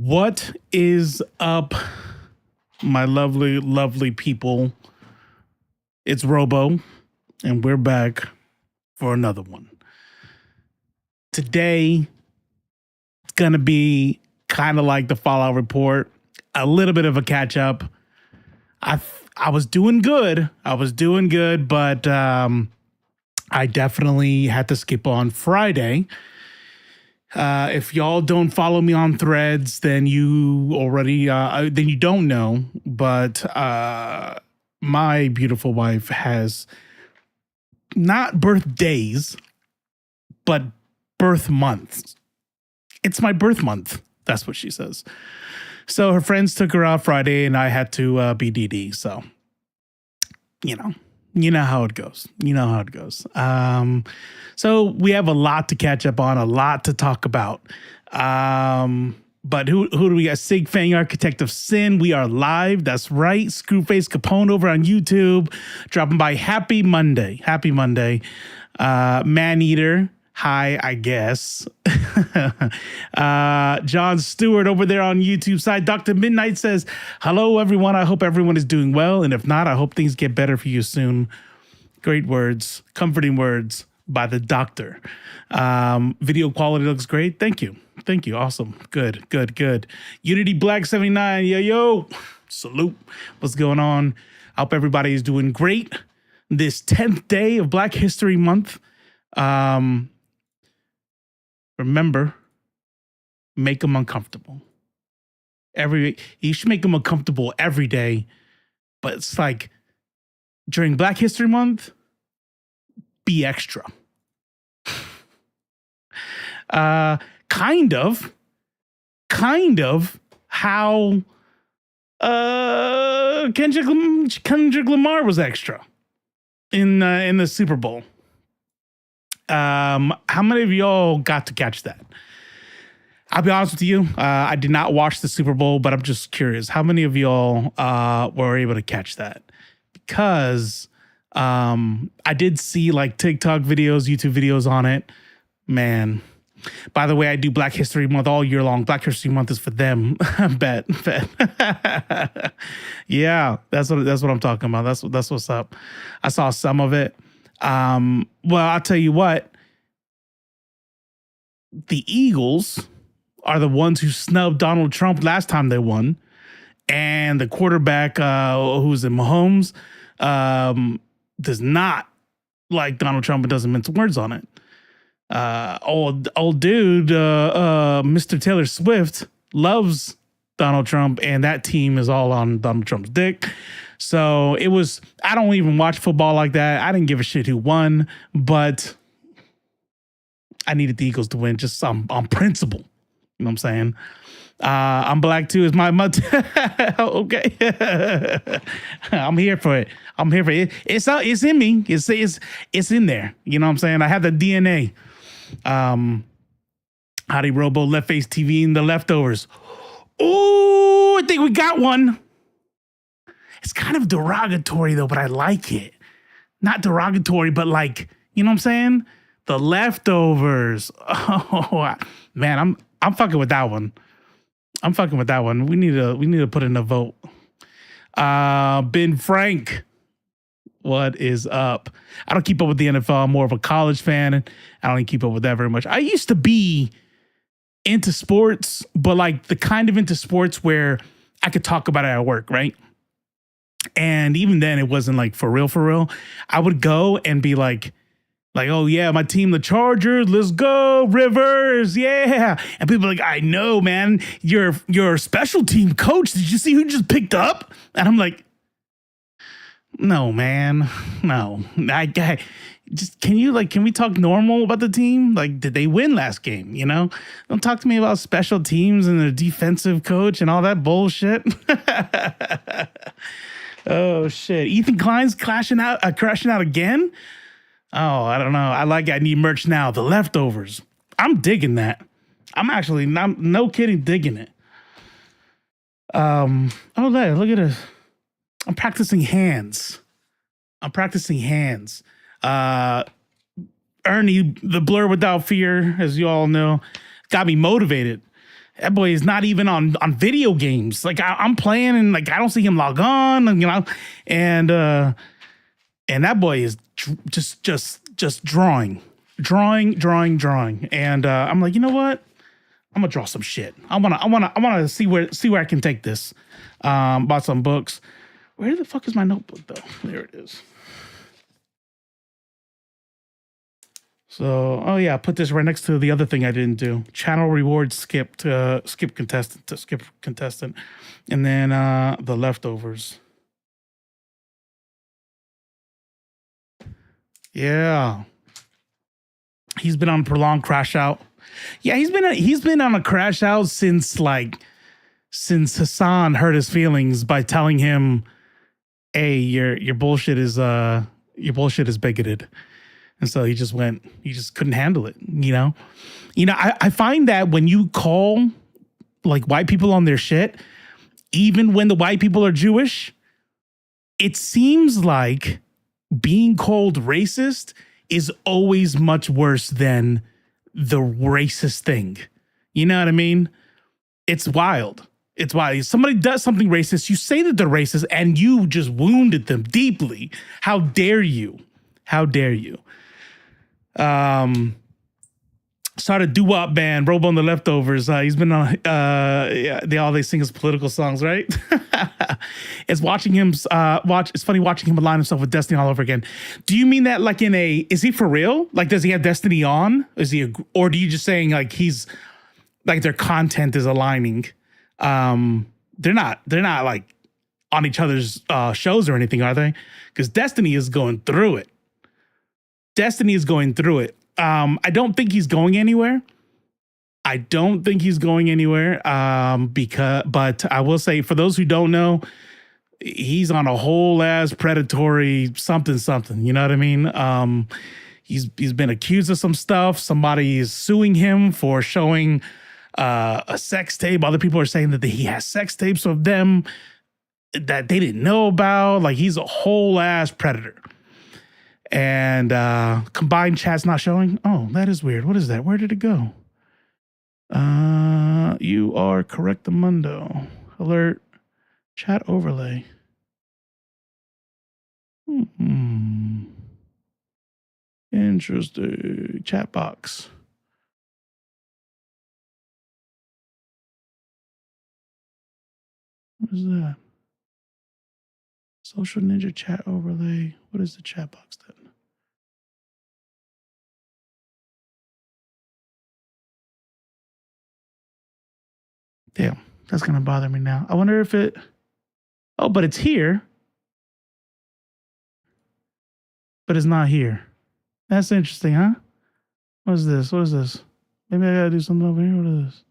What is up, my lovely, lovely people? It's Robo, and we're back for another one. Today, it's going to be kind of like the Fallout report, a little bit of a catch up. I was doing good. But I definitely had to skip on Friday. If y'all don't follow me on Threads, then you already then you don't know. But my beautiful wife has not birthdays, but birth months. It's my birth month. That's what she says. So her friends took her out Friday, and I had to BDD. So you know how it goes. So we have a lot to catch up on, a lot to talk about. But who do we got? Sig Fang, Architect of Sin. We are live. That's right. Screwface Capone over on YouTube. Dropping by. Happy Monday. Maneater. Hi, I guess. John Stewart over there on YouTube side. Dr. Midnight says, hello, everyone. I hope everyone is doing well. And if not, I hope things get better for you soon. Great words, comforting words by the doctor. Video quality looks great. Thank you. Awesome. Good. Unity Black 79. Yo. Salute. What's going on? I hope everybody is doing great. This 10th day of Black History Month. Remember, make them uncomfortable. You should make them uncomfortable every day, but it's like during Black History Month, be extra. Kind of how Kendrick Lamar was extra in the Super Bowl. How many of y'all got to catch that? I'll be honest with you. I did not watch the Super Bowl, but I'm just curious. How many of y'all were able to catch that? Because I did see like TikTok videos, YouTube videos on it. Man. By the way, I do Black History Month all year long. Black History Month is for them. Bet. Yeah, that's what I'm talking about. That's what's up. I saw some of it. Well, I'll tell you what. The Eagles are the ones who snubbed Donald Trump last time they won. And the quarterback, who's in Mahomes, does not like Donald Trump and doesn't mince words on it. Old dude, Mr. Taylor Swift loves Donald Trump, and that team is all on Donald Trump's dick. So I don't even watch football like that. I didn't give a shit who won, but I needed the Eagles to win just on principle. You know what I'm saying? I'm black too. Is my mother? Okay. I'm here for it. It's in me. It's in there. You know what I'm saying? I have the DNA. Howdy Robo, Left Face TV, and the Leftovers. Oh, I think we got one. It's kind of derogatory though, but I like it. Not derogatory, but like, you know what I'm saying? The Leftovers. Oh man, I'm fucking with that one. We need to put in a vote. Ben Frank, what is up? I don't keep up with the NFL. I'm more of a college fan, and I don't keep up with that very much. I used to be into sports, but like the kind of into sports where I could talk about it at work, right? And even then, it wasn't like for real. I would go and be like, oh yeah, my team, the Chargers, let's go, Rivers, yeah. And people are like, I know, man, you're a special team coach. Did you see who just picked up? And I'm like, no, man, no. Can we talk normal about the team? Like, did they win last game? You know, don't talk to me about special teams and their defensive coach and all that bullshit. Oh shit, Ethan Klein's crashing out again. Oh, I don't know. I need merch now. The Leftovers. I'm digging that. I'm actually no kidding digging it. Oh, look at this. I'm practicing hands. Ernie, the Blur Without Fear, as you all know, got me motivated. That boy is not even on video games. Like I'm playing and like I don't see him log on, and and that boy is just drawing. And I'm like, you know what? I'm gonna draw some shit. I wanna see where I can take this. Bought some books. Where the fuck is my notebook though? There it is. So, oh yeah, I put this right next to the other thing I didn't do. Channel rewards skip contestant, and then the leftovers. Yeah, he's been on a prolonged crash out. Yeah, he's been on a crash out since Hassan hurt his feelings by telling him, "Hey, your bullshit is bigoted." And so he just couldn't handle it, I find that when you call like white people on their shit, even when the white people are Jewish, it seems like being called racist is always much worse than the racist thing. You know what I mean? It's wild. It's wild. If somebody does something racist, you say that they're racist and you just wounded them deeply. How dare you? How dare you? Started doo-wop band, Robo on the Leftovers. He's been on, they always sing his political songs, right? It's watching him, it's funny watching him align himself with Destiny all over again. Do you mean that like is he for real? Like, does he have Destiny on? Or do you just saying like he's, like their content is aligning? They're not like on each other's shows or anything, are they? Because Destiny is going through it. I don't think he's going anywhere. But I will say, for those who don't know, he's on a whole ass predatory something. You know what I mean? He's been accused of some stuff. Somebody is suing him for showing a sex tape. Other people are saying that he has sex tapes of them that they didn't know about. Like, he's a whole ass predator. And combined chat's not showing. Oh, that is weird. What is that? Where did it go? You are correct, Mundo. Alert. Chat overlay. Interesting. Chat box. What is that? Social Ninja chat overlay. What is the chat box then? Damn, that's gonna bother me now. I wonder if it. Oh, but it's here. But it's not here. That's interesting, huh? What is this? Maybe I gotta do something over here. What is this?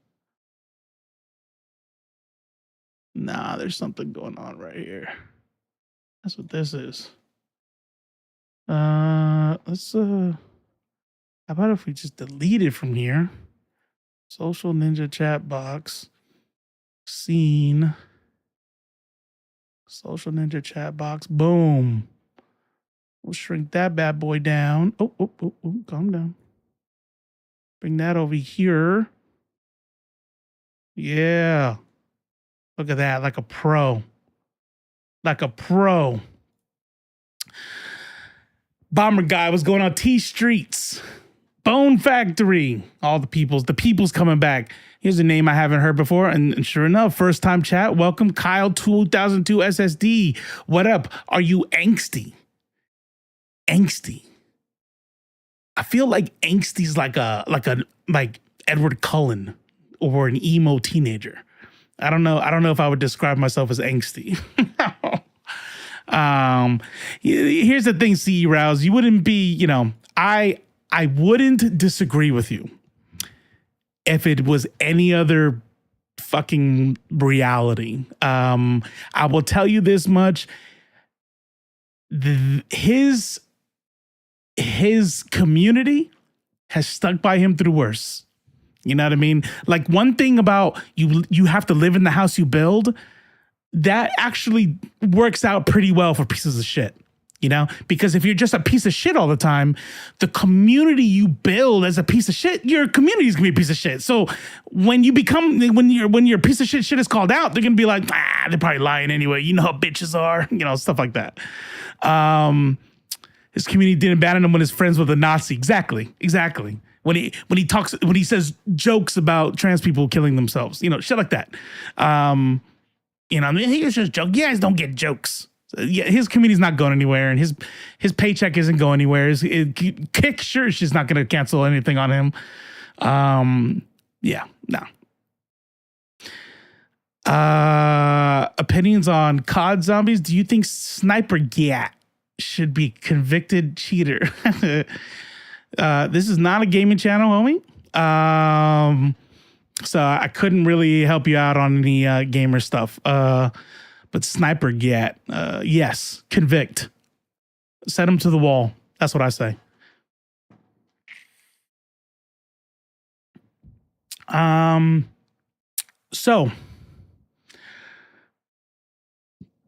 Nah, there's something going on right here. That's what this is. Let's how about if we just delete it from here? Social Ninja chat box. Scene. Social Ninja chat box. Boom. We'll shrink that bad boy down. Oh, calm down. Bring that over here. Yeah. Look at that, like a pro. Bomber guy was going on T Streets. Bone Factory. All the people's coming back. Here's a name I haven't heard before. And sure enough, first time chat. Welcome, Kyle 2002 SSD. What up? Are you angsty? I feel like angsty's like Edward Cullen or an emo teenager. I don't know if I would describe myself as angsty. Here's the thing, CE Rouse. You wouldn't be, I wouldn't disagree with you if it was any other fucking reality. I will tell you this much. His community has stuck by him through worse. You know what I mean? Like, one thing about you have to live in the house you build, that actually works out pretty well for pieces of shit. You know, because if you're just a piece of shit all the time, the community you build as a piece of shit, your community is gonna be a piece of shit. So when you become, when your piece of shit is called out, they're gonna be like, they're probably lying anyway. You know how bitches are, you know, stuff like that. His community didn't abandon him when his friends with a Nazi. Exactly. When he says jokes about trans people killing themselves, you know, shit like that. You know, I mean, he's just joke. You guys don't get jokes. Yeah, his community's not going anywhere, and his paycheck isn't going anywhere. Kick Church is not going to cancel anything on him. Yeah, no. Opinions on COD zombies. Do you think Sniper Gat should be convicted cheater? This is not a gaming channel, homie. So I couldn't really help you out on any gamer stuff. But Sniper Gat, yes, convict. Set him to the wall. That's what I say. So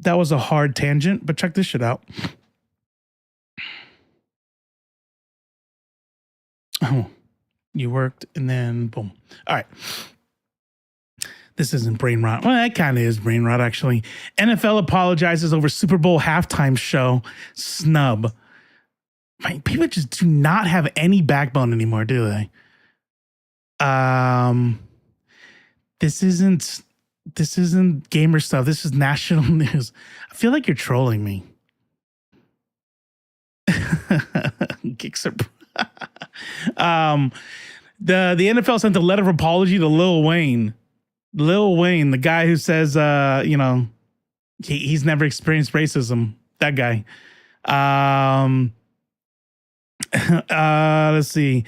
that was a hard tangent, but check this shit out. Oh, you worked and then boom. All right. This isn't brain rot. Well, that kind of is brain rot, actually. NFL apologizes over Super Bowl halftime show snub. Man, people just do not have any backbone anymore, do they? This isn't gamer stuff. This is national news. I feel like you're trolling me. Kicks are. The NFL sent a letter of apology to Lil Wayne. Lil Wayne, the guy who says, you know, he's never experienced racism. That guy. Let's see.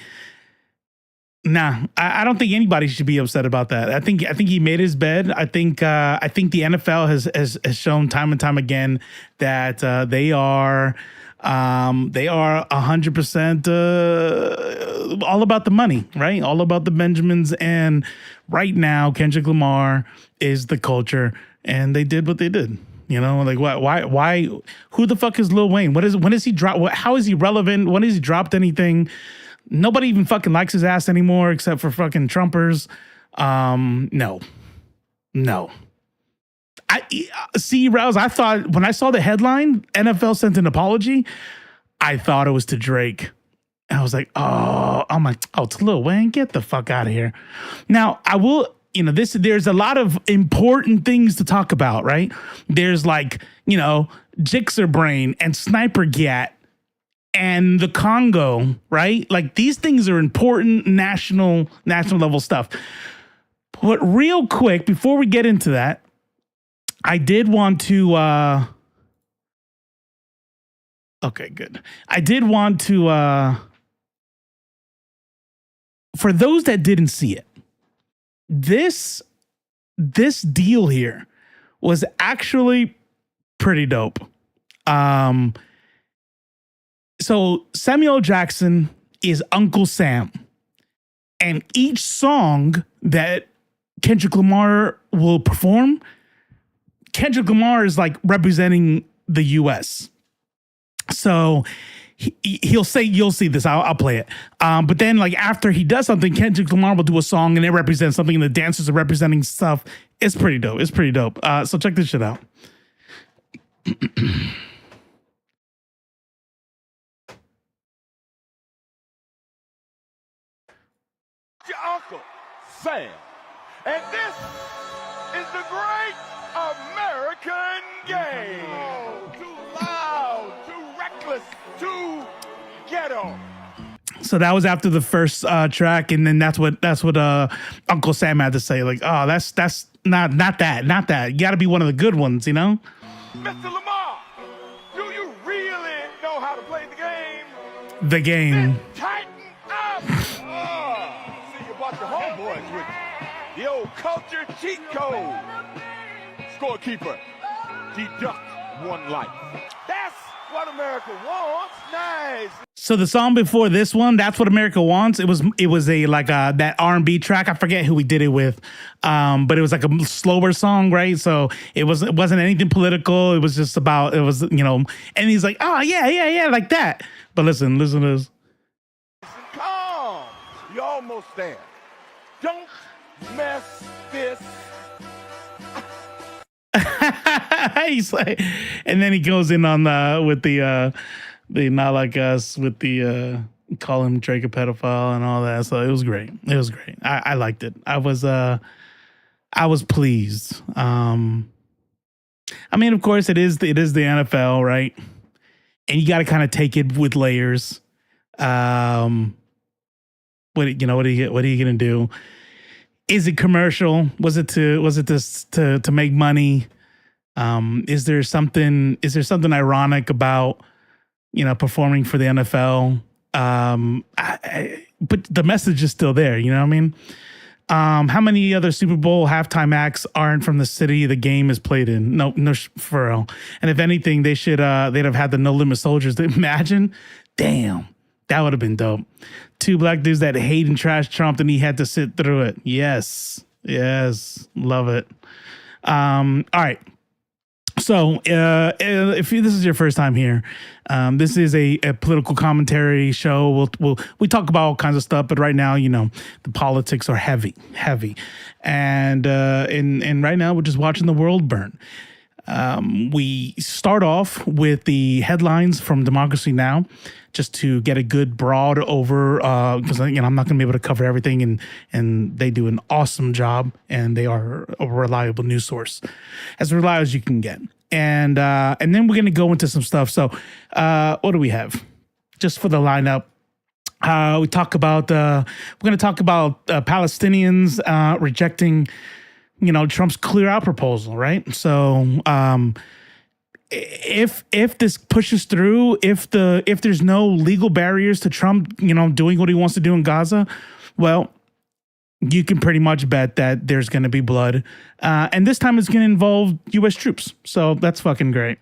Nah, I don't think anybody should be upset about that. I think he made his bed. I think the NFL has shown time and time again that they are 100% all about the money, right? All about the Benjamins. And right now, Kendrick Lamar is the culture, and they did what they did. You know, like why? Who the fuck is Lil Wayne? When is he drop? How is he relevant? When has he dropped anything? Nobody even fucking likes his ass anymore, except for fucking Trumpers. No. See, Rouse, I thought when I saw the headline, NFL sent an apology, I thought it was to Drake. And I was like, I'm like, it's Lil Wayne, get the fuck out of here. Now, I will, you know, there's a lot of important things to talk about, right? There's like, you know, Jixer Brain and Sniper Gat and the Congo, right? Like these things are important national level stuff. But real quick, before we get into that, I did want to, okay, good. I did want to, for those that didn't see it, this deal here was actually pretty dope. So Samuel Jackson is Uncle Sam, and each song that Kendrick Lamar will perform, Kendrick Lamar is like representing the U.S. So he'll say, you'll see this, I'll play it. But then like after he does something, Kendrick Lamar will do a song and it represents something and the dancers are representing stuff. It's pretty dope. So check this shit out. Your Uncle Sam. And this is the great American game. Oh, too loud, too reckless, too ghetto. So that was after the first track, and then that's what Uncle Sam had to say. Like, oh, that's not that. You got to be one of the good ones, you know. Mr. Lamar, do you really know how to play the game? The game. Then tighten up. See, you brought your homeboys with you. The old culture cheat code. Scorekeeper, deduct one life. That's what America wants. Nice. So the song before this one, That's What America Wants, it was a like that R&B track. I forget who we did it with, but it was like a slower song, right? So it wasn't anything political. It was just about, and he's like, oh yeah, like that. But listen to this. Calm. You almost there. Don't mess this. He's like, and then he goes in on with the Not Like Us, with the call him Drake a pedophile and all that. So it was great. I liked it. I was pleased. I mean, of course, it is the NFL, right? And you got to kind of take it with layers. What are you gonna do? Is it commercial? Was it to make money? Is there something ironic about performing for the NFL? But the message is still there. You know what I mean? How many other Super Bowl halftime acts aren't from the city the game is played in? No, for real. And if anything, they'd have had the No Limit Soldiers. Imagine, damn, that would have been dope. Two black dudes that hate and trash Trump, and he had to sit through it. Yes, love it. All right. So, if this is your first time here, this is a political commentary show. We talk about all kinds of stuff, but right now, the politics are heavy, and right now we're just watching the world burn. We start off with the headlines from Democracy Now!, just to get a good broad over, because I'm not going to be able to cover everything, and they do an awesome job, and they are a reliable news source, as reliable as you can get. And then we're going to go into some stuff. So what do we have? Just for the lineup, we're going to talk about Palestinians rejecting Trump's Clear Out proposal, right? So if this pushes through, if there's no legal barriers to Trump, doing what he wants to do in Gaza, well, you can pretty much bet that there's going to be blood. And this time it's going to involve U.S. troops. So that's fucking great.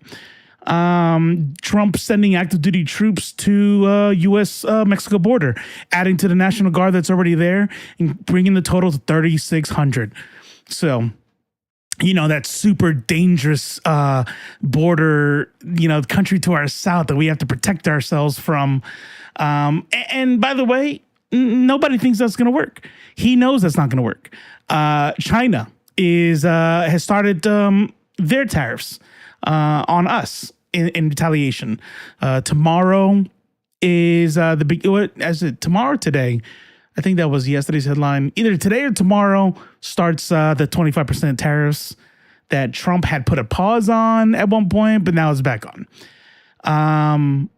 Trump sending active duty troops to U.S. Mexico border, adding to the National Guard that's already there and bringing the total to 3,600. So, that super dangerous border, country to our south that we have to protect ourselves from. And by the way, nobody thinks that's going to work. He knows that's not going to work. China has started their tariffs on us in retaliation. Tomorrow is tomorrow today. I think that was yesterday's headline. Either today or tomorrow starts the 25% tariffs that Trump had put a pause on at one point, but now it's back on.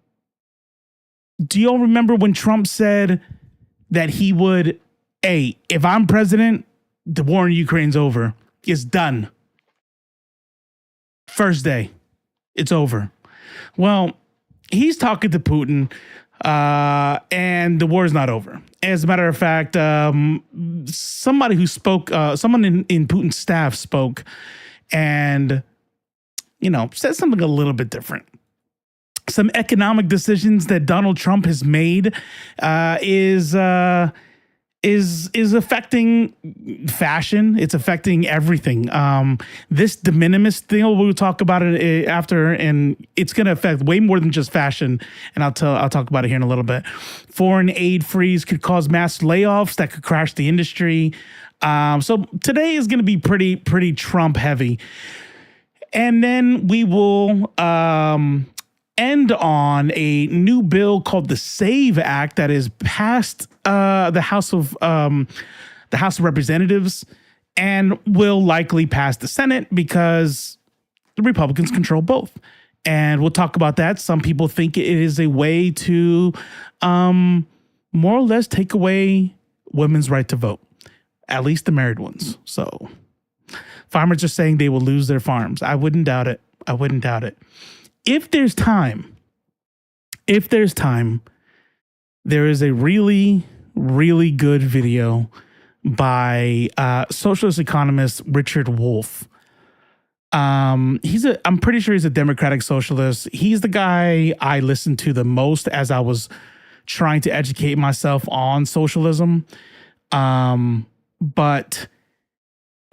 Do you all remember when Trump said that he would, hey, if I'm president, the war in Ukraine's over. It's done. First day, it's over. Well, he's talking to Putin, and the war is not over. As a matter of fact, somebody who spoke, someone in Putin's staff spoke, and said something a little bit different. Some economic decisions that Donald Trump has made is affecting fashion. It's affecting everything. This de minimis thing, we'll talk about it after, and it's going to affect way more than just fashion. And I'll talk about it here in a little bit. Foreign aid freeze could cause mass layoffs that could crash the industry. So today is going to be pretty Trump heavy. And then we will end on a new bill called the SAVE Act that is passed the House of Representatives and will likely pass the Senate because the Republicans control both. And we'll talk about that. Some people think it is a way to more or less take away women's right to vote, at least the married ones. So farmers are saying they will lose their farms. I wouldn't doubt it. If there's time, there is a really, really good video by socialist economist Richard Wolff. I'm pretty sure he's a democratic socialist. He's the guy I listened to the most as I was trying to educate myself on socialism. But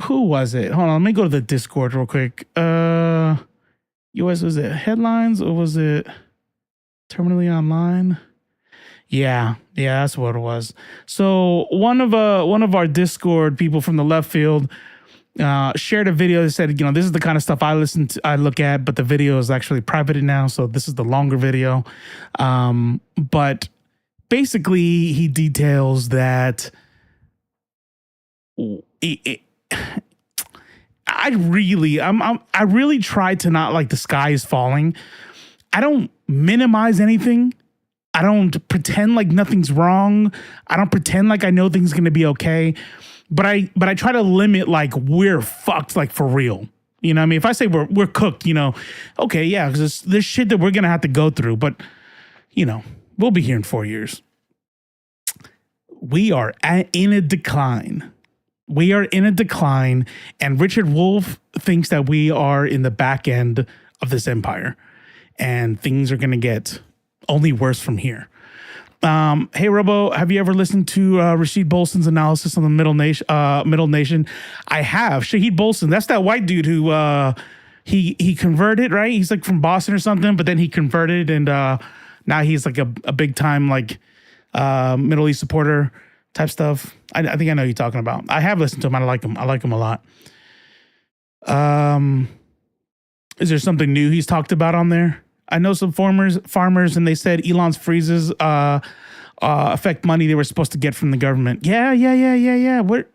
who was it? Hold on, let me go to the Discord real quick. Was it headlines or was it terminally online? Yeah, that's what it was. So one of our Discord people from the left field shared a video that said, this is the kind of stuff I look at, but the video is actually privated now, so this is the longer video. But basically, he details that I really try to not like the sky is falling. I don't minimize anything. I don't pretend like nothing's wrong. I don't pretend like I know things are going to be okay. But I try to limit like we're fucked like for real. You know what I mean? If I say we're cooked, okay, yeah, because there's shit that we're going to have to go through. But, we'll be here in 4 years. We are in a decline. We are in a decline. And Richard Wolff thinks that we are in the back end of this empire. And things are going to get only worse from here. Hey, Robo, have you ever listened to Rashid Bolson's analysis on the Middle Nation? I have. Shahid Bolson, that's that white dude who he converted, right? He's like from Boston or something, but then he converted and now he's like a big time like Middle East supporter type stuff. I think I know who you're talking about. I have listened to him. I like him. I like him a lot. Is there something new he's talked about on there? I know some farmers, and they said Elon's freezes affect money they were supposed to get from the government. Yeah. What?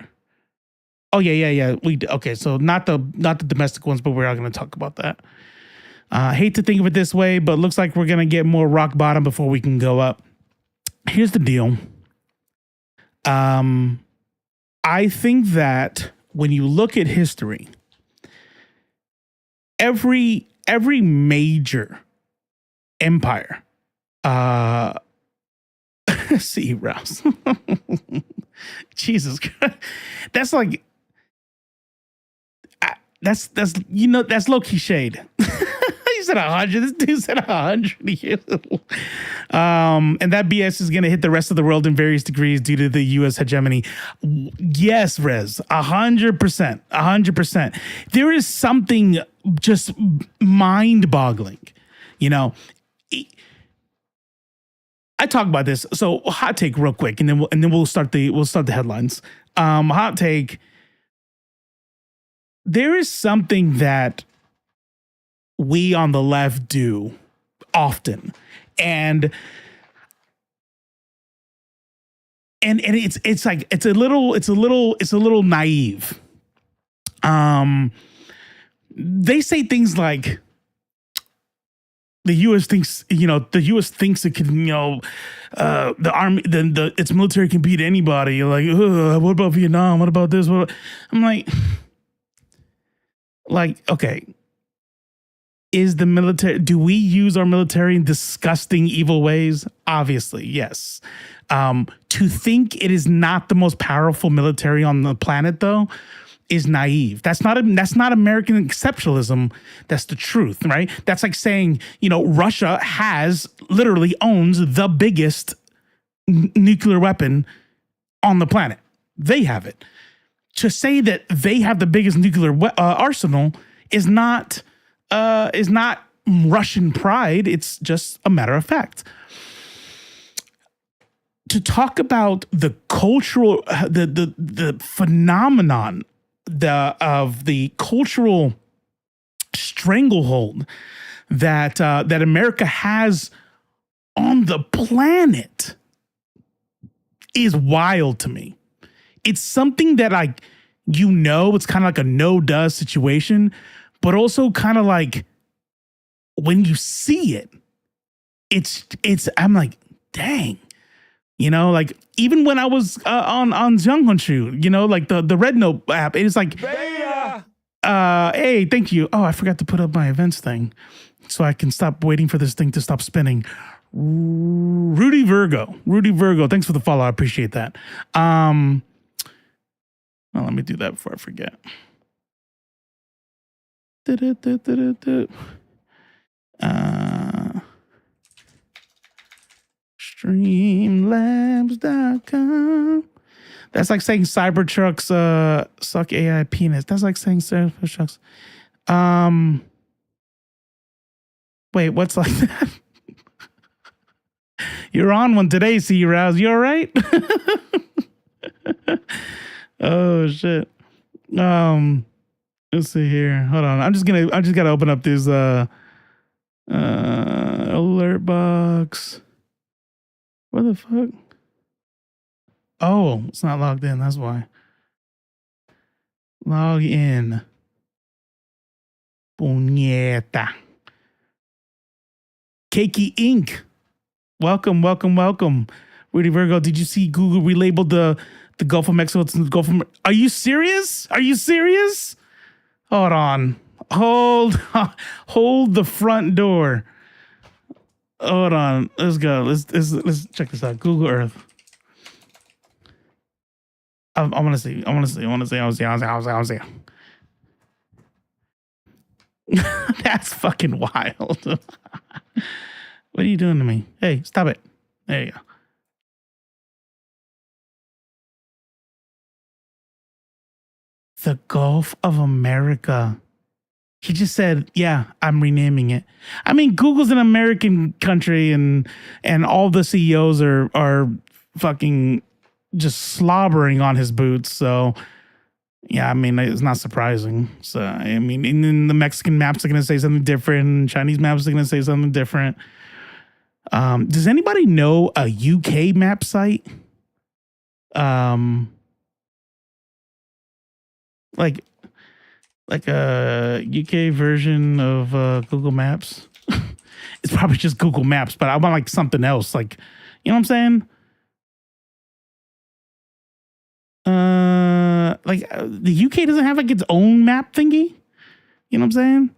Oh, yeah. Okay, so not the domestic ones, but we're not going to talk about that. Hate to think of it this way, but looks like we're going to get more rock bottom before we can go up. Here's the deal. I think that when you look at history, every major empire, see Rouse. Jesus Christ. That's like, that's low-key shade. He said 100. This dude said 100 years. And that BS is going to hit the rest of the world in various degrees due to the U.S. hegemony. Yes, Rez, 100%. 100%. There is something just mind-boggling. I talk about this. So hot take real quick, and then we'll start the headlines. Hot take. There is something that we on the left do often, and it's like it's a little naive. They say things like the U.S. thinks it can, the army, its military can beat anybody. Like, what about Vietnam? What about this? I'm like, okay. Is the military, do we use our military in disgusting, evil ways? Obviously, yes. To think it is not the most powerful military on the planet, though, is naive. That's not American exceptionalism. That's the truth, right? That's like saying, Russia literally owns the biggest nuclear weapon on the planet. They have it. To say that they have the biggest nuclear arsenal is not Russian pride. It's just a matter of fact. To talk about the cultural, the phenomenon of the cultural stranglehold that America has on the planet is wild to me. It's something that it's kind of like a no-duh situation, but also kind of like when you see it, I'm like, dang. Like even when I was on Zhanghunshu, like the Red Note app, it is like, hey, thank you. Oh, I forgot to put up my events thing so I can stop waiting for this thing to stop spinning. Rudy Virgo, thanks for the follow. I appreciate that. Well, let me do that before I forget. Streamlabs.com. That's like saying Cybertrucks suck AI penis. That's like saying Cybertrucks. Wait, what's like that? You're on one today, C Rouse. You all right? Oh shit. Let's see here. Hold on. I just gotta open up this alert box. What the fuck? Oh, it's not logged in. That's why. Log in. Puñeta. Cakey Inc. Welcome. Rudy Virgo, did you see Google relabeled the Gulf of Mexico to the Gulf of Are you serious? Hold on. Hold the front door. Hold on. Let's go. Let's check this out. Google Earth. I want to see. That's fucking wild. What are you doing to me? Hey, stop it. There you go. The Gulf of America. He just said, yeah, I'm renaming it. I mean, Google's an American country and all the CEOs are fucking just slobbering on his boots. So, yeah, I mean, it's not surprising. So, I mean, and then the Mexican maps are going to say something different. Chinese maps are going to say something different. Does anybody know a UK map site? Like a UK version of Google Maps. It's probably just Google Maps, but I want like something else. Like, you know what I'm saying? The UK doesn't have like its own map thingy. You know what I'm saying?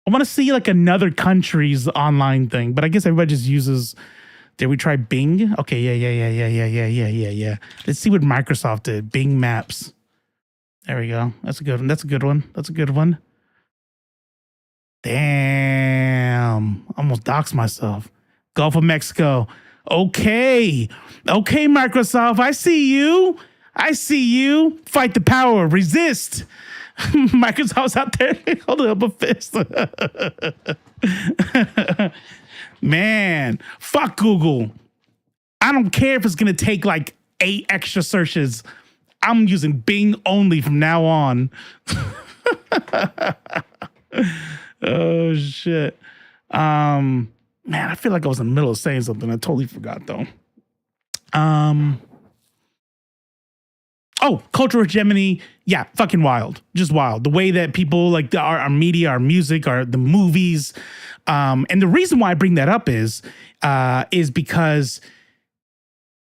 I want to see like another country's online thing, but I guess everybody just uses. Did we try Bing? Okay, yeah. Let's see what Microsoft did. Bing Maps. There we go. That's a good one. Damn. Almost doxed myself. Gulf of Mexico. Okay, Microsoft. I see you. Fight the power. Resist. Microsoft's out there holding up a fist. Man, fuck Google. I don't care if it's going to take like 8 extra searches. I'm using Bing only from now on. Oh, shit. Man, I feel like I was in the middle of saying something. I totally forgot, though. Oh, cultural hegemony. Yeah, fucking wild. Just wild. The way that people like our media, our music, the movies. And the reason why I bring that up is because,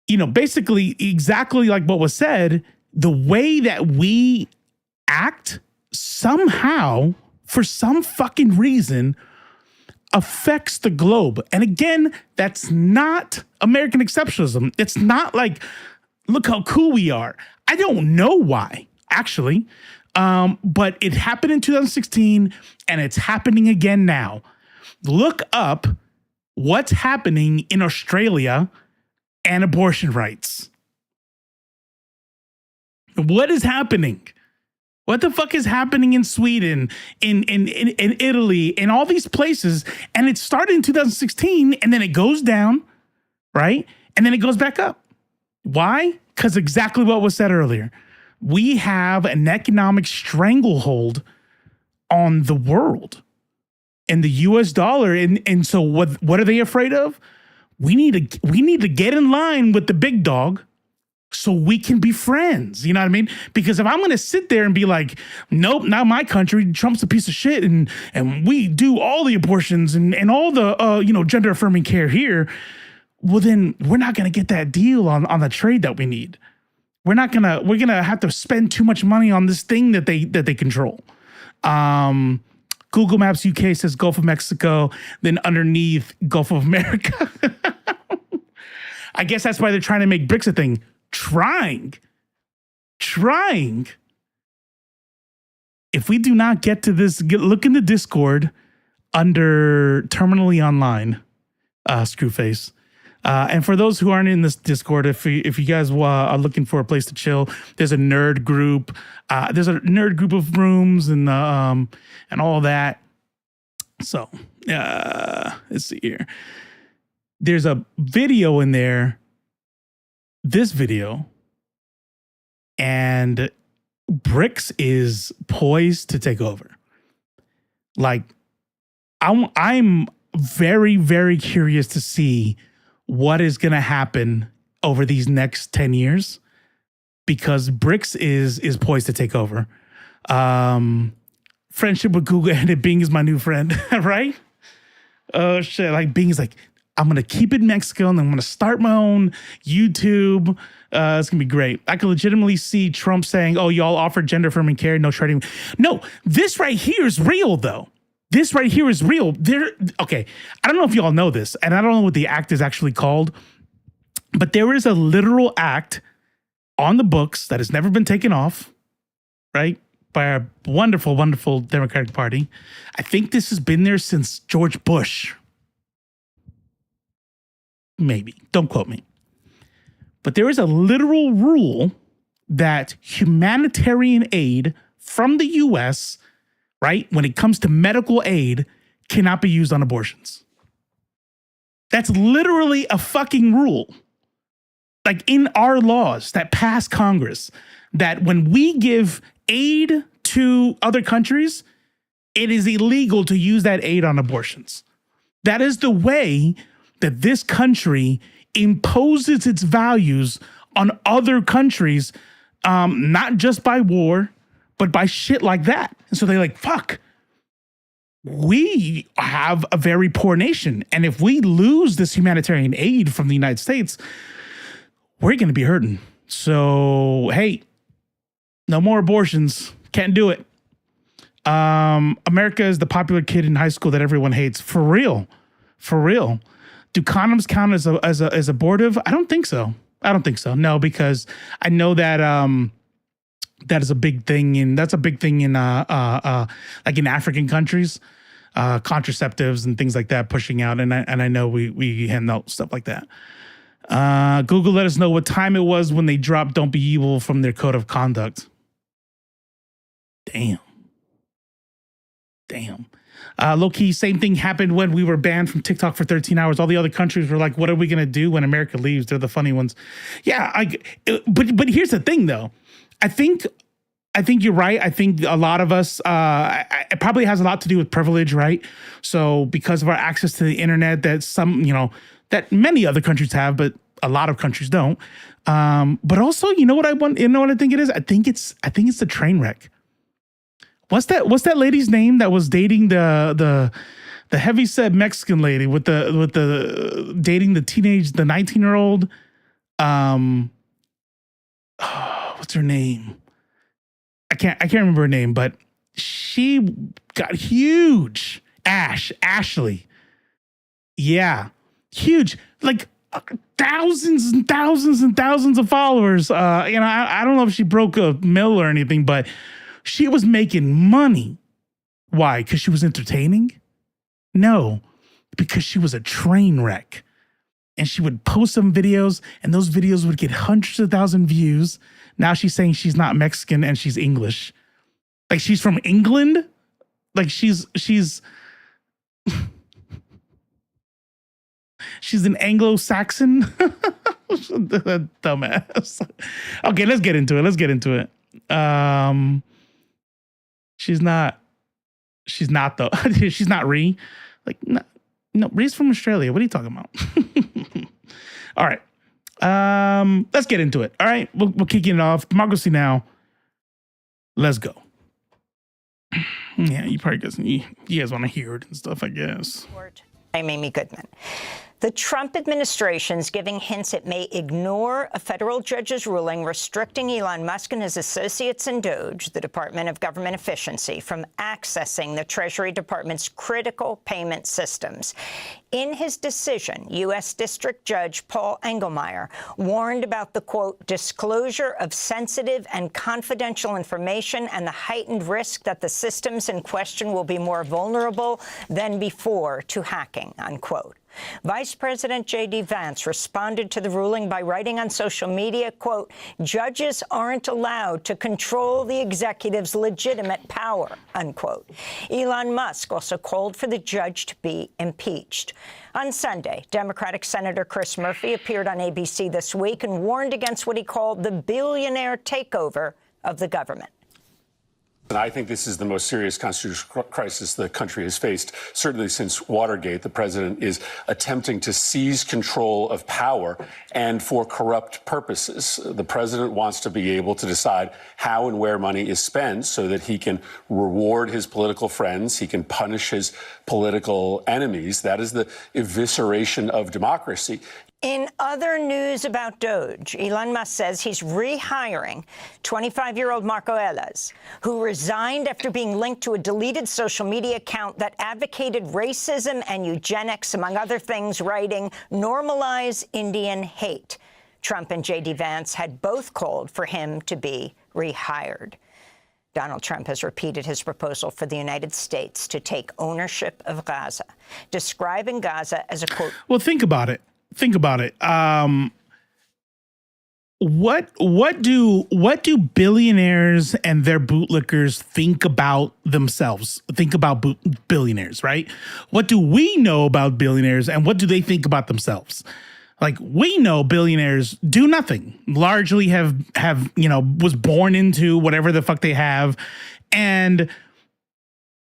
you know, basically exactly like what was said, the way that we act somehow, for some fucking reason, affects the globe. And again, that's not American exceptionalism. It's not like, look how cool we are. I don't know why, actually. But it happened in 2016 and it's happening again now. Look up what's happening in Australia and abortion rights. What is happening? What the fuck is happening in Sweden, in Italy, in all these places? And it started in 2016 and then it goes down, right? And then it goes back up. Why? Because exactly what was said earlier. We have an economic stranglehold on the world and the US dollar. And so what are they afraid of? We need to get in line with the big dog so we can be friends. You know what I mean? Because if I'm going to sit there and be like, nope, not my country, Trump's a piece of shit, and we do all the abortions and all the gender affirming care here, well then we're not going to get that deal on the trade that we need. We're going to have to spend too much money on this thing that they control. Google Maps UK says Gulf of Mexico, then underneath Gulf of America. I guess that's why they're trying to make BRICS a thing. Trying. if we do not get to this, look in the Discord under Terminally Online, Screwface. And for those who aren't in this Discord, if you guys are looking for a place to chill, there's a nerd group. There's a nerd group of rooms and all that. So let's see here. There's a video in there. This video, and BRICS is poised to take over. Like, I'm very, very curious to see what is going to happen over these next 10 years, because BRICS is poised to take over. Friendship with Google and Bing is my new friend, right? Oh shit! Like Bing is like, I'm gonna keep it Mexico and I'm gonna start my own YouTube. It's gonna be great. I could legitimately see Trump saying, "Oh, y'all offer gender affirming care, no trading." No, this right here is real though. This right here is real. Okay, I don't know if y'all know this, and I don't know what the act is actually called, but there is a literal act on the books that has never been taken off, right? By our wonderful, wonderful Democratic Party. I think this has been there since George Bush. Maybe. Don't quote me. But there is a literal rule that humanitarian aid from the U.S., right, when it comes to medical aid, cannot be used on abortions. That's literally a fucking rule. Like in our laws that pass Congress, that when we give aid to other countries, it is illegal to use that aid on abortions. That is the way that this country imposes its values on other countries, not just by war, but by shit like that. And so they're like, fuck, we have a very poor nation. And if we lose this humanitarian aid from the United States, we're going to be hurting. So, hey, no more abortions. Can't do it. America is the popular kid in high school that everyone hates. For real. For real. Do condoms count as abortive? I don't think so. No, because I know that that is a big thing that's a big thing in like in African countries, contraceptives and things like that pushing out, and I know we handle stuff like that. Google let us know what time it was when they dropped "Don't Be Evil" from their code of conduct. Damn. Low key, same thing happened when we were banned from TikTok for 13 hours. All the other countries were like, what are we going to do when America leaves? They're the funny ones. Yeah, but here's the thing, though. I think you're right. I think a lot of us, it probably has a lot to do with privilege, right? So because of our access to the internet that that many other countries have, but a lot of countries don't. But also, you know what I think it is? I think it's the train wreck. What's that lady's name that was dating the heavyset Mexican lady with the dating the 19-year-old? What's her name? I can't remember her name, but she got huge. Ashley. Yeah. Huge. Like thousands and thousands and thousands of followers. I don't know if she broke a mill or anything, but she was making money. Why? Because she was entertaining? No, because she was a train wreck. And she would post some videos, and those videos would get hundreds of thousands of views. Now she's saying she's not Mexican and she's English. Like she's from England? Like she's she's an Anglo-Saxon? Dumbass. Okay, let's get into it. She's not though. She's not Ree. Like, no, Ree's from Australia. What are you talking about? All right. Let's get into it. All right. We're kicking it off. Democracy Now! Let's go. Yeah, you guys want to hear it and stuff, I guess. I'm Amy Goodman. The Trump administration's giving hints it may ignore a federal judge's ruling restricting Elon Musk and his associates in DOGE, the Department of Government Efficiency, from accessing the Treasury Department's critical payment systems. In his decision, U.S. District Judge Paul Engelmeyer warned about the, quote, disclosure of sensitive and confidential information and the heightened risk that the systems in question will be more vulnerable than before to hacking, unquote. Vice President J.D. Vance responded to the ruling by writing on social media, quote, judges aren't allowed to control the executive's legitimate power, unquote. Elon Musk also called for the judge to be impeached. On Sunday, Democratic Senator Chris Murphy appeared on ABC This Week and warned against what he called the billionaire takeover of the government. And I think this is the most serious constitutional crisis the country has faced, certainly since Watergate. The president is attempting to seize control of power and for corrupt purposes. The president wants to be able to decide how and where money is spent so that he can reward his political friends, he can punish his political enemies. That is the evisceration of democracy. In other news about DOGE, Elon Musk says he's rehiring 25-year-old Marco Ellis, who resigned after being linked to a deleted social media account that advocated racism and eugenics, among other things, writing, normalize Indian hate. Trump and J.D. Vance had both called for him to be rehired. Donald Trump has repeated his proposal for the United States to take ownership of Gaza, describing Gaza as a, quote... Well, think about it. Think about it. What do billionaires and their bootlickers think about themselves? Think about billionaires, right? What do we know about billionaires, and what do they think about themselves? Like, we know billionaires do nothing. Largely have was born into whatever the fuck they have, and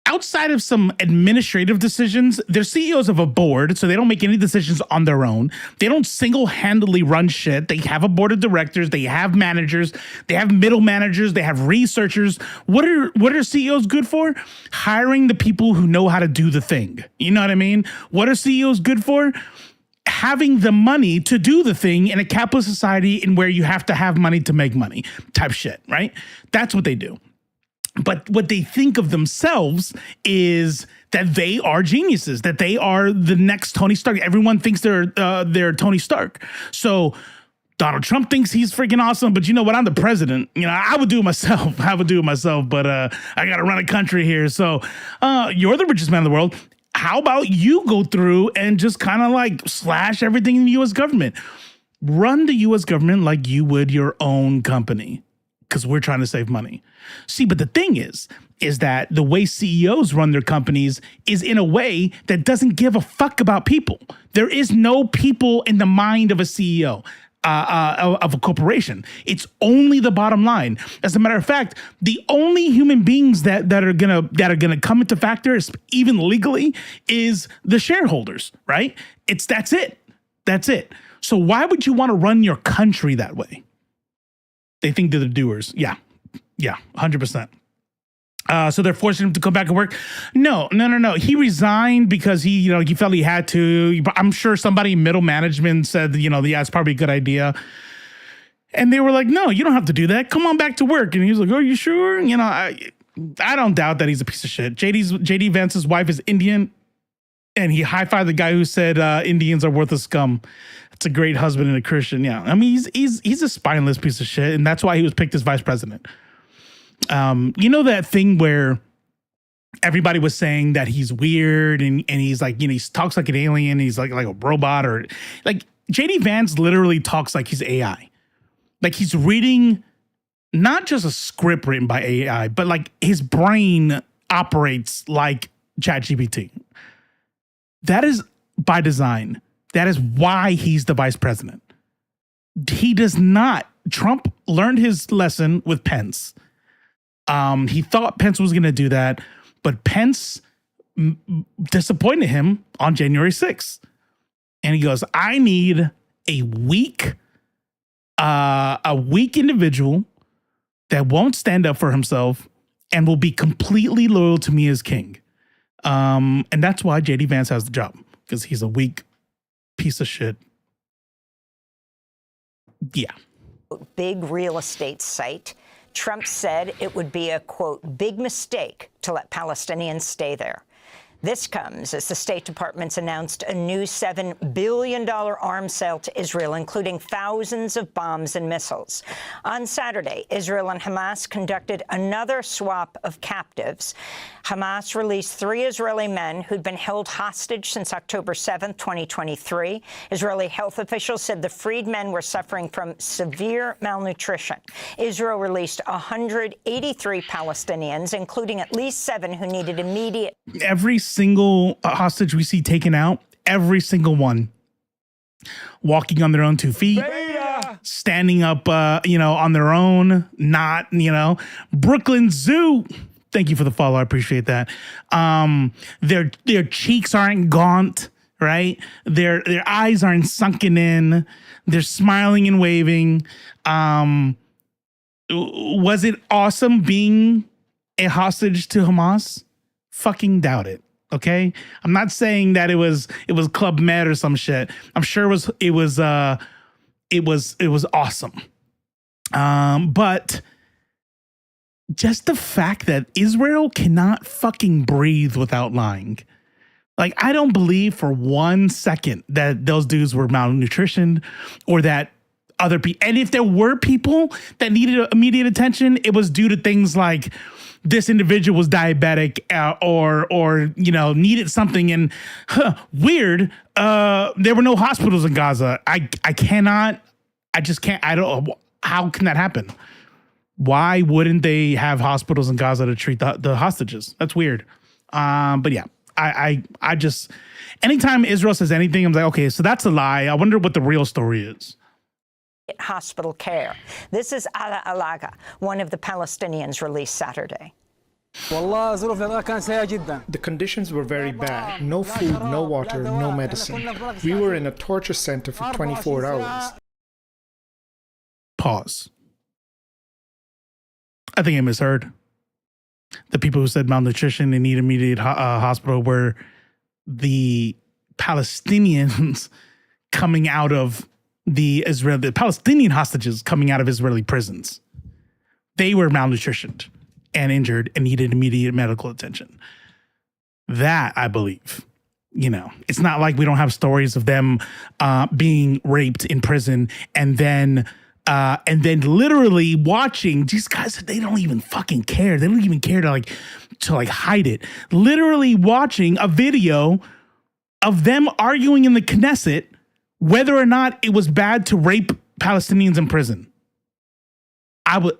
outside of some administrative decisions, they're CEOs of a board, so they don't make any decisions on their own. They don't single-handedly run shit. They have a board of directors. They have managers. They have middle managers. They have researchers. What are CEOs good for? Hiring the people who know how to do the thing. You know what I mean? What are CEOs good for? Having the money to do the thing in a capitalist society in where you have to have money to make money type shit, right? That's what they do. But what they think of themselves is that they are geniuses, that they are the next Tony Stark. Everyone thinks they're Tony Stark. So Donald Trump thinks he's freaking awesome, but you know what? I'm the president. You know, I would do it myself. But I got to run a country here. So you're the richest man in the world. How about you go through and just kind of like slash everything in the U.S. government? Run the U.S. government like you would your own company, because we're trying to save money. See, but the thing is that the way CEOs run their companies is in a way that doesn't give a fuck about people. There is no people in the mind of a CEO of a corporation. It's only the bottom line. As a matter of fact, the only human beings that are gonna come into factor, even legally, is the shareholders, right? That's it. So why would you want to run your country that way? They think they're the doers. Yeah, 100%. So they're forcing him to come back and work. No. He resigned because he felt he had to. I'm sure somebody in middle management said, yeah, it's probably a good idea. And they were like, no, you don't have to do that. Come on back to work. And he was like, are you sure? I don't doubt that he's a piece of shit. J.D. Vance's wife is Indian, and he high-fived the guy who said Indians are worthless scum. It's a great husband and a Christian. Yeah, I mean, he's a spineless piece of shit, and that's why he was picked as vice president. That thing where everybody was saying that he's weird and he's like, he talks like an alien. He's like a robot, or like J.D. Vance literally talks like he's AI. Like he's reading not just a script written by AI, but like his brain operates like ChatGPT. That is by design. That is why he's the vice president. He does not. Trump learned his lesson with Pence. He thought Pence was going to do that, but Pence disappointed him on January 6th. And he goes, I need a weak individual that won't stand up for himself and will be completely loyal to me as king. And that's why J.D. Vance has the job, because he's a weak piece of shit. Yeah. Big real estate site. Trump said it would be a, quote, big mistake to let Palestinians stay there. This comes as the State Department's announced a new $7 billion arms sale to Israel, including thousands of bombs and missiles. On Saturday, Israel and Hamas conducted another swap of captives. Hamas released 3 Israeli men who'd been held hostage since October 7, 2023. Israeli health officials said the freed men were suffering from severe malnutrition. Israel released 183 Palestinians, including at least 7 who needed immediate. Every single hostage we see taken out, every single one walking on their own 2 feet, standing up, on their own, not, Brooklyn Zoo. Thank you for the follow. I appreciate that. Their cheeks aren't gaunt, right? Their eyes aren't sunken in. They're smiling and waving. Was it awesome being a hostage to Hamas? Fucking doubt it. Okay, I'm not saying that it was Club Med or some shit. I'm sure it was awesome. But just the fact that Israel cannot fucking breathe without lying. Like, I don't believe for 1 second that those dudes were malnutritioned or that other people. And if there were people that needed immediate attention, it was due to things like this individual was diabetic or needed something. And weird, there were no hospitals in Gaza. I just can't. I don't. How can that happen? Why wouldn't they have hospitals in Gaza to treat the hostages? That's weird. But yeah, I just, anytime Israel says anything, I'm like, okay, so that's a lie. I wonder what the real story is. Hospital care. This is Ala Alaga, one of the Palestinians released Saturday. The conditions were very bad. No food, no water, no medicine. We were in a torture center for 24 hours. Pause. I think I misheard. The people who said malnutrition and need immediate hospital were the Palestinians coming out of the Palestinian hostages coming out of Israeli prisons. They were malnutritioned and injured and needed immediate medical attention. That, I believe, it's not like we don't have stories of them being raped in prison and then literally watching these guys. They don't even fucking care. They don't even care to hide it. Literally watching a video of them arguing in the Knesset whether or not it was bad to rape Palestinians in prison.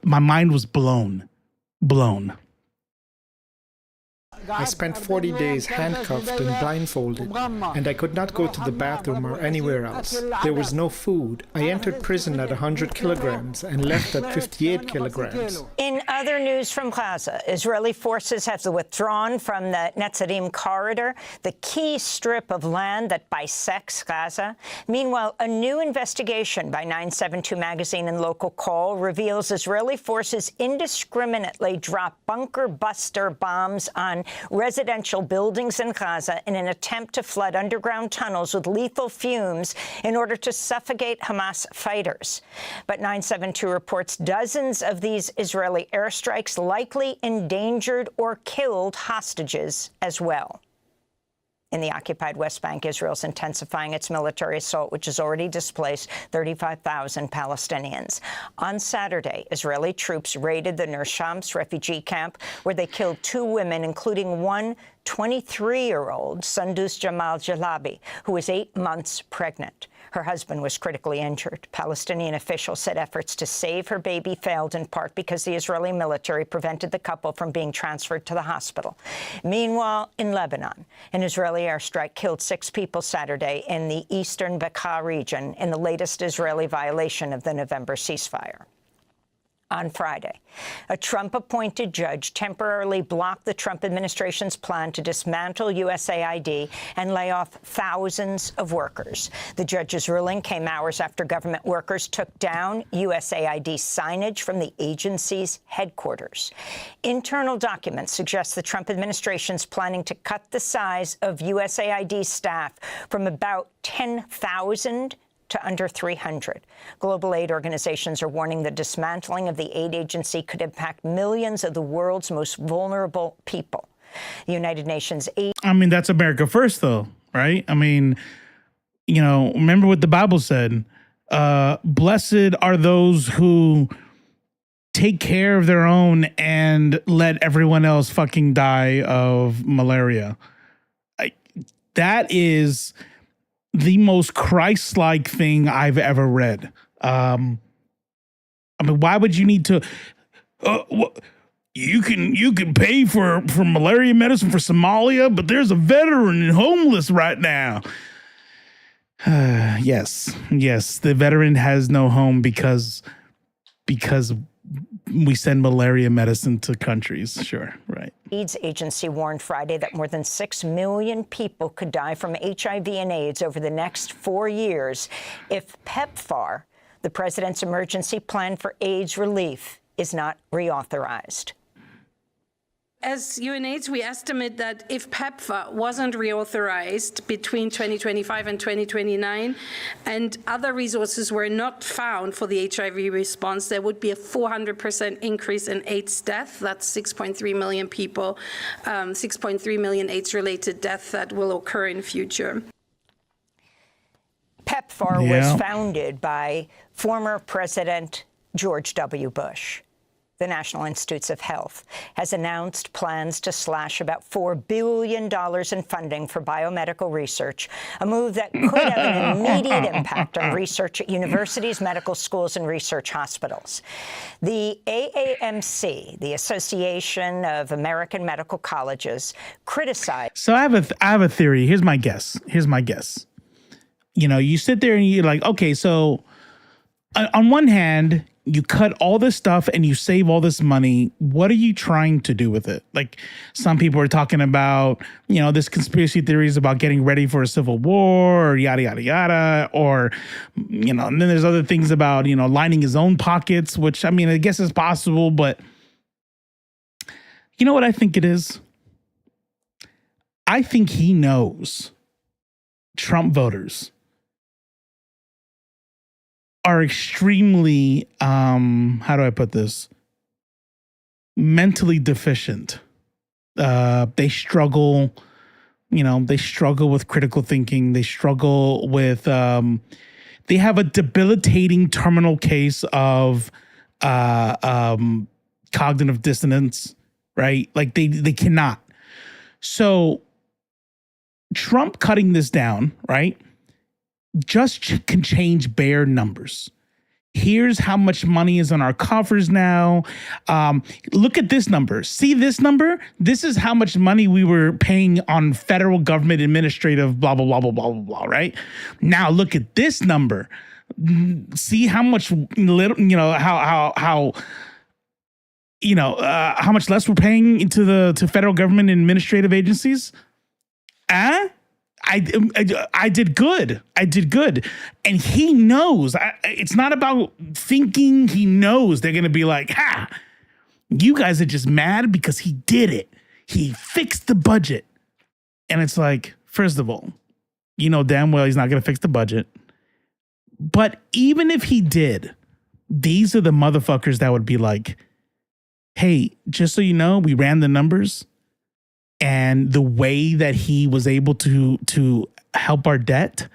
My mind was blown. I spent 40 days handcuffed and blindfolded, and I could not go to the bathroom or anywhere else. There was no food. I entered prison at 100 kilograms and left at 58 kilograms. In other news from Gaza, Israeli forces have withdrawn from the Netzarim corridor, the key strip of land that bisects Gaza. Meanwhile, a new investigation by 972 magazine and local call reveals Israeli forces indiscriminately drop bunker buster bombs on residential buildings in Gaza in an attempt to flood underground tunnels with lethal fumes in order to suffocate Hamas fighters. But 972 reports dozens of these Israeli airstrikes likely endangered or killed hostages as well. In the occupied West Bank, Israel's intensifying its military assault, which has already displaced 35,000 Palestinians. On Saturday, Israeli troops raided the Nur Shams refugee camp, where they killed 2 women, including one 23-year-old, Sundus Jamal Jalabi, who was 8 months pregnant. Her husband was critically injured. Palestinian officials said efforts to save her baby failed in part because the Israeli military prevented the couple from being transferred to the hospital. Meanwhile, in Lebanon, an Israeli airstrike killed 6 people Saturday in the eastern Bekaa region in the latest Israeli violation of the November ceasefire. on Friday. A Trump-appointed judge temporarily blocked the Trump administration's plan to dismantle USAID and lay off thousands of workers. The judge's ruling came hours after government workers took down USAID signage from the agency's headquarters. Internal documents suggest the Trump administration's planning to cut the size of USAID staff from about 10,000 to under 300. Global aid organizations are warning the dismantling of the aid agency could impact millions of the world's most vulnerable people. The United Nations aid... I mean, that's America first, though, right? I mean, you know, remember what the Bible said. Blessed are those who take care of their own and let everyone else fucking die of malaria. That is the most Christ-like thing I've ever read. I mean, why would you need to? You can pay for malaria medicine for Somalia, but there's a veteran and homeless right now. Yes, the veteran has no home because we send malaria medicine to countries. Sure, right. AIDS agency warned Friday that more than 6 million people could die from HIV and AIDS over the next 4 years if PEPFAR, the president's emergency plan for AIDS relief, is not reauthorized. As UNAIDS, we estimate that if PEPFAR wasn't reauthorized between 2025 and 2029 and other resources were not found for the HIV response, there would be a 400% increase in AIDS death. That's 6.3 million people, 6.3 million AIDS-related deaths that will occur in future. PEPFAR was founded by former President George W. Bush. The National Institutes of Health has announced plans to slash about $4 billion in funding for biomedical research, a move that could have an immediate impact on research at universities, medical schools, and research hospitals. The AAMC, the Association of American Medical Colleges, criticized... So I have a theory. Here's my guess. You know, you sit there and you're like, okay, so on one hand, you cut all this stuff and you save all this money. What are you trying to do with it? Like, some people are talking about, you know, this conspiracy theories about getting ready for a civil war or yada, yada, yada. Or, you know, and then there's other things about, you know, lining his own pockets, which, I mean, I guess is possible. But you know what I think it is? I think he knows Trump voters are extremely, how do I put this? Mentally deficient. They struggle, you know, they struggle with critical thinking. They struggle with, they have a debilitating terminal case of cognitive dissonance, right? Like they cannot. So Trump cutting this down, right? Just can change bare numbers. Here's how much money is on our coffers now. Look at this number. See this number? This is how much money we were paying on federal government administrative blah, blah, blah, blah, blah, blah, blah, right? Now look at this number. See how much little, you know, how much less we're paying to federal government and administrative agencies? I did good. And he knows. It's not about thinking. He knows they're going to be like, you guys are just mad because he did it. He fixed the budget. And it's like, first of all, you know damn well he's not going to fix the budget. But even if he did, these are the motherfuckers that would be like, hey, just so you know, we ran the numbers. And the way that he was able to help our debt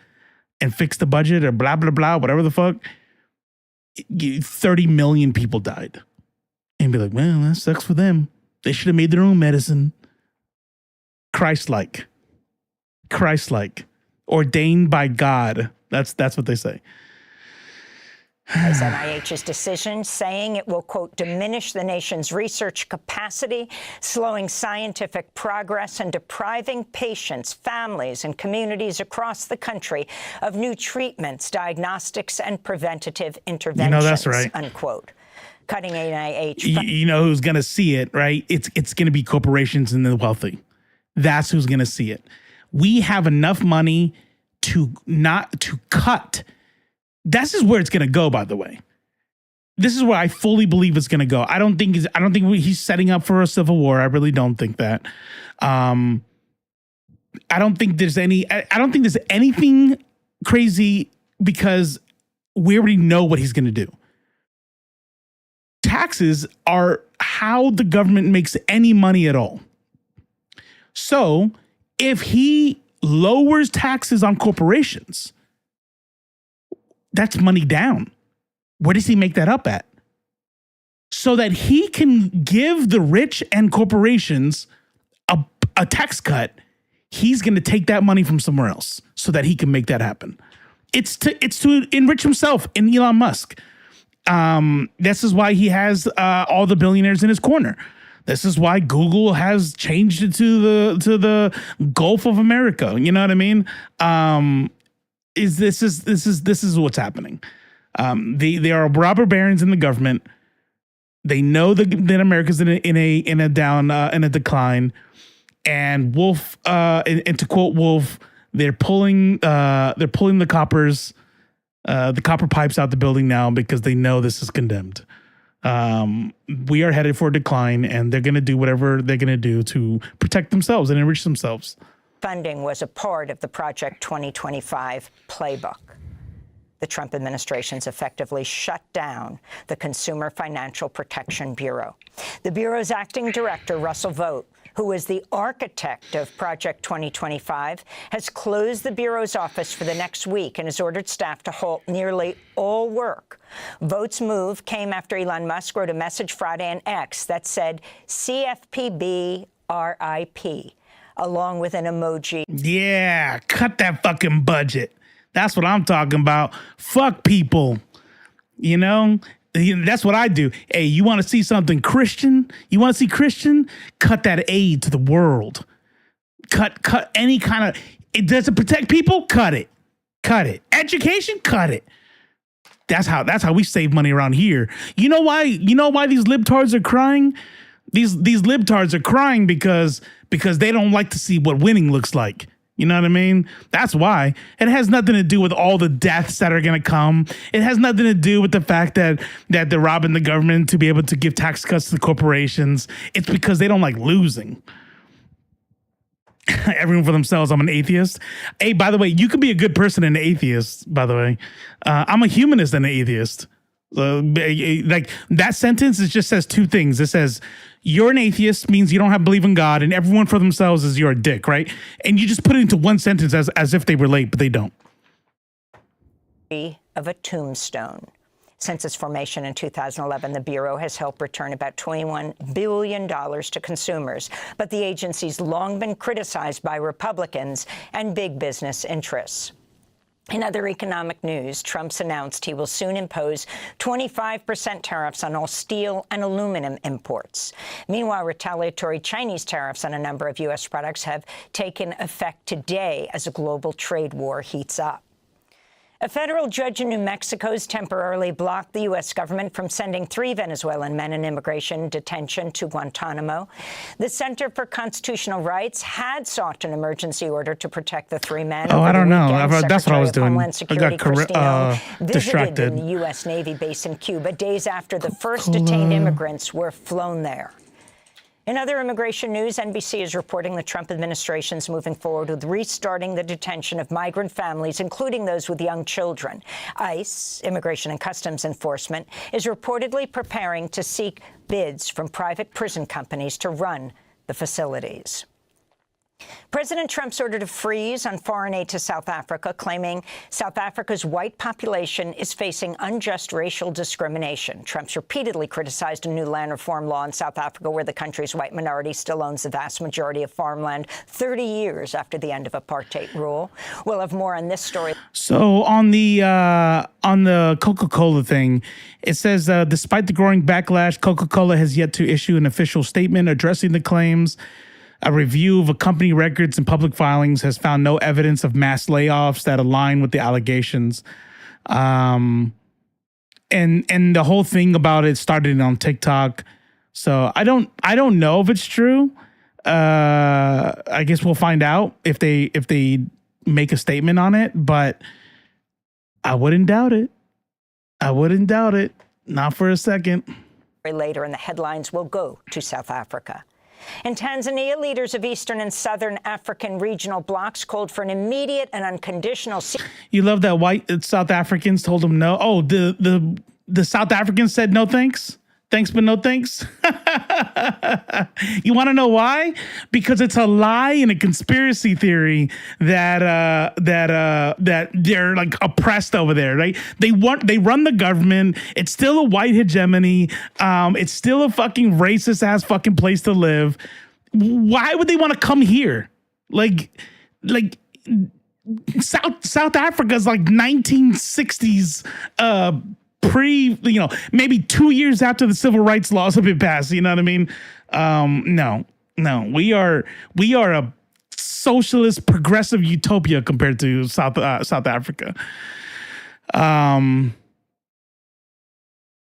and fix the budget or blah, blah, blah, whatever the fuck, 30 million people died. And be like, well, that sucks for them. They should have made their own medicine. Christ-like. Ordained by God. That's what they say. As NIH's decision, saying it will, quote, diminish the nation's research capacity, slowing scientific progress and depriving patients, families, and communities across the country of new treatments, diagnostics, and preventative interventions, you know that's right. Unquote. cutting NIH. You know who's going to see it, right? It's going to be corporations and the wealthy. That's who's going to see it. We have enough money to cut. This is where it's going to go, by the way. This is where I fully believe it's going to go. I don't think he's setting up for a civil war. I really don't think that. I don't think there's anything crazy because we already know what he's going to do. Taxes are how the government makes any money at all. So if he lowers taxes on corporations, that's money down. Where does he make that up at? So that he can give the rich and corporations a tax cut, he's going to take that money from somewhere else so that he can make that happen. It's to enrich himself in Elon Musk. This is why he has all the billionaires in his corner. This is why Google has changed it to the Gulf of America. You know what I mean? This is what's happening. They are robber barons in the government. They know that America's in a decline. And Wolf, and to quote Wolf, they're pulling the copper pipes out the building now because they know this is condemned. We are headed for a decline, and they're going to do whatever they're going to do to protect themselves and enrich themselves. Funding was a part of the Project 2025 playbook. The Trump administration's effectively shut down the Consumer Financial Protection Bureau. The Bureau's acting director, Russell Vought, who is the architect of Project 2025, has closed the Bureau's office for the next week and has ordered staff to halt nearly all work. Vought's move came after Elon Musk wrote a message Friday on X that said, CFPB RIP, along with an emoji. Yeah, cut that fucking budget. That's what I'm talking about. Fuck people. You know? That's what I do. Hey, you want to see something Christian? You want to see Christian? Cut that aid to the world. Cut any kind of, it doesn't protect people? Cut it. Cut it. Education? Cut it. That's how we save money around here. You know why these libtards are crying? These libtards are crying because they don't like to see what winning looks like. You know what I mean? That's why. It has nothing to do with all the deaths that are going to come. It has nothing to do with the fact that they're robbing the government to be able to give tax cuts to the corporations. It's because they don't like losing. Everyone for themselves. I'm an atheist. Hey, by the way, you could be a good person and an atheist, by the way. I'm a humanist and an atheist. Like that sentence, it just says two things. It says, you're an atheist means you don't believe in God, and everyone for themselves is you're a dick, right? And you just put it into one sentence as if they relate, but they don't. Of a tombstone. Since its formation in 2011, the Bureau has helped return about $21 billion to consumers. But the agency's long been criticized by Republicans and big business interests. In other economic news, Trump's announced he will soon impose 25% tariffs on all steel and aluminum imports. Meanwhile, retaliatory Chinese tariffs on a number of U.S. products have taken effect today as a global trade war heats up. A federal judge in New Mexico has temporarily blocked the U.S. government from sending 3 Venezuelan men in immigration detention to Guantanamo. The Center for Constitutional Rights had sought an emergency order to protect the 3 men. Oh, I don't know. That's what I was doing. Homeland Security, distracted. visited the U.S. Navy base in Cuba days after the first detained immigrants were flown there. In other immigration news, NBC is reporting the Trump administration is moving forward with restarting the detention of migrant families, including those with young children. ICE, Immigration and Customs Enforcement, is reportedly preparing to seek bids from private prison companies to run the facilities. President Trump's ordered a freeze on foreign aid to South Africa, claiming South Africa's white population is facing unjust racial discrimination. Trump's repeatedly criticized a new land reform law in South Africa where the country's white minority still owns the vast majority of farmland 30 years after the end of apartheid rule. We'll have more on this story. So on the Coca-Cola thing, it says, despite the growing backlash, Coca-Cola has yet to issue an official statement addressing the claims. A review of company records and public filings has found no evidence of mass layoffs that align with the allegations. And and the whole thing about it started on TikTok. So I don't know if it's true. I guess we'll find out if they make a statement on it, but I wouldn't doubt it. I wouldn't doubt it. Not for a second. Later in the headlines, we'll go to South Africa. In Tanzania, leaders of Eastern and Southern African regional blocs called for an immediate and unconditional. You love that white South Africans told them no. Oh, the South Africans said no thanks. Thanks, but no thanks. You want to know why? Because it's a lie and a conspiracy theory that they're like oppressed over there, right? They run the government. It's still a white hegemony. It's still a fucking racist ass fucking place to live. Why would they want to come here? Like South Africa's like 1960s. Maybe 2 years after the civil rights laws have been passed, you know what I mean? No, we are a socialist progressive utopia compared to South Africa.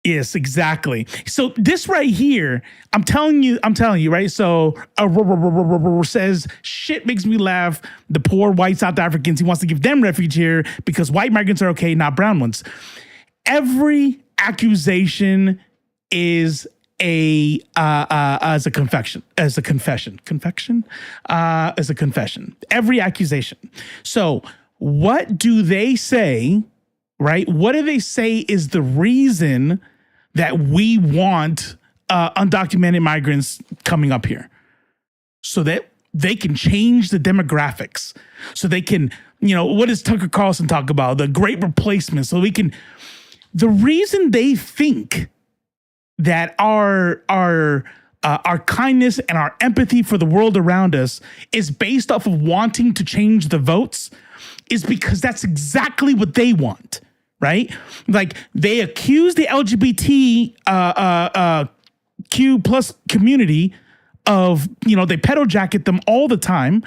Yes, exactly. So this right here, I'm telling you, right? So says shit makes me laugh. The poor white South Africans, he wants to give them refuge here because white migrants are okay, not brown ones. Every accusation is a confession. Every accusation. So what do they say, right? What do they say is the reason that we want undocumented migrants coming up here? So that they can change the demographics. So they can, what does Tucker Carlson talk about? The great replacement. So we can. The reason they think that our kindness and our empathy for the world around us is based off of wanting to change the votes is because that's exactly what they want, right? Like they accuse the LGBTQ plus community of, they pedal jacket them all the time.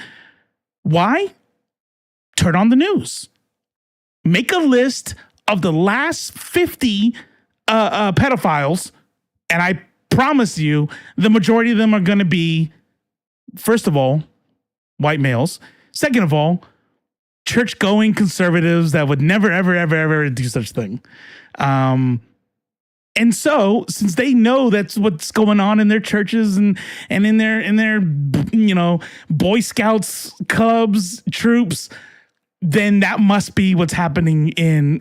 Why? Turn on the news. Make a list of the last 50 pedophiles, and I promise you, the majority of them are going to be, first of all, white males. Second of all, church-going conservatives that would never, ever, ever, ever do such thing. And so, since they know that's what's going on in their churches and in their Boy Scouts, clubs, troops, then that must be what's happening in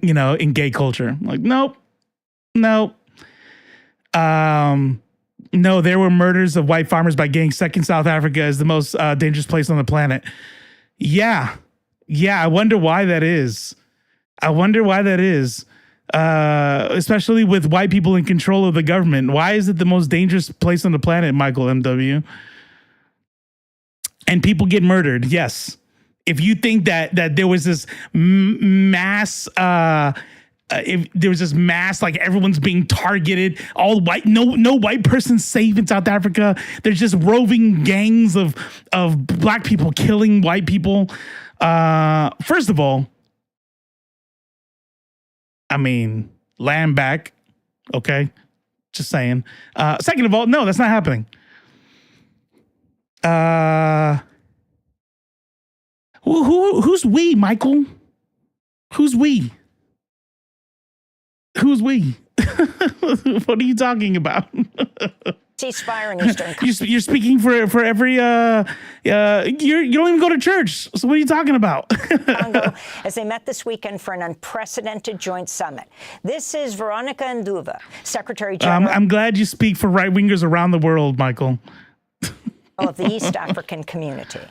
gay culture. Like, nope. No, there were murders of white farmers by gangs. Second, South Africa is the most dangerous place on the planet. Yeah. I wonder why that is. Especially with white people in control of the government. Why is it the most dangerous place on the planet, Michael M.W.? And people get murdered, yes. If you think that there was this mass, if there was this mass, like everyone's being targeted, all white, no white person safe in South Africa. There's just roving gangs of black people killing white people. First of all, I mean, land back, okay? Just saying. Second of all, no, that's not happening. Who's we, Michael? Who's we? Who's we? What are you talking about? Ceasefire in Eastern. You're speaking for every. You don't even go to church. So what are you talking about? Congo, as they met this weekend for an unprecedented joint summit. This is Veronica Nduva, Secretary General. I'm glad you speak for right wingers around the world, Michael. Of the East African community.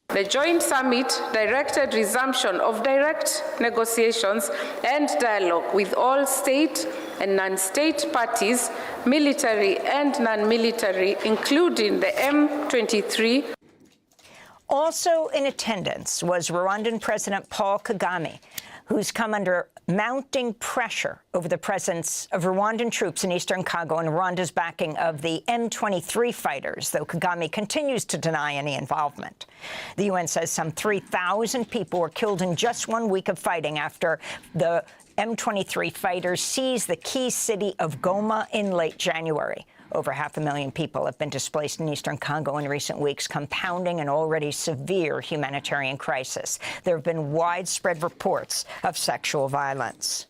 The joint summit directed resumption of direct negotiations and dialogue with all state and non-state parties, military and non-military, including the M23. Also in attendance was Rwandan President Paul Kagame, who's come under mounting pressure over the presence of Rwandan troops in eastern Congo and Rwanda's backing of the M23 fighters, though Kagame continues to deny any involvement. The UN says some 3,000 people were killed in just 1 week of fighting after the M23 fighters seized the key city of Goma in late January. Over 500,000 people have been displaced in eastern Congo in recent weeks, compounding an already severe humanitarian crisis. There have been widespread reports of sexual violence.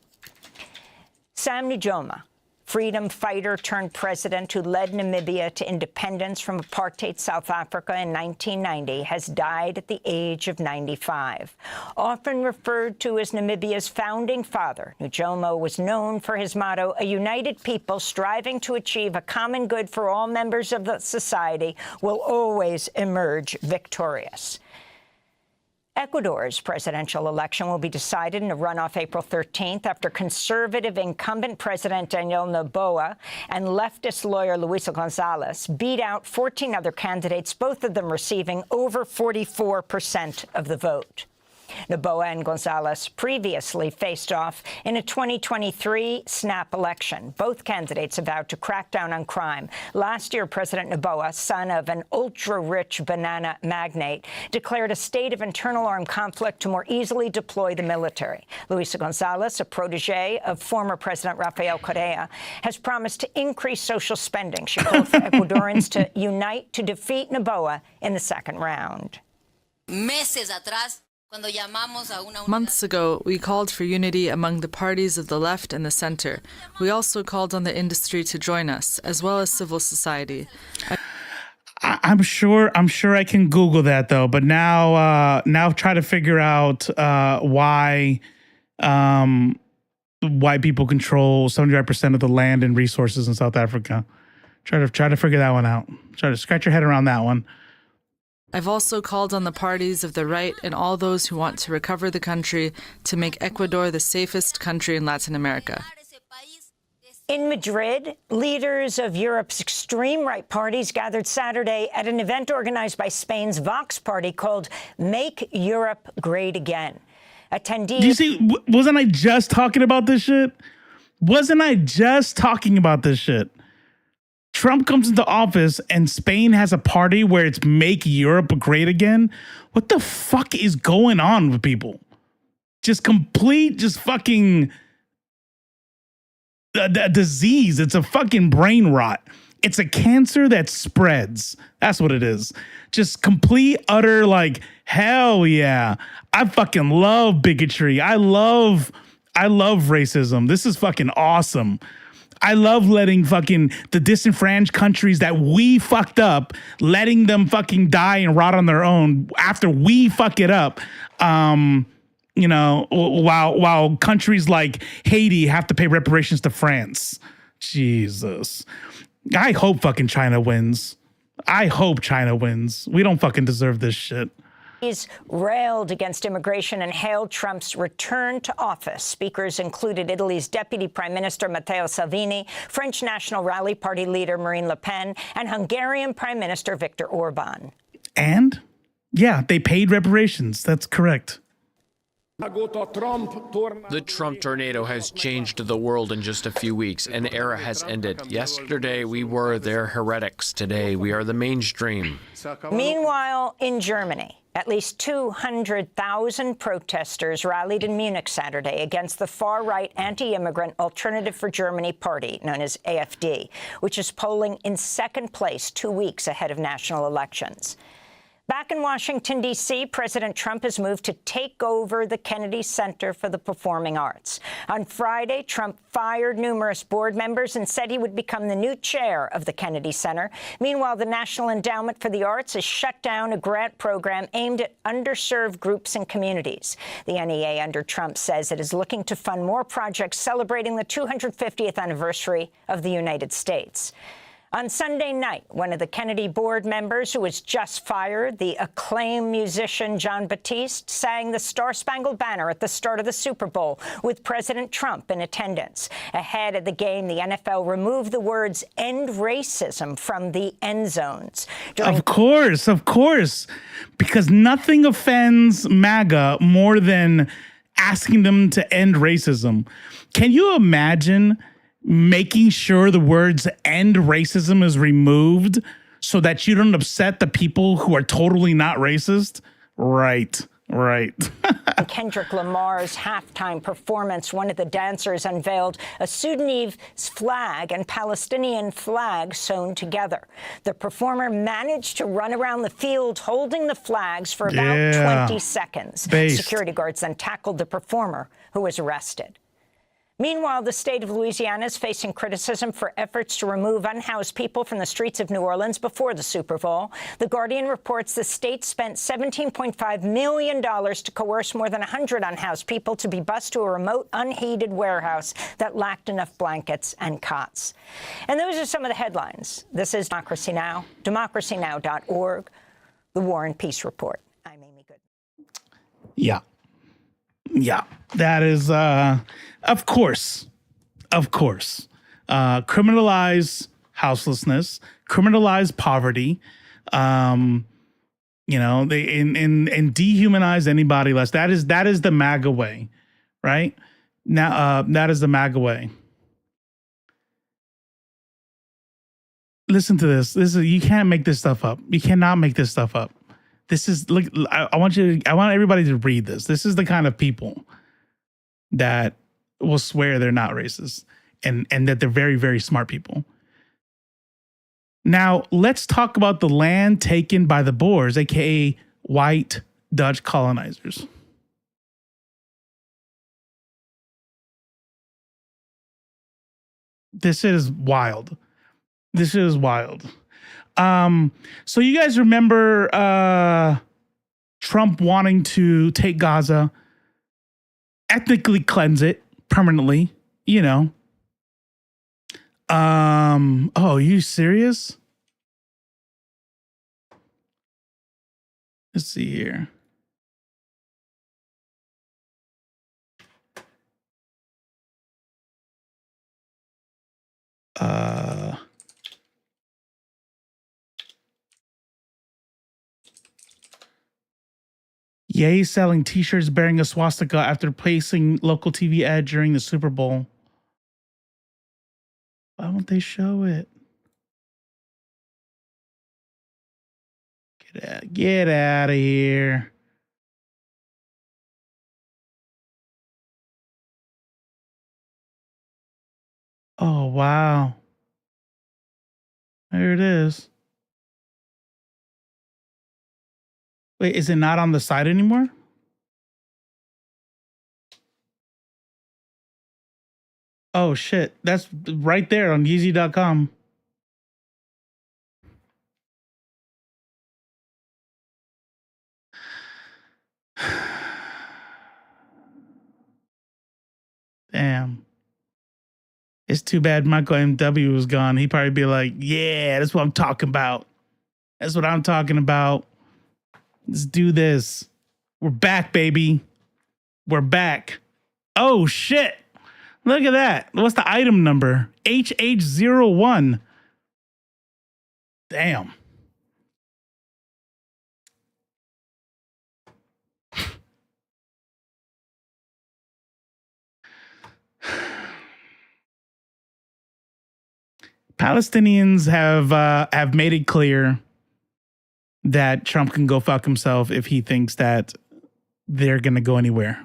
Sam Nujoma, freedom fighter turned president who led Namibia to independence from apartheid South Africa in 1990, has died at the age of 95. Often referred to as Namibia's founding father, Nujoma was known for his motto, "A united people striving to achieve a common good for all members of the society will always emerge victorious." Ecuador's presidential election will be decided in a runoff April 13th after conservative incumbent President Daniel Noboa and leftist lawyer Luisa Gonzalez beat out 14 other candidates, both of them receiving over 44% of the vote. Noboa and Gonzalez previously faced off in a 2023 snap election. Both candidates vowed to crack down on crime. Last year, President Noboa, son of an ultra-rich banana magnate, declared a state of internal armed conflict to more easily deploy the military. Luisa Gonzalez, a protege of former President Rafael Correa, has promised to increase social spending. She called for Ecuadorians to unite to defeat Noboa in the second round. Months ago, we called for unity among the parties of the left and the center. We also called on the industry to join us, as well as civil society. I'm sure I can Google that though, but now try to figure out why people control 75% of the land and resources in South Africa. Try to figure that one out. Try to scratch your head around that one. I've also called on the parties of the right and all those who want to recover the country to make Ecuador the safest country in Latin America. In Madrid, leaders of Europe's extreme right parties gathered Saturday at an event organized by Spain's Vox party called Make Europe Great Again. Attendees... Do you see, wasn't I just talking about this shit? Trump comes into office and Spain has a party where it's Make Europe Great Again. What the fuck is going on with people? Just fucking a disease. It's a fucking brain rot. It's a cancer that spreads. That's what it is. Just complete, utter, like, hell yeah. I fucking love bigotry. I love racism. This is fucking awesome. I love letting fucking the disenfranchised countries that we fucked up, letting them fucking die and rot on their own after we fuck it up. While countries like Haiti have to pay reparations to France. Jesus. I hope fucking China wins. We don't fucking deserve this shit. He's railed against immigration and hailed Trump's return to office. Speakers included Italy's Deputy Prime Minister Matteo Salvini, French National Rally Party leader Marine Le Pen, and Hungarian Prime Minister Viktor Orban. And? Yeah, they paid reparations. That's correct. The Trump tornado has changed the world in just a few weeks. An era has ended. Yesterday, we were their heretics. Today, we are the mainstream. Meanwhile, in Germany, at least 200,000 protesters rallied in Munich Saturday against the far-right anti-immigrant Alternative for Germany party, known as AfD, which is polling in second place 2 weeks ahead of national elections. Back in Washington, D.C., President Trump has moved to take over the Kennedy Center for the Performing Arts. On Friday, Trump fired numerous board members and said he would become the new chair of the Kennedy Center. Meanwhile, the National Endowment for the Arts has shut down a grant program aimed at underserved groups and communities. The NEA under Trump says it is looking to fund more projects celebrating the 250th anniversary of the United States. On Sunday night, one of the Kennedy board members who was just fired, the acclaimed musician Jon Batiste, sang the Star-Spangled Banner at the start of the Super Bowl with President Trump in attendance. Ahead of the game, the NFL removed the words "end racism" from the end zones. Of course. Because nothing offends MAGA more than asking them to end racism. Can you imagine making sure the words "end racism" is removed so that you don't upset the people who are totally not racist? Right. Right. In Kendrick Lamar's halftime performance, one of the dancers unveiled a Sudanese flag and Palestinian flag sewn together. The performer managed to run around the field holding the flags for about 20 seconds. Based. Security guards then tackled the performer, who was arrested. Meanwhile, the state of Louisiana is facing criticism for efforts to remove unhoused people from the streets of New Orleans before the Super Bowl. The Guardian reports the state spent $17.5 million to coerce more than 100 unhoused people to be bused to a remote, unheated warehouse that lacked enough blankets and cots. And those are some of the headlines. This is Democracy Now!, democracynow.org, The War and Peace Report. I'm Amy Goodman. Yeah. Yeah. That is, of course, criminalize houselessness, criminalize poverty, they and dehumanize anybody less. That is the MAGA way, right? Now, that is the MAGA way. Listen to this. You can't make this stuff up. You cannot make this stuff up. This is look. I want everybody to read this. This is the kind of people that will swear they're not racist and that they're very, very smart people. Now, let's talk about the land taken by the Boers, aka white Dutch colonizers. This is wild. So you guys remember Trump wanting to take Gaza, ethnically cleanse it permanently, Oh, are you serious? Let's see here. Ye selling t-shirts bearing a swastika after placing local TV ad during the Super Bowl. Why won't they show it? Get out of here. Oh, wow. There it is. Wait, is it not on the site anymore? Oh, shit. That's right there on Yeezy.com. Damn. It's too bad Michael M.W. was gone. He'd probably be like, yeah, that's what I'm talking about. That's what I'm talking about. Let's do this. We're back, baby. We're back. Oh, shit. Look at that. What's the item number? HH01. Damn. Palestinians have made it clear that Trump can go fuck himself if he thinks that they're going to go anywhere.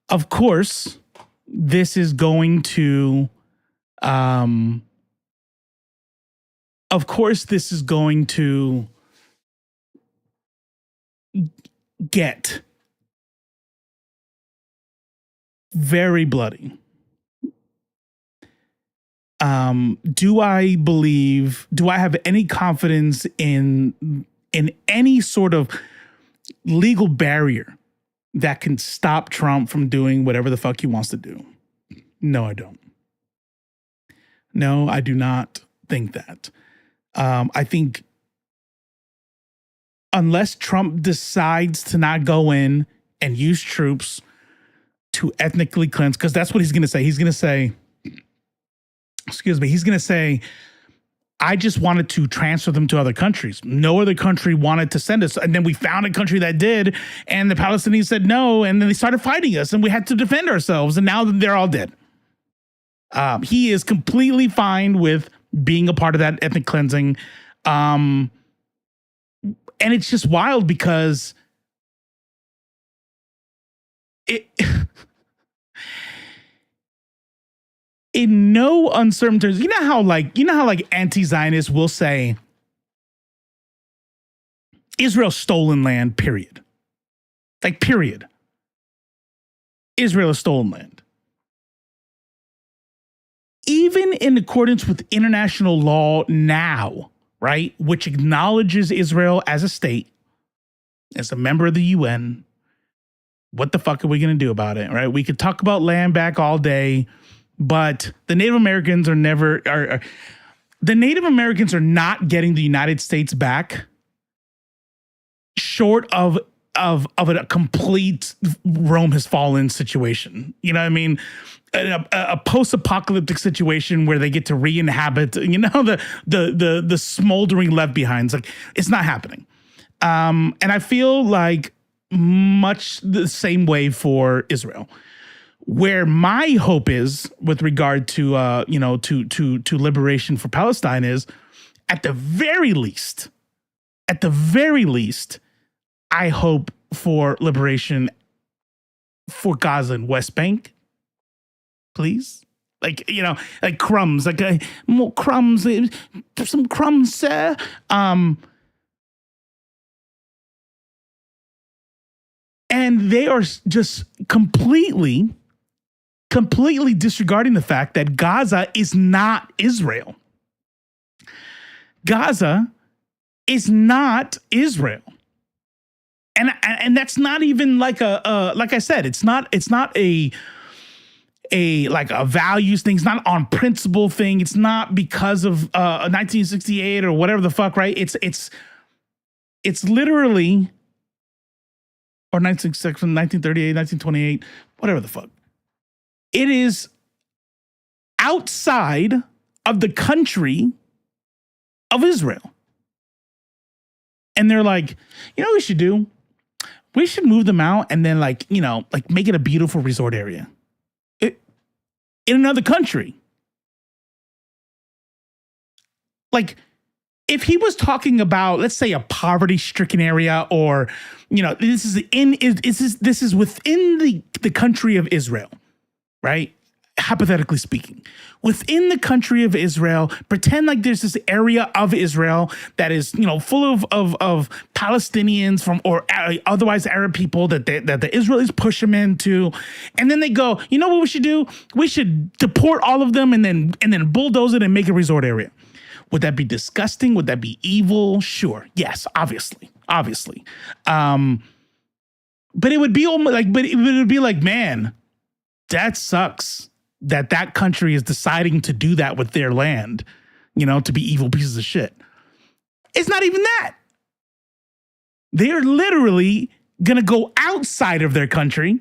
Of course, this is going to get very bloody. Do I have any confidence in any sort of legal barrier that can stop Trump from doing whatever the fuck he wants to do? No, I don't. No, I do not think that. I think unless Trump decides to not go in and use troops to ethnically cleanse, because that's what he's going to say. He's going to say, I just wanted to transfer them to other countries. No other country wanted to send us. And then we found a country that did, and the Palestinians said no, and then they started fighting us, and we had to defend ourselves, and now they're all dead. He is completely fine with being a part of that ethnic cleansing. And it's just wild because it, in no uncertain terms, you know how like anti-Zionists will say Israel's stolen land, period. Like, period. Israel is stolen land. Even in accordance with international law now, right, which acknowledges Israel as a state, as a member of the UN, what the fuck are we going to do about it, right? We could talk about land back all day, but the Native Americans are the Native Americans are not getting the United States back short of a complete Rome has fallen situation. You know what I mean? A post-apocalyptic situation where they get to re-inhabit, you know, the smoldering left behinds. Like, it's not happening. And I feel like much the same way for Israel. Where my hope is with regard to to liberation for Palestine is, at the very least, I hope for liberation for Gaza and West Bank, please. Like, you know, like crumbs, like more crumbs, some crumbs, sir. And they are just completely disregarding the fact that Gaza is not Israel. Gaza is not Israel. And that's not even like like I said, it's not a like a values thing. It's not on principle thing. It's not because of 1968 or whatever the fuck, right? It's literally, or 1936, 1938, 1928, whatever the fuck. It is outside of the country of Israel. And they're like, you know what we should do? We should move them out and then, like, you know, like make it a beautiful resort area in another country. Like, if he was talking about, let's say, a poverty-stricken area, or, you know, this is within the country of Israel, right? Hypothetically speaking, within the country of Israel, pretend like there's this area of Israel that is, you know, full of Palestinians from, or otherwise Arab people that the Israelis push them into, and then they go, you know what we should do? We should deport all of them and then bulldoze it and make a resort area. Would that be disgusting? Would that be evil? Sure. Yes, obviously. But it would be almost like, but it would be like, man, that sucks that country is deciding to do that with their land, you know, to be evil pieces of shit. It's not even that. They're literally going to go outside of their country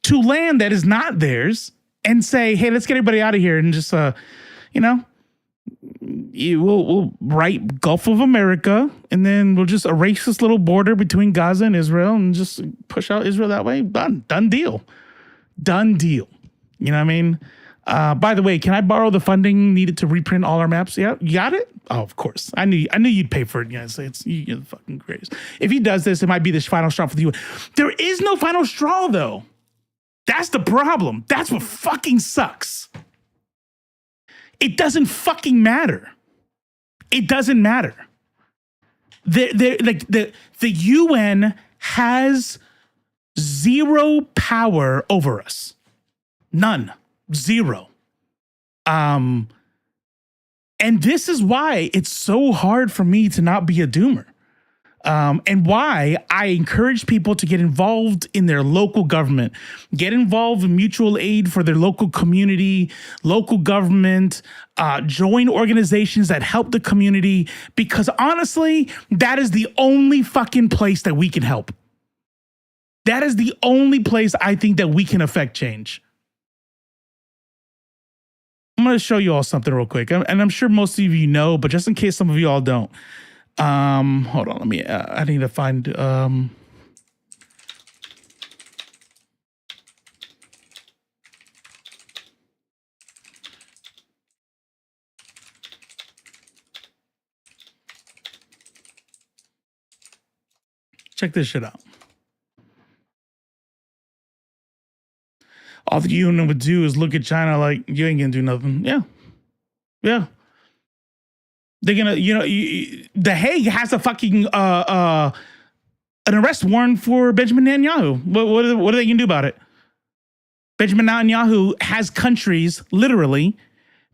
to land that is not theirs and say, hey, let's get everybody out of here and just, you know, we'll write Gulf of America, and then we'll just erase this little border between Gaza and Israel and just push out Israel that way. Done deal. You know what I mean? By the way, can I borrow the funding needed to reprint all our maps? Yeah, you got it? Oh, of course. I knew you'd pay for it. Yeah, you're the fucking greatest. If he does this, it might be this final straw for the UN. There is no final straw, though. That's the problem. That's what fucking sucks. It doesn't fucking matter. It doesn't matter. The UN has zero power over us. None. Zero. And this is why it's so hard for me to not be a doomer. And why I encourage people to get involved in their local government, get involved in mutual aid for their local community, local government, join organizations that help the community, because honestly, that is the only fucking place that we can help. That is the only place I think that we can affect change. I'm going to show you all something real quick. And I'm sure most of you know, but just in case some of you all don't. Hold on. I need to find, check this shit out. all the UN would do is look at China like, you ain't gonna do nothing. Yeah. They're gonna, The Hague has a fucking an arrest warrant for Benjamin Netanyahu. What are they gonna do about it? Benjamin Netanyahu has countries, literally.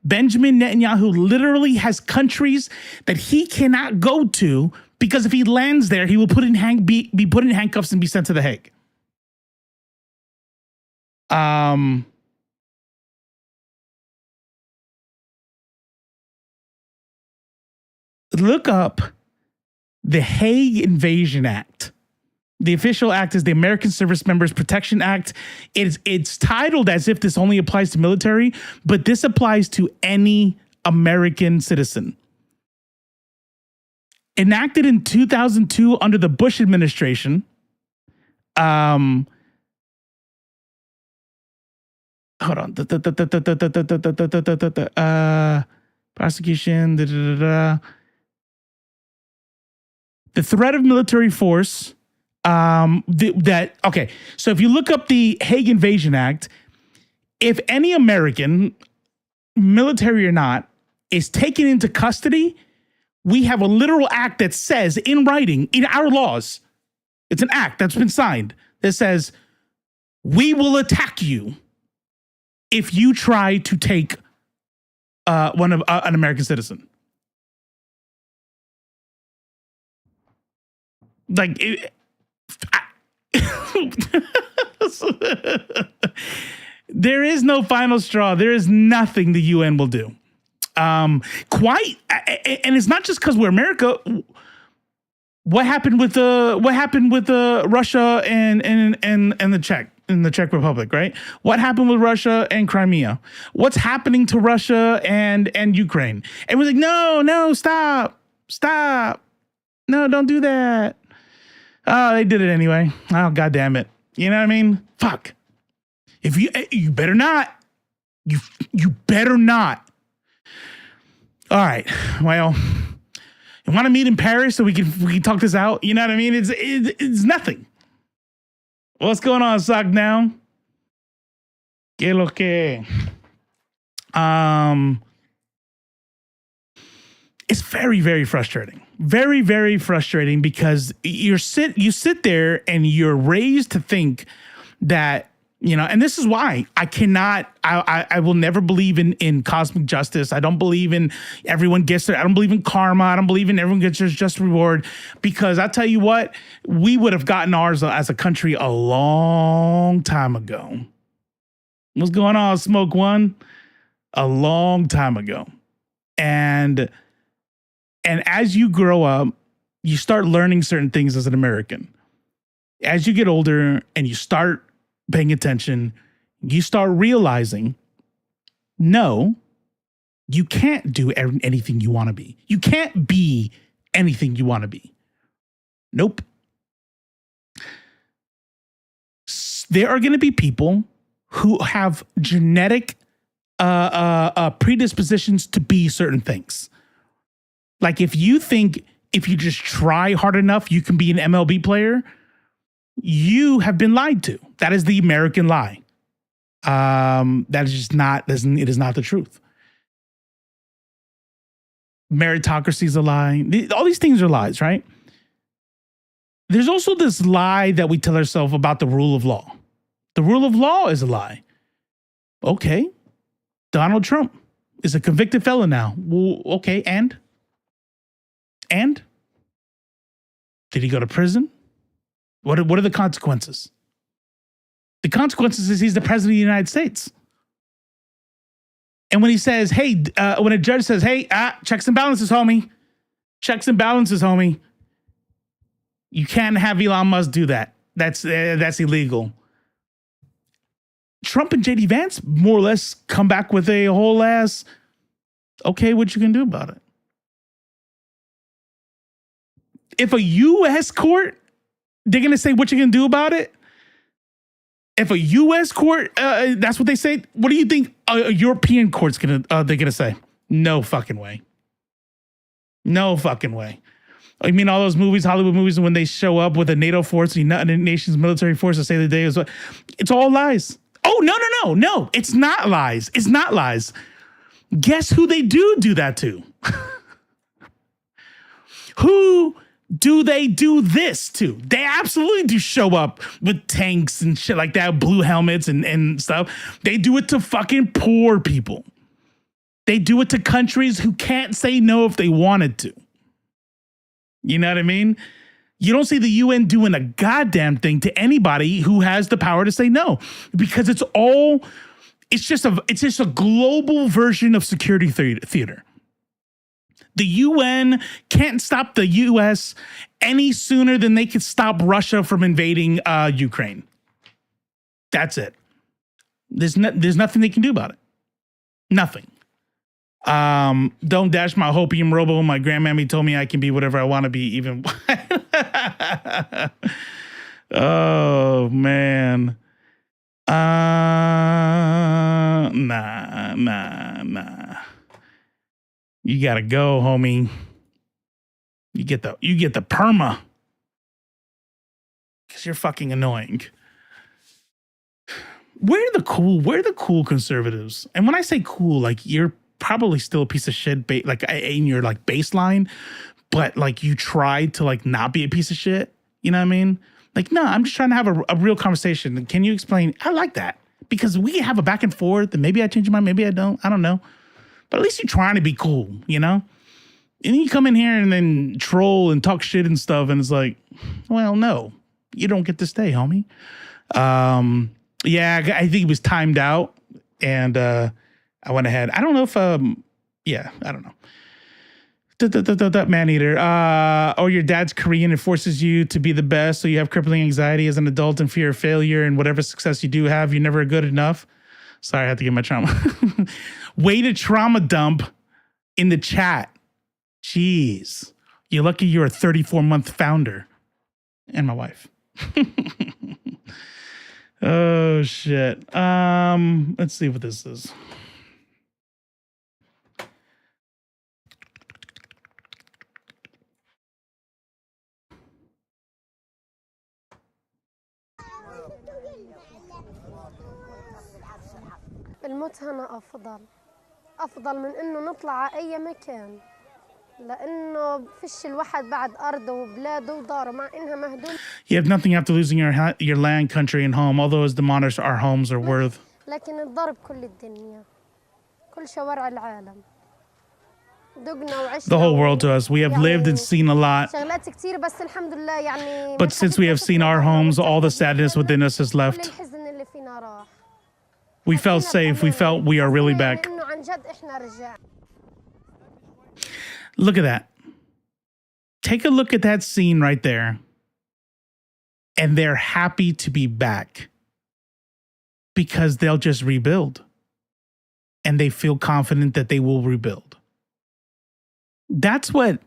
Benjamin Netanyahu literally has countries that he cannot go to because if he lands there, he will be put in handcuffs and be sent to The Hague. Look up the Hague Invasion Act. The official act is the American Service Members Protection Act. It's titled as if this only applies to military, but this applies to any American citizen. Enacted in 2002 under the Bush administration. Hold on. Prosecution. The threat of military force. So if you look up the Hague Invasion Act, if any American, military or not, is taken into custody, we have a literal act that says in writing, in our laws, it's an act that's been signed that says, we will attack you if you try to take an American citizen. There is no final straw. There is nothing the UN will do. And it's not just because we're America. What happened with Russia and the Czech Republic, right? What happened with Russia and Crimea? What's happening to Russia and Ukraine? And we're like, no, stop, no, don't do that. Oh, they did it anyway. Oh, God damn it. You know what I mean? Fuck. If you better not. You better not. All right. Well, you want to meet in Paris so we can talk this out? You know what I mean? It's nothing. What's going on, Sock now? Que lo que? It's very, very frustrating. Very, very frustrating because you sit there and you're raised to think that, and this is why I will never believe in cosmic justice. I don't believe in everyone gets there. I don't believe in karma. I don't believe in everyone gets their just reward, because I tell you what, we would have gotten ours as a country a long time ago. What's going on, Smoke One? A long time ago. And as you grow up, you start learning certain things as an American. As you get older and you start paying attention, you start realizing, no, you can't do anything you want to be. You can't be anything you want to be. Nope. There are going to be people who have genetic predispositions to be certain things. Like if you think if you just try hard enough, you can be an MLB player, you have been lied to. That is the American lie. That is just not, it is not the truth. Meritocracy is a lie. All these things are lies, right? There's also this lie that we tell ourselves about the rule of law. The rule of law is a lie. Okay. Donald Trump is a convicted felon now. Well, okay, and? Did he go to prison? What are the consequences? The consequences is he's the president of the United States. And when he says, hey, when a judge says, hey, checks and balances, homie. Checks and balances, homie. You can't have Elon Musk do that. That's illegal. Trump and JD Vance more or less come back with a whole ass, okay, what you can do about it? If a U.S. court, they're going to say what you can do about it. If a U.S. court, that's what they say. What do you think a European court's they're gonna say? No fucking way. No fucking way. I mean, all those movies, Hollywood movies, when they show up with a NATO force, the United Nations military force to say the day is what, it's all lies. Oh, Oh, no. It's not lies. It's not lies. Guess who they do that to? Who do they do this to? They absolutely do show up with tanks and shit like that, blue helmets and stuff. They do it to fucking poor people. They do it to countries who can't say no if they wanted to. You know what I mean? You don't see the UN doing a goddamn thing to anybody who has the power to say no, because it's just a global version of security theater. The UN can't stop the US any sooner than they could stop Russia from invading Ukraine. That's it. There's nothing they can do about it. Nothing. Don't dash my hopium robo. My grandmammy told me I can be whatever I want to be, even. Oh, man. Nah. You gotta go, homie. You get the perma. Because you're fucking annoying. Where are the cool conservatives? And when I say cool, like, you're probably still a piece of shit, like, in your, like, baseline, but, like, you tried to, like, not be a piece of shit. You know what I mean? Like, no, I'm just trying to have a real conversation. Can you explain? I like that. Because we can have a back and forth, and maybe I change my mind, maybe I don't. I don't know. But at least you're trying to be cool, you know? And then you come in here and then troll and talk shit and stuff, and it's like, well, no, you don't get to stay, homie. Yeah, I think it was timed out, and I went ahead. I don't know if, I don't know. That man-eater. Or your dad's Korean and forces you to be the best, so you have crippling anxiety as an adult and fear of failure, and whatever success you do have, you're never good enough. Sorry, I had to get my trauma. Way to trauma dump in the chat. Jeez. You're lucky you're a 34-month founder. And my wife. Oh, shit. Let's see what this is. الموت هنا أفضل من إنه نطلع على أي مكان، لأنه فيش الواحد بعد أرضه وبلاده وداره مع إنها مهدوم. You have nothing after losing your land, country, and home, all those demolished our homes are worth. لكن الضرب كل الدنيا، كل شوارع العالم. The whole world to us. We have lived and seen a lot. شغلات كتير بس الحمد لله يعني. But since we have seen our homes, all the sadness within us has left. كل الحزن اللي فينا راح. We felt safe. We felt we are really back. Look at that. Take a look at that scene right there. And they're happy to be back. Because they'll just rebuild. And they feel confident that they will rebuild. That's what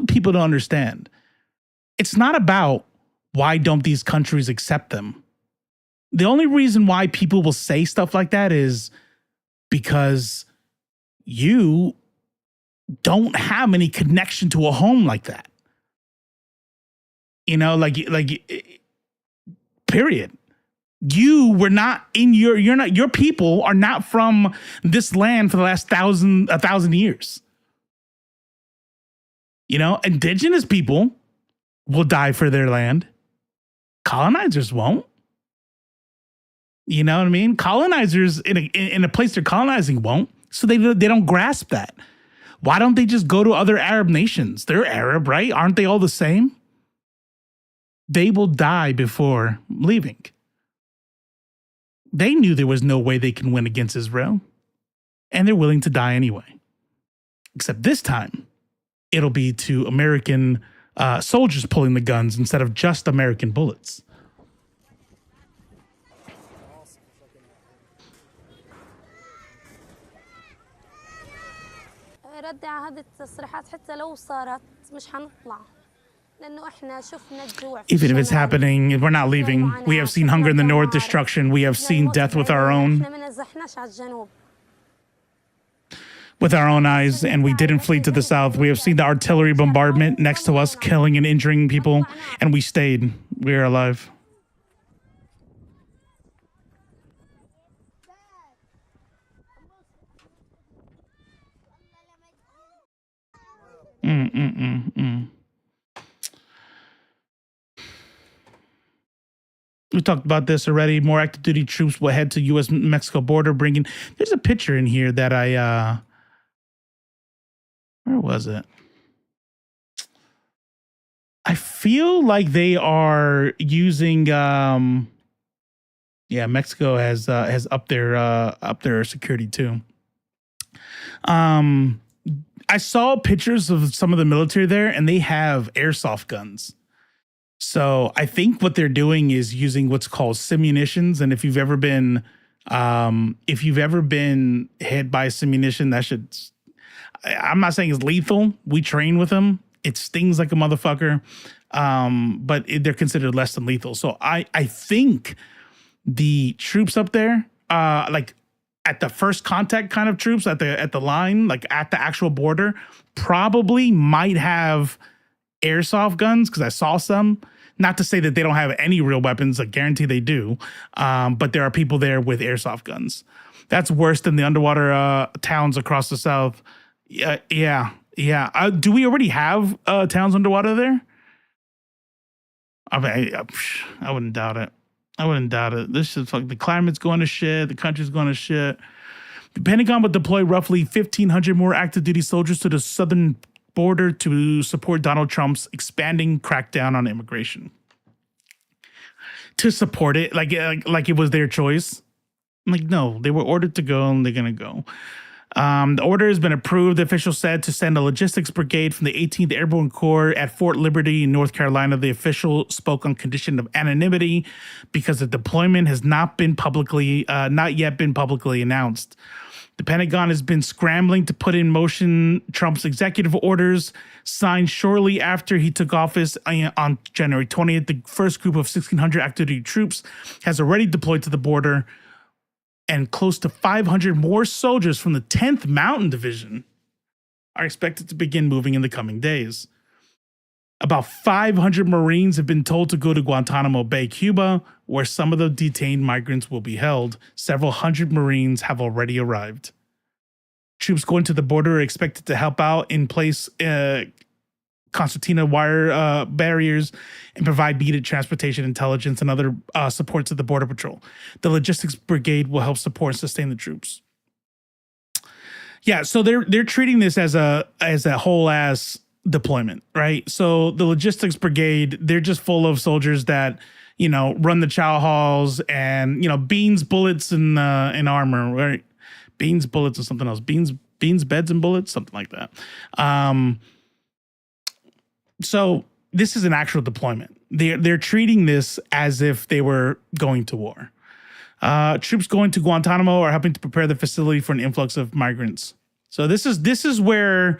people don't understand. It's not about why don't these countries accept them. The only reason why people will say stuff like that is because you don't have any connection to a home like that. You know, like period. You were not in your people are not from this land for the last 1,000 years. You know, indigenous people will die for their land. Colonizers won't. You know what I mean? Colonizers in a place they're colonizing won't. So they don't grasp that. Why don't they just go to other Arab nations? They're Arab, right? Aren't they all the same? They will die before leaving. They knew there was no way they can win against Israel. And they're willing to die anyway. Except this time, it'll be to American soldiers pulling the guns instead of just American bullets. ردي على هذه التصريحات حتى لو صارت مش هنطلع لأنه إحنا شفنا الجوع. Even if it's happening, we're not leaving. We have seen hunger in the north, destruction. We have seen death with our own eyes, and we didn't flee to the south. We have seen the artillery bombardment next to us, killing and injuring people, and we stayed. We are alive. We talked about this already. More active duty troops will head to U.S.-Mexico border, bringing. There's a picture in here that I. Where was it? I feel like they are using. Mexico has upped their security too. I saw pictures of some of the military there, and they have airsoft guns. So I think what they're doing is using what's called simunitions. And if you've ever been hit by a simunition, that should. I'm not saying it's lethal. We train with them. It stings like a motherfucker, but they're considered less than lethal. So I think the troops up there, like at the first contact kind of troops at the line, like at the actual border, probably might have airsoft guns, because I saw some. Not to say that they don't have any real weapons, I guarantee they do. But there are people there with airsoft guns. That's worse than the underwater towns across the south. Yeah. Do we already have towns underwater there? I mean, I wouldn't doubt it. This is like the climate's going to shit. The country's going to shit. The Pentagon would deploy roughly 1,500 more active duty soldiers to the southern border to support Donald Trump's expanding crackdown on immigration. To support it, like it was their choice. Like, no, they were ordered to go, and they're gonna go. The order has been approved. The official said to send a logistics brigade from the 18th Airborne Corps at Fort Liberty in North Carolina. The official spoke on condition of anonymity because the deployment has not yet been publicly announced. The Pentagon has been scrambling to put in motion Trump's executive orders signed shortly after he took office on January 20th. The first group of 1,600 active duty troops has already deployed to the border, and close to 500 more soldiers from the 10th Mountain Division are expected to begin moving in the coming days. About 500 Marines have been told to go to Guantanamo Bay, Cuba, where some of the detained migrants will be held. Several hundred Marines have already arrived. Troops going to the border are expected to help out in place concertina wire barriers and provide needed transportation, intelligence, and other support to the Border Patrol. The logistics brigade will help support and sustain the troops. Yeah, so they're treating this as a whole ass deployment, right? So the logistics brigade, they're just full of soldiers that, run the chow halls and, beans, bullets, and armor, right? Beans, bullets, and something else. Beans, beds, and bullets, something like that. So this is an actual deployment. They're treating this as if they were going to war. Troops going to Guantanamo are helping to prepare the facility for an influx of migrants. So this is where,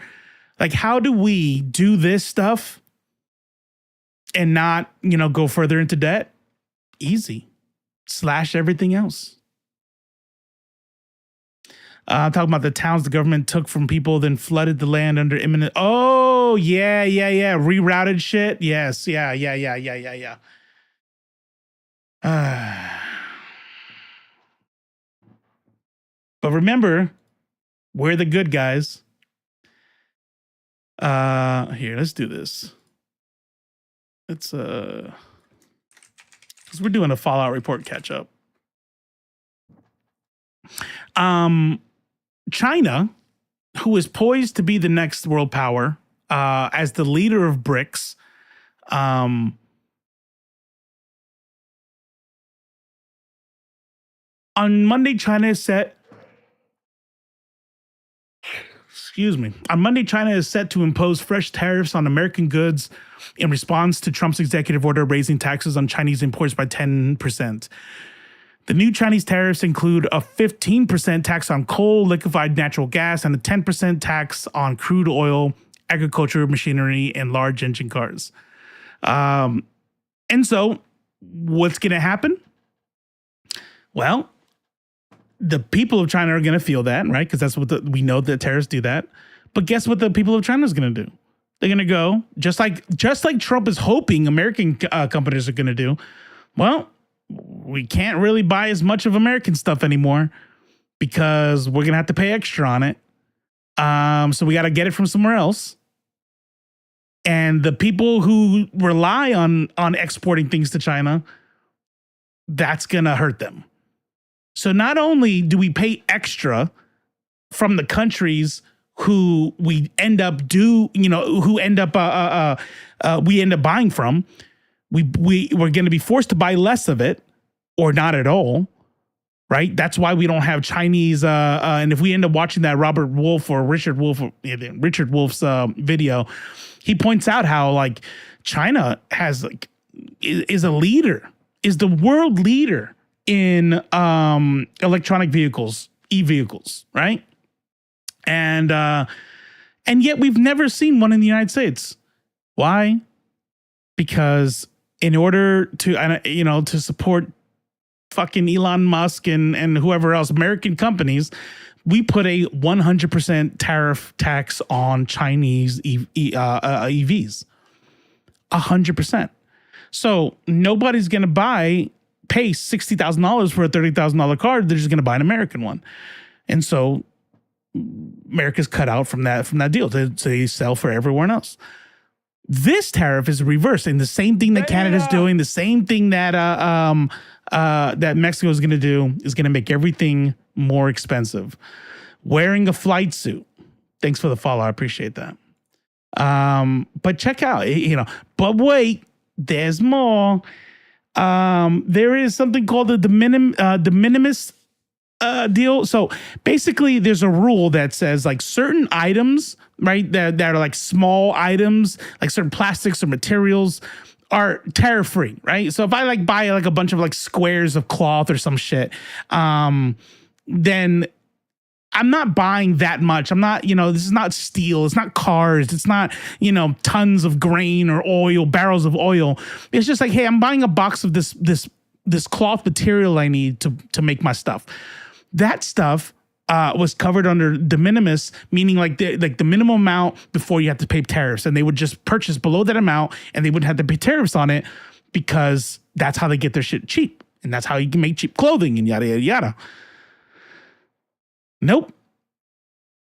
like, how do we do this stuff and not, go further into debt? Easy. Slash everything else. Talking about the towns the government took from people, then flooded the land under imminent. Oh, yeah. Rerouted shit. Yes. Yeah. But remember, we're the good guys. Here, let's do this. Let's because we're doing a Fallout report catch up. China, who is poised to be the next world power, as the leader of BRICS, on Monday, China is set. On Monday, China is set to impose fresh tariffs on American goods in response to Trump's executive order raising taxes on Chinese imports by 10%. The new Chinese tariffs include a 15% tax on coal, liquefied natural gas, and a 10% tax on crude oil, agriculture, machinery, and large engine cars. And so what's going to happen? Well, the people of China are going to feel that, right? Because that's what we know that tariffs do that. But guess what the people of China is going to do? They're going to go, just like Trump is hoping American companies are going to do. Well, we can't really buy as much of American stuff anymore because we're going to have to pay extra on it. So we got to get it from somewhere else. And the people who rely on exporting things to China, that's going to hurt them. So not only do we pay extra from the countries who we end up buying from, we're going to be forced to buy less of it or not at all, right? That's why we don't have Chinese. And if we end up watching that Richard Wolf's video, he points out how like China is the world leader in electronic vehicles, e-vehicles, right? And yet we've never seen one in the United States. Why? Because in order to support fucking Elon Musk and whoever else, American companies, we put a 100% tariff tax on Chinese EVs. 100%. So nobody's going to pay $60,000 for a $30,000 car. They're just going to buy an American one. And so America's cut out from that deal. They sell for everyone else. This tariff is reversed, and the same thing that Canada's doing, the same thing that that Mexico is going to do, is going to make everything more expensive. Wearing a flight suit. Thanks for the follow. I appreciate that. But check out, but wait, there's more. There is something called the de minimis deal. So basically there's a rule that says like certain items, right, that are like small items, like certain plastics or materials are tariff free, right? So if I like buy like a bunch of like squares of cloth or some shit, then I'm not buying that much. I'm not, this is not steel. It's not cars. It's not, tons of grain or oil, barrels of oil. It's just like, hey, I'm buying a box of this cloth material I need to make my stuff. That stuff was covered under de minimis, meaning like the minimum amount before you have to pay tariffs. And they would just purchase below that amount and they wouldn't have to pay tariffs on it because that's how they get their shit cheap. And that's how you can make cheap clothing and yada, yada, yada. Nope.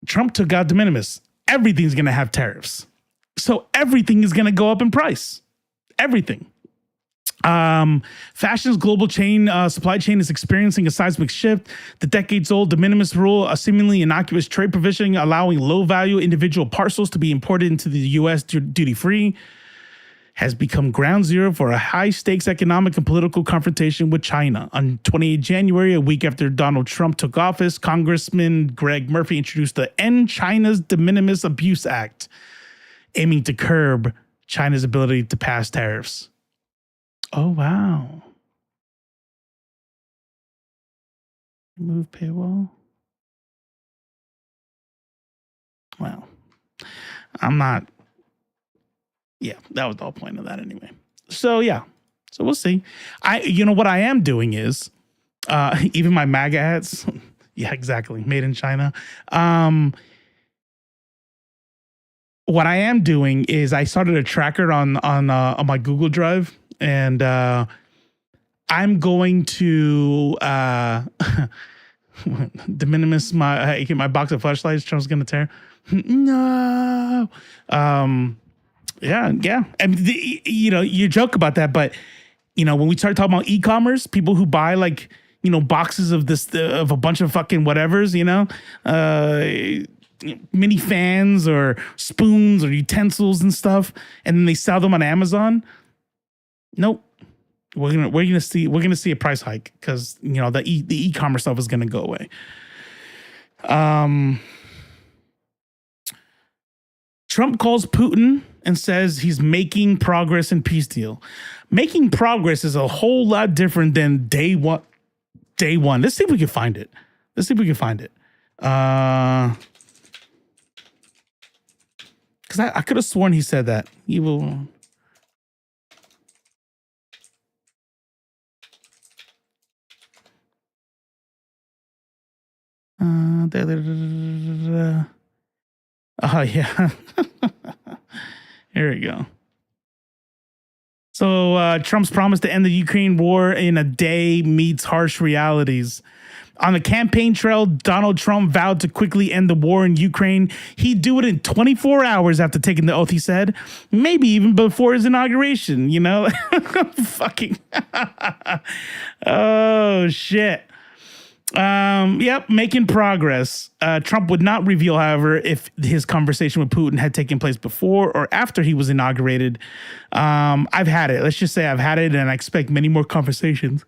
Trump took out de minimis. Everything's going to have tariffs. So everything is going to go up in price. Everything. Fashion's global supply chain is experiencing a seismic shift. The decades-old de minimis rule, a seemingly innocuous trade provision allowing low-value individual parcels to be imported into the U.S. duty-free, has become ground zero for a high-stakes economic and political confrontation with China. On 28 January, a week after Donald Trump took office, Congressman Greg Murphy introduced the End China's De Minimis Abuse Act, aiming to curb China's ability to pass tariffs. Oh, wow. Remove paywall. Wow. Yeah, that was the whole point of that anyway. So, yeah. So we'll see. What I am doing is, even my MAGA hats, yeah, exactly, made in China. What I am doing is I started a tracker on my Google Drive, and I'm going to de minimis my box of flashlights. Trump's going to tear. No. Yeah. And you joke about that, but when we start talking about e-commerce, people who buy like, boxes of of a bunch of fucking whatevers, mini fans or spoons or utensils and stuff, and then they sell them on Amazon. Nope. We're gonna see a price hike because the e-commerce stuff is gonna go away. Trump calls Putin and says he's making progress in peace deal. Making progress is a whole lot different than day one. Let's see if we can find it. Because I could have sworn he said that. He will. Oh, yeah. Here we go. So Trump's promise to end the Ukraine war in a day meets harsh realities. On the campaign trail, Donald Trump vowed to quickly end the war in Ukraine. He'd do it in 24 hours after taking the oath, he said. Maybe even before his inauguration, you know? Fucking. Oh, shit. Yep, making progress. Trump would not reveal, however, if his conversation with Putin had taken place before or after he was inaugurated. I've had it. Let's just say I've had it, and I expect many more conversations.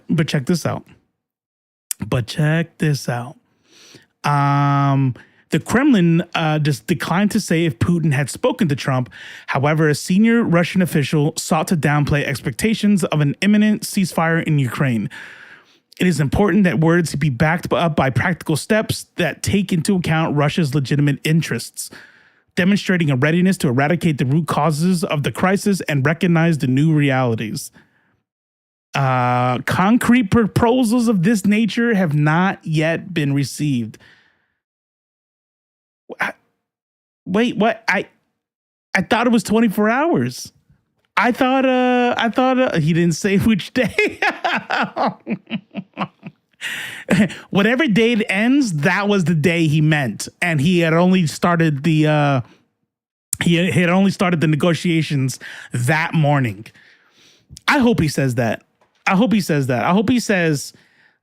But check this out. The Kremlin just declined to say if Putin had spoken to Trump. However, a senior Russian official sought to downplay expectations of an imminent ceasefire in Ukraine. It is important that words be backed up by practical steps that take into account Russia's legitimate interests, demonstrating a readiness to eradicate the root causes of the crisis and recognize the new realities. Concrete proposals of this nature have not yet been received. Wait, what? I thought it was 24 hours. I thought he didn't say which day. Whatever day it ends, that was the day he meant, and he had only started the negotiations that morning. I hope he says that. I hope he says,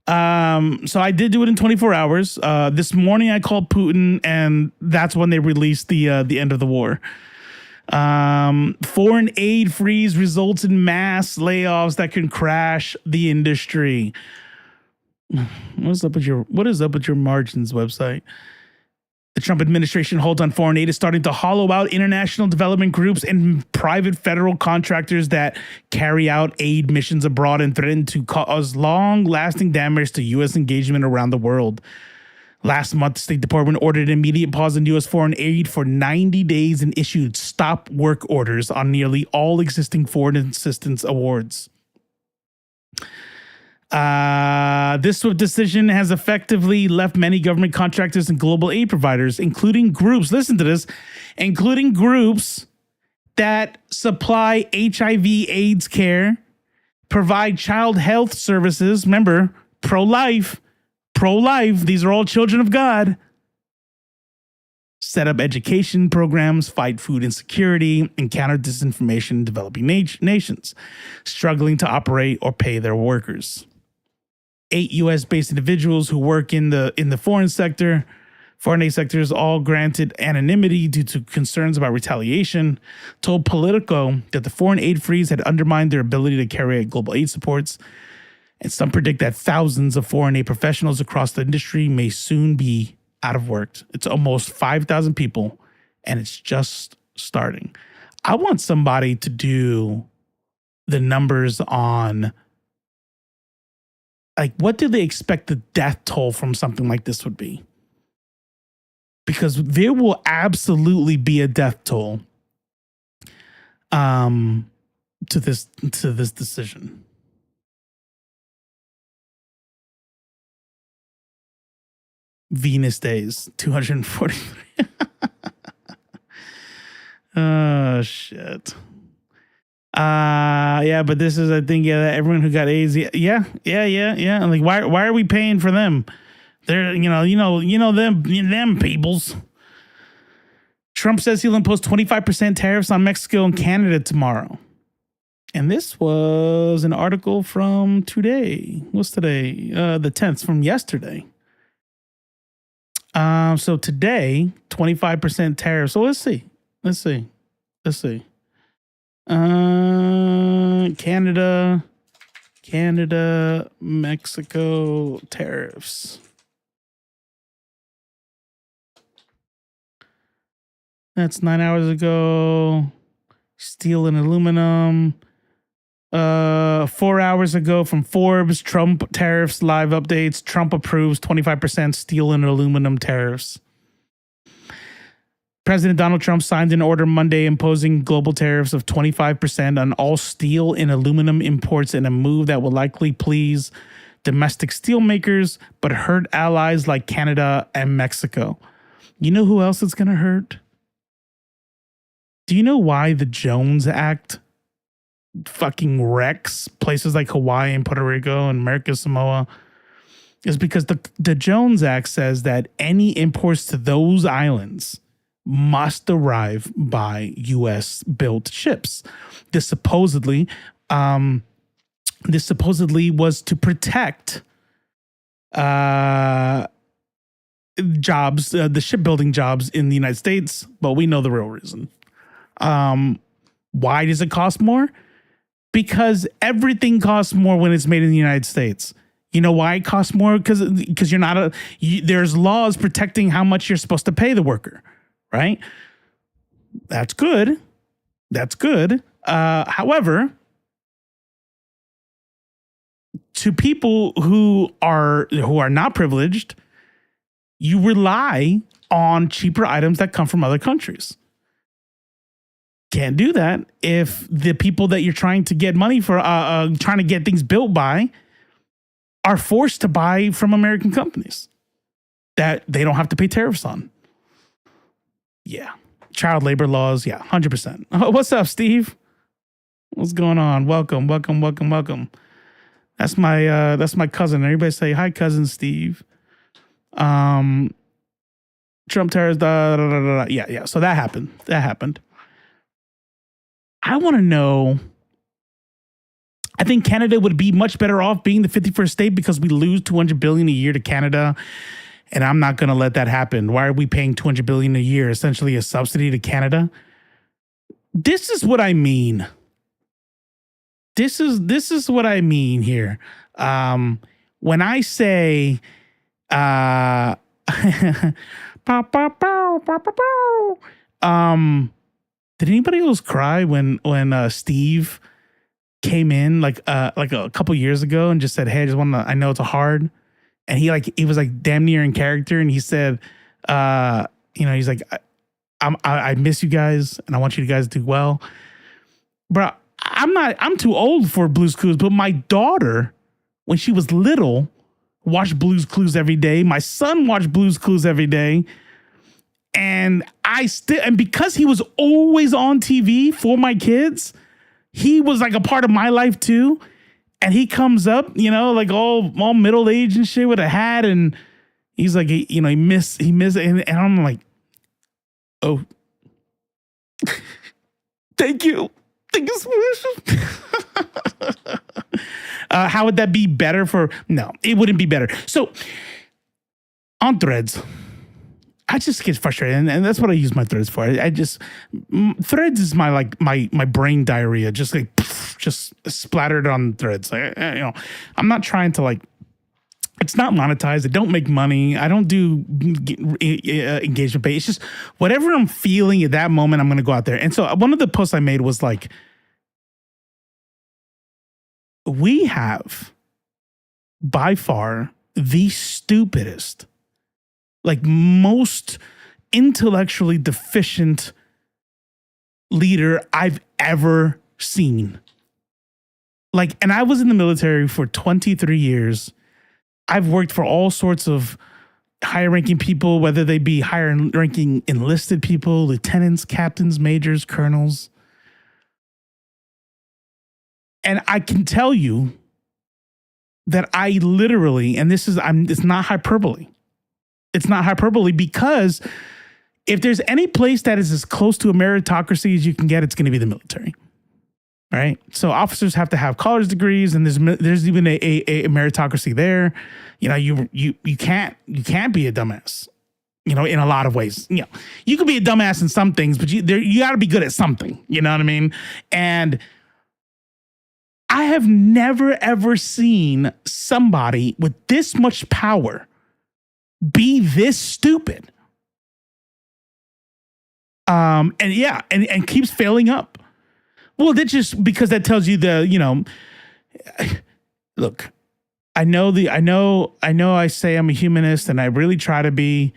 so I did do it in 24 hours. This morning I called Putin, and that's when they released the end of the war. Foreign aid freeze results in mass layoffs that can crash the industry. What is up with your margins website? The Trump administration hold on foreign aid is starting to hollow out international development groups and private federal contractors that carry out aid missions abroad and threaten to cause long-lasting damage to U.S. engagement around the world. Last month, the State Department ordered an immediate pause in U.S. foreign aid for 90 days and issued stop work orders on nearly all existing foreign assistance awards. This swift decision has effectively left many government contractors and global aid providers, including groups, listen to this, including groups that supply HIV/AIDS care, provide child health services, remember, pro-life, these are all children of God, set up education programs, fight food insecurity, and counter disinformation in developing nations, struggling to operate or pay their workers. 8 U.S.-based individuals who work in the foreign aid sectors, all granted anonymity due to concerns about retaliation, told Politico that the foreign aid freeze had undermined their ability to carry out global aid supports. And some predict that thousands of foreign aid professionals across the industry may soon be out of work. It's almost 5,000 people, and it's just starting. I want somebody to do the numbers on, like, what do they expect the death toll from something like this would be? Because there will absolutely be a death toll to this decision. Venus days, 243. Oh shit. Yeah, but this is, I think, everyone who got AIDS. Yeah. Like, why are we paying for them? They're, them peoples. Trump says he'll impose 25% tariffs on Mexico and Canada tomorrow. And this was an article from today. What's today? The 10th, from yesterday. So today, 25% tariffs. So let's see. Canada, Mexico tariffs. That's 9 hours ago. Steel and aluminum. 4 hours ago from Forbes, Trump tariffs live updates. Trump approves 25% steel and aluminum tariffs. President Donald Trump signed an order Monday imposing global tariffs of 25% on all steel and aluminum imports in a move that will likely please domestic steel makers, but hurt allies like Canada and Mexico. You know who else it's going to hurt? Do you know why the Jones Act fucking wrecks places like Hawaii and Puerto Rico and American Samoa is because the Jones Act says that any imports to those islands must arrive by U.S. built ships. This supposedly was to protect jobs, the shipbuilding jobs in the United States, but we know the real reason. Why does it cost more? Because everything costs more when it's made in the United States. You know why it costs more? Because you're not there's laws protecting how much you're supposed to pay the worker, right? That's good. That's good. However, to people who are not privileged, you rely on cheaper items that come from other countries. Can't do that if the people that you're trying to get money for, trying to get things built by, are forced to buy from American companies that they don't have to pay tariffs on. Yeah. Child labor laws. Yeah. 100%. Oh, what's up, Steve? What's going on? Welcome. That's my cousin. Everybody say hi, cousin Steve. Trump tariffs. Yeah. So that happened. I want to know. I think Canada would be much better off being the 51st state because we lose $200 billion a year to Canada, and I'm not going to let that happen. Why are we paying $200 billion a year, essentially a subsidy to Canada? This is what I mean. This is what I mean here. When I say, did anybody else cry when Steve came in like a couple years ago and just said, "Hey, I know it's hard," and he was like damn near in character, and he said, he's like, I miss you guys and I want you guys to do well, bro. I'm too old for Blue's Clues, but my daughter, when she was little, watched Blue's Clues every day. My son watched Blue's Clues every day. And because he was always on TV for my kids, he was like a part of my life too. And he comes up, like all middle-aged and shit with a hat, and he's like, he missed it. And I'm like, oh, thank you. Thank you so much. How would that be better no, it wouldn't be better. So on Threads, I just get frustrated, and that's what I use my Threads for. Threads is my brain diarrhea, just splattered on Threads. I'm not trying to it's not monetized. I don't make money. I don't do engagement pay. It's just whatever I'm feeling at that moment, I'm going to go out there. And so one of the posts I made was like, we have by far the stupidest, most intellectually deficient leader I've ever seen. And I was in the military for 23 years. I've worked for all sorts of higher-ranking people, whether they be higher-ranking enlisted people, lieutenants, captains, majors, colonels. And I can tell you that I literally, and it's not hyperbole. It's not hyperbole, because if there's any place that is as close to a meritocracy as you can get, it's going to be the military. Right? So officers have to have college degrees, and there's even a meritocracy there. You can't be a dumbass. In a lot of ways. You could be a dumbass in some things, but you got to be good at something. You know what I mean? And I have never ever seen somebody with this much power be this stupid. And keeps failing up. Well, that's just because that tells you look, I know I say I'm a humanist, and I really try to be,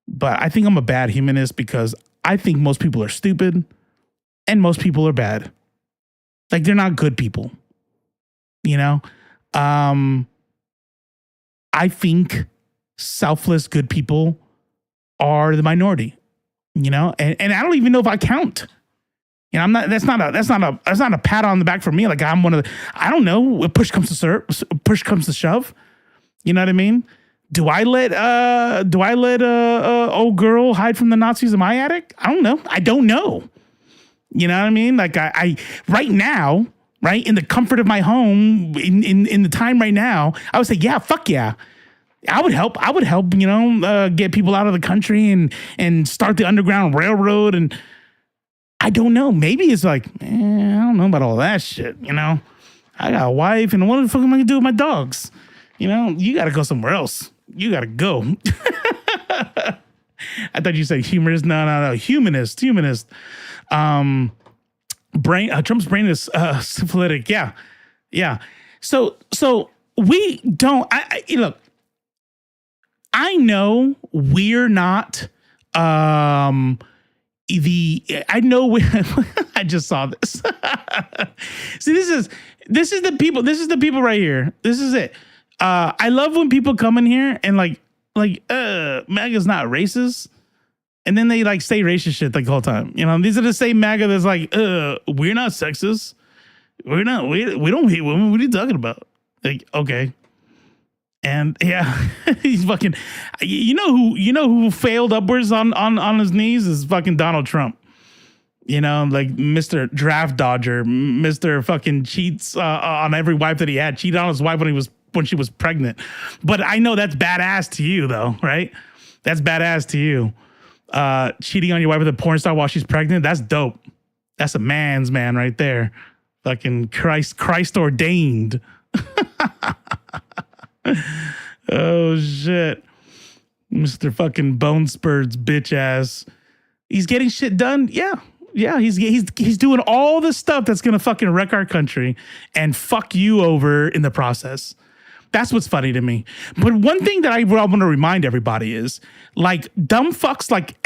but I think I'm a bad humanist because I think most people are stupid and most people are bad. They're not good people. I think selfless good people are the minority, and I don't even know if I count You know, that's not a pat on the back for me. Like I'm one of the, I don't know, when push comes to shove. You know what I mean? Do I let old girl hide from the Nazis in my attic? I don't know. I don't know. You know what I mean? Like I right now, right, in the comfort of my home, in the time right now, I would say, yeah, fuck yeah. I would help, you know, get people out of the country and start the Underground Railroad. And I don't know. Maybe it's like, I don't know about all that shit, you know? I got a wife, and what the fuck am I gonna do with my dogs? You know, you gotta go somewhere else. You gotta go. I thought you said humorist. No. Humanist. Trump's brain is syphilitic. Yeah. So we don't. Look. I know we're not. I know. I just saw this. See, this is the people. This is the people right here. This is it. I love when people come in here and like MAGA's not racist, and then they like say racist shit like the whole time. You know, these are the same MAGA that's like, we're not sexist. We don't hate women. What are you talking about? Like, okay. And yeah, he's fucking, you know who failed upwards on his knees is fucking Donald Trump. You know, like Mr. Draft Dodger, Mr. fucking cheats on every wife that he had, cheated on his wife when she was pregnant. But I know that's badass to you though, right? That's badass to you. Cheating on your wife with a porn star while she's pregnant, that's dope. That's a man's man right there. Fucking Christ ordained. Oh shit. Mr. fucking Bone Spur's bitch ass. He's getting shit done. Yeah. He's doing all the stuff that's gonna fucking wreck our country and fuck you over in the process. That's what's funny to me. But one thing that I want to remind everybody is, like, dumb fucks like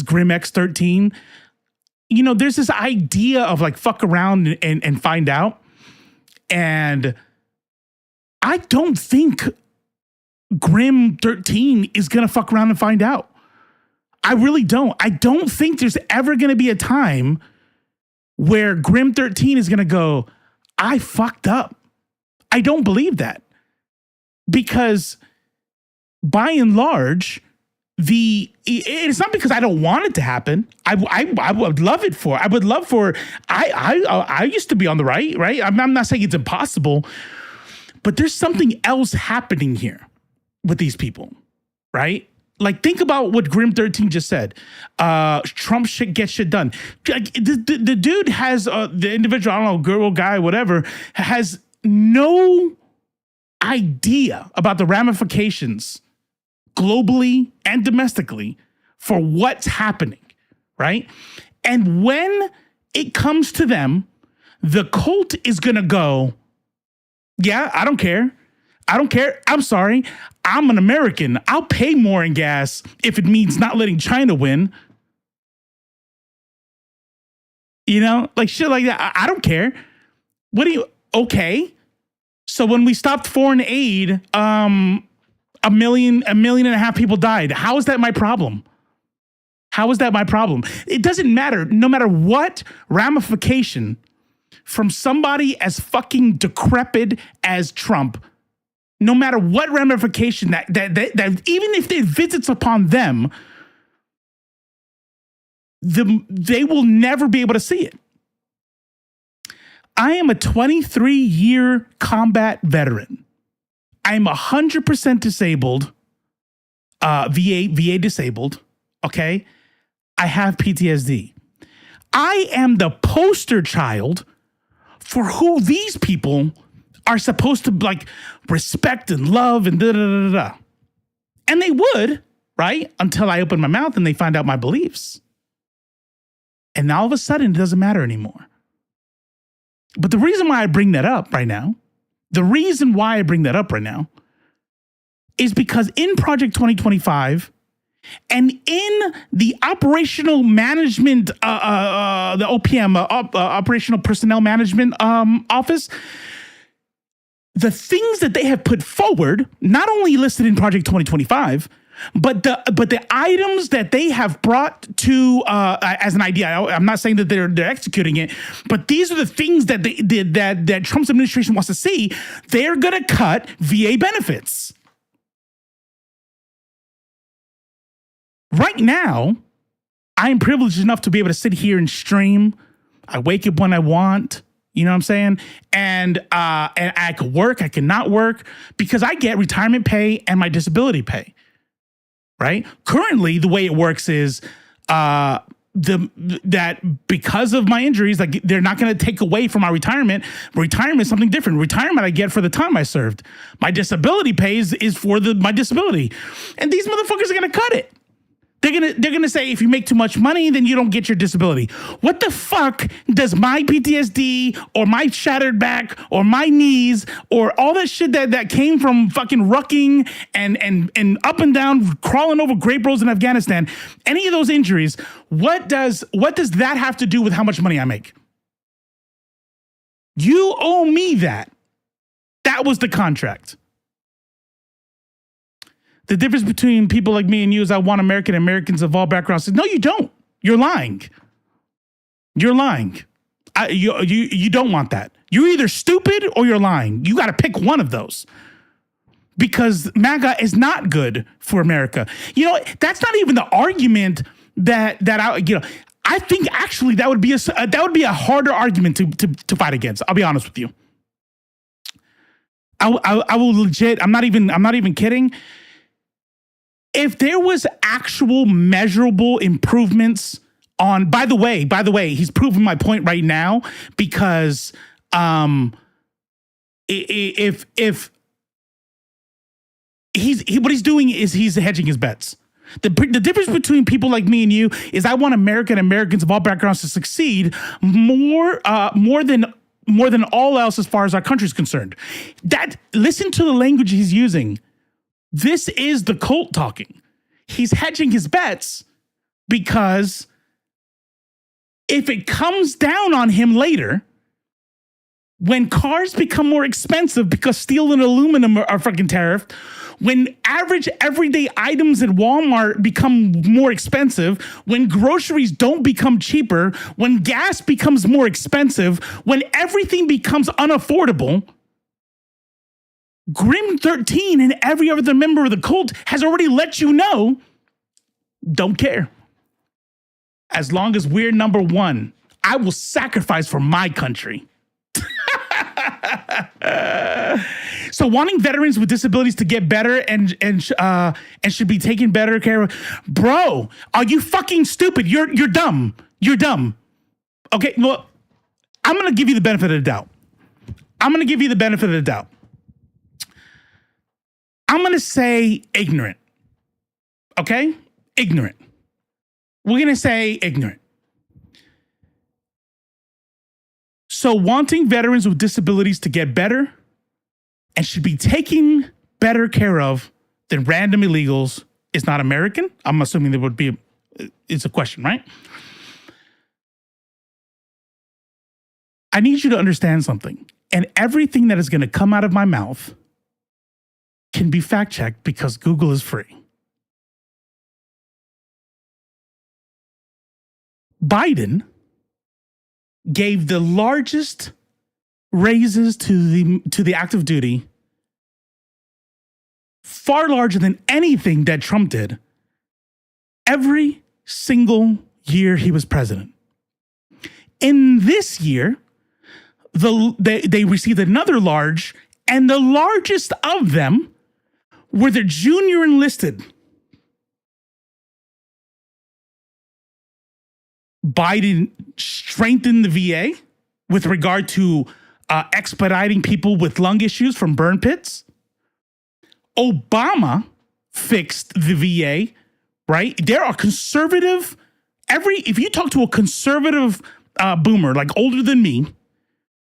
Grim X13, you know, there's this idea of like fuck around and find out. And I don't think Grim 13 is going to fuck around and find out. I really don't. I don't think there's ever going to be a time where Grim 13 is going to go, I fucked up. I don't believe that. Because by and large, it's not because I don't want it to happen. I would love it for. I would love for. I used to be on the right. I'm not saying it's impossible, but there's something else happening here with these people, right? Like, think about what Grim 13 just said. Trump shit gets shit done. Like, the dude has the individual, I don't know, girl, guy, whatever, has no idea about the ramifications globally and domestically for what's happening, right? And when it comes to them, the cult is going to go, yeah, I don't care. I'm sorry. I'm an American. I'll pay more in gas if it means not letting China win. You know, like shit like that. I don't care. Okay. So when we stopped foreign aid, 1.5 million people died. How is that my problem? It doesn't matter. No matter what ramification from somebody as fucking decrepit as Trump, no matter what ramification that even if it visits upon them, they will never be able to see it. I am a 23-year combat veteran. I'm 100% disabled, VA disabled, okay? I have PTSD. I am the poster child for who these people are supposed to like respect and love and da-da-da-da-da. And they would, right? Until I open my mouth and they find out my beliefs. And now all of a sudden it doesn't matter anymore. But the reason why I bring that up right now is because in Project 2025 and in the operational management, the OPM, Operational Personnel Management Office, the things that they have put forward, not only listed in Project 2025, But the items that they have brought to as an idea, I'm not saying that they're executing it, but these are the things that they did that Trump's administration wants to see. They're gonna cut VA benefits. Right now, I am privileged enough to be able to sit here and stream. I wake up when I want. You know what I'm saying? And I could work, I could not work, because I get retirement pay and my disability pay. Right? Currently, the way it works is that because of my injuries, like they're not going to take away from my retirement. Retirement is something different. Retirement I get for the time I served. My disability pay is for my disability, and these motherfuckers are going to cut it. They're gonna say if you make too much money, then you don't get your disability. What the fuck does my PTSD or my shattered back or my knees or all that shit that came from fucking rucking and up and down crawling over grape roads in Afghanistan, any of those injuries, what does that have to do with how much money I make? You owe me that. That was the contract. The difference between people like me and you is I want Americans of all backgrounds. No, you don't. You're lying. You're lying. You don't want that. You're either stupid or you're lying. You got to pick one of those. Because MAGA is not good for America. You know, that's not even the argument that I think actually that would be a harder argument to fight against. I'll be honest with you. I will legit. I'm not even kidding. If there was actual measurable improvements on, by the way, he's proving my point right now, because if what he's doing is he's hedging his bets. The difference between people like me and you is I want Americans of all backgrounds to succeed more than all else as far as our country's concerned. Listen to the language he's using. This is the cult talking. He's hedging his bets because if it comes down on him later, when cars become more expensive because steel and aluminum are fucking tariffed, when average everyday items at Walmart become more expensive, when groceries don't become cheaper, when gas becomes more expensive, when everything becomes unaffordable, Grim 13 and every other member of the cult has already let you know, don't care. As long as we're number one, I will sacrifice for my country. So wanting veterans with disabilities to get better and should be taken better care of. Bro, are you fucking stupid? You're dumb. You're dumb. Okay, well, I'm going to give you the benefit of the doubt. I'm going to say ignorant. Okay? Ignorant. We're going to say ignorant. So wanting veterans with disabilities to get better and should be taken better care of than random illegals is not American. I'm assuming there would be, it's a question, right? I need you to understand something. And everything that is going to come out of my mouth can be fact-checked because Google is free. Biden gave the largest raises to the active duty, far larger than anything that Trump did, every single year he was president. In this year, they received another large, and the largest of them were the junior enlisted. Biden strengthened the VA with regard to expediting people with lung issues from burn pits. Obama fixed the VA, right? There are conservative, if you talk to a conservative boomer, like older than me,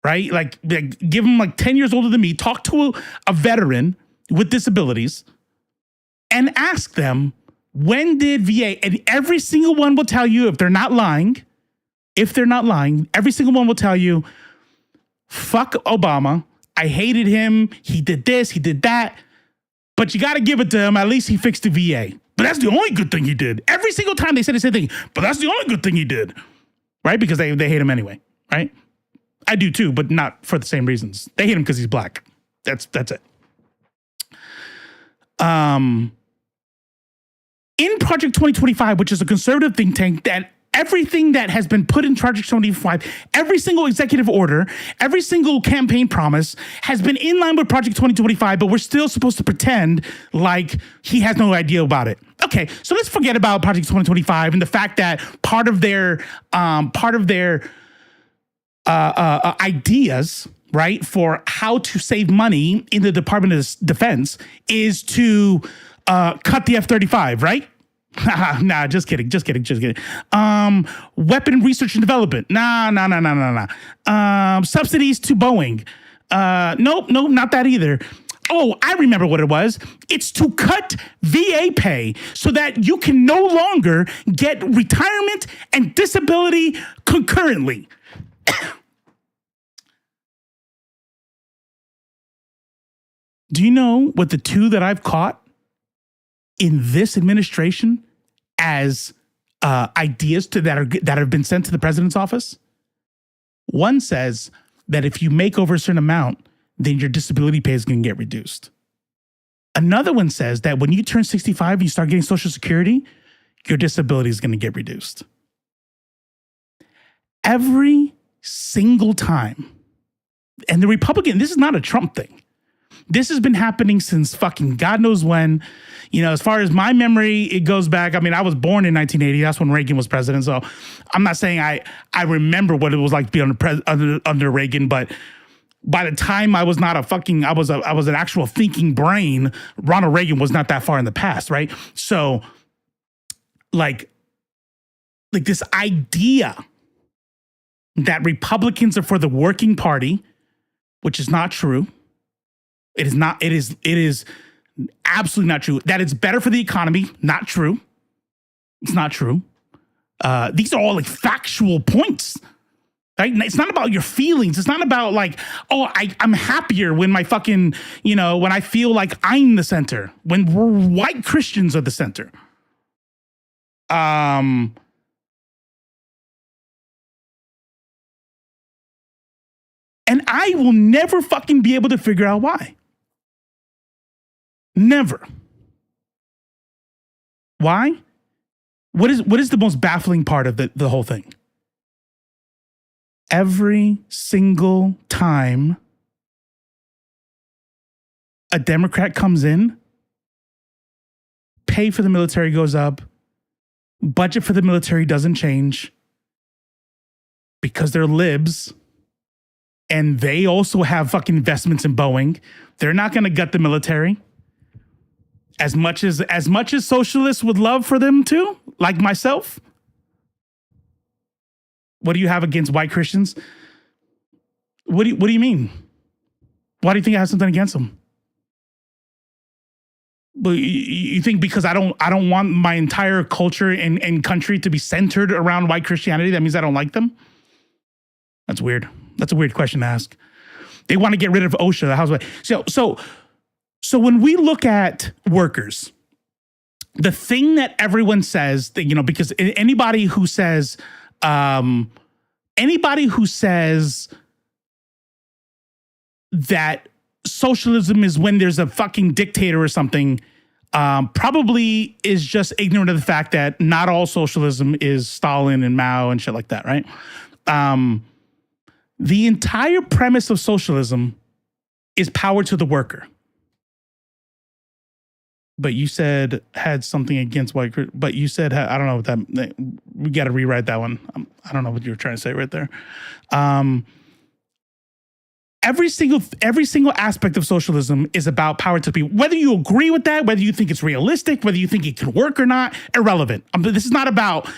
right? Like give them like 10 years older than me, talk to a veteran with disabilities and ask them, when did VA, and every single one will tell you, if they're not lying, every single one will tell you, fuck Obama. I hated him. He did this, he did that. But you got to give it to him. At least he fixed the VA. but that's the only good thing he did. Every single time they say the same thing, but that's the only good thing he did, right? Because they hate him anyway, right? I do too, but not for the same reasons. They hate him because he's black. That's it. In Project 2025, which is a conservative think tank, that everything that has been put in Project 2025, every single executive order, every single campaign promise has been in line with Project 2025, but we're still supposed to pretend like he has no idea about it. Okay, so let's forget about Project 2025 and the fact that part of their ideas, right, for how to save money in the Department of Defense is to cut the F-35, right? Nah, just kidding. Weapon research and development. Nah. Subsidies to Boeing. Nope, not that either. Oh, I remember what it was. It's to cut VA pay so that you can no longer get retirement and disability concurrently. Do you know what the two that I've caught in this administration as ideas that have been sent to the president's office? One says that if you make over a certain amount, then your disability pay is going to get reduced. Another one says that when you turn 65 and you start getting Social Security, your disability is going to get reduced. Every single time. And the Republican, this is not a Trump thing. This has been happening since fucking God knows when. You know, as far as my memory, it goes back. I mean, I was born in 1980. That's when Reagan was president. So I'm not saying I remember what it was like to be under Reagan, but by the time I was not a fucking, I was an actual thinking brain, Ronald Reagan was not that far in the past, right? So like this idea that Republicans are for the working party, which is not true. It is not. It is absolutely not true. That it's better for the economy, not true. It's not true. These are all like factual points. Right? It's not about your feelings. It's not about like, oh, I'm happier when my fucking, when I feel like I'm the center, when we're white Christians are the center. And I will never fucking be able to figure out why. Never. Why? What is the most baffling part of the whole thing? Every single time a Democrat comes in, pay for the military goes up, budget for the military doesn't change because they're libs and they also have fucking investments in Boeing. They're not going to gut the military. As much as socialists would love for them to, like myself. What do you have against white Christians? What do you mean? Why do you think I have something against them? Well, you think because I don't want my entire culture and country to be centered around white Christianity, that means I don't like them? That's weird. That's a weird question to ask. They want to get rid of OSHA, the housewife. So when we look at workers, the thing that everyone says that, because anybody who says that socialism is when there's a fucking dictator or something, probably is just ignorant of the fact that not all socialism is Stalin and Mao and shit like that, right? The entire premise of socialism is power to the worker. But you said had something against white, but you said, I don't know what that, we got to rewrite that one. I don't know what you were trying to say right there. Every single aspect of socialism is about power to people. Whether you agree with that, whether you think it's realistic, whether you think it can work or not, irrelevant. This is not about,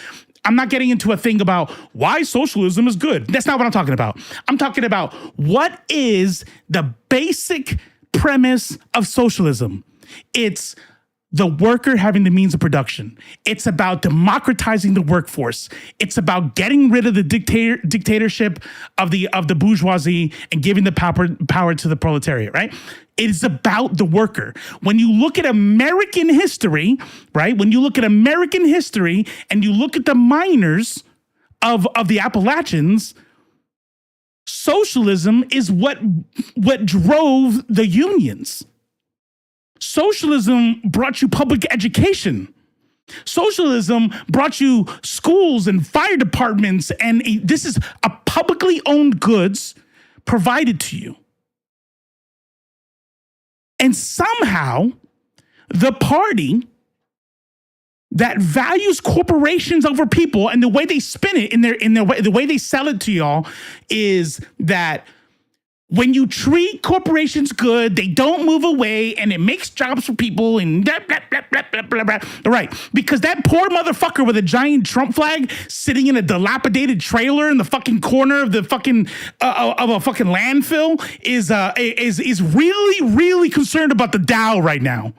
I'm not getting into a thing about why socialism is good. That's not what I'm talking about. I'm talking about what is the basic premise of socialism. It's the worker having the means of production. It's about democratizing the workforce. It's about getting rid of the dictatorship of the bourgeoisie and giving the power to the proletariat, right? It is about the worker. When you look at American history, right? When you look at American history and you look at the miners of the Appalachians, socialism is what drove the unions. Socialism brought you public education. Socialism brought you schools and fire departments, and this is a publicly owned goods provided to you. And somehow, the party that values corporations over people, and the way they spin it the way they sell it to y'all is that when you treat corporations good, they don't move away, and it makes jobs for people, and blah, blah, blah, blah, blah, blah, blah. Right. Because that poor motherfucker with a giant Trump flag sitting in a dilapidated trailer in the fucking corner of the fucking of a fucking landfill is really, really concerned about the Dow right now.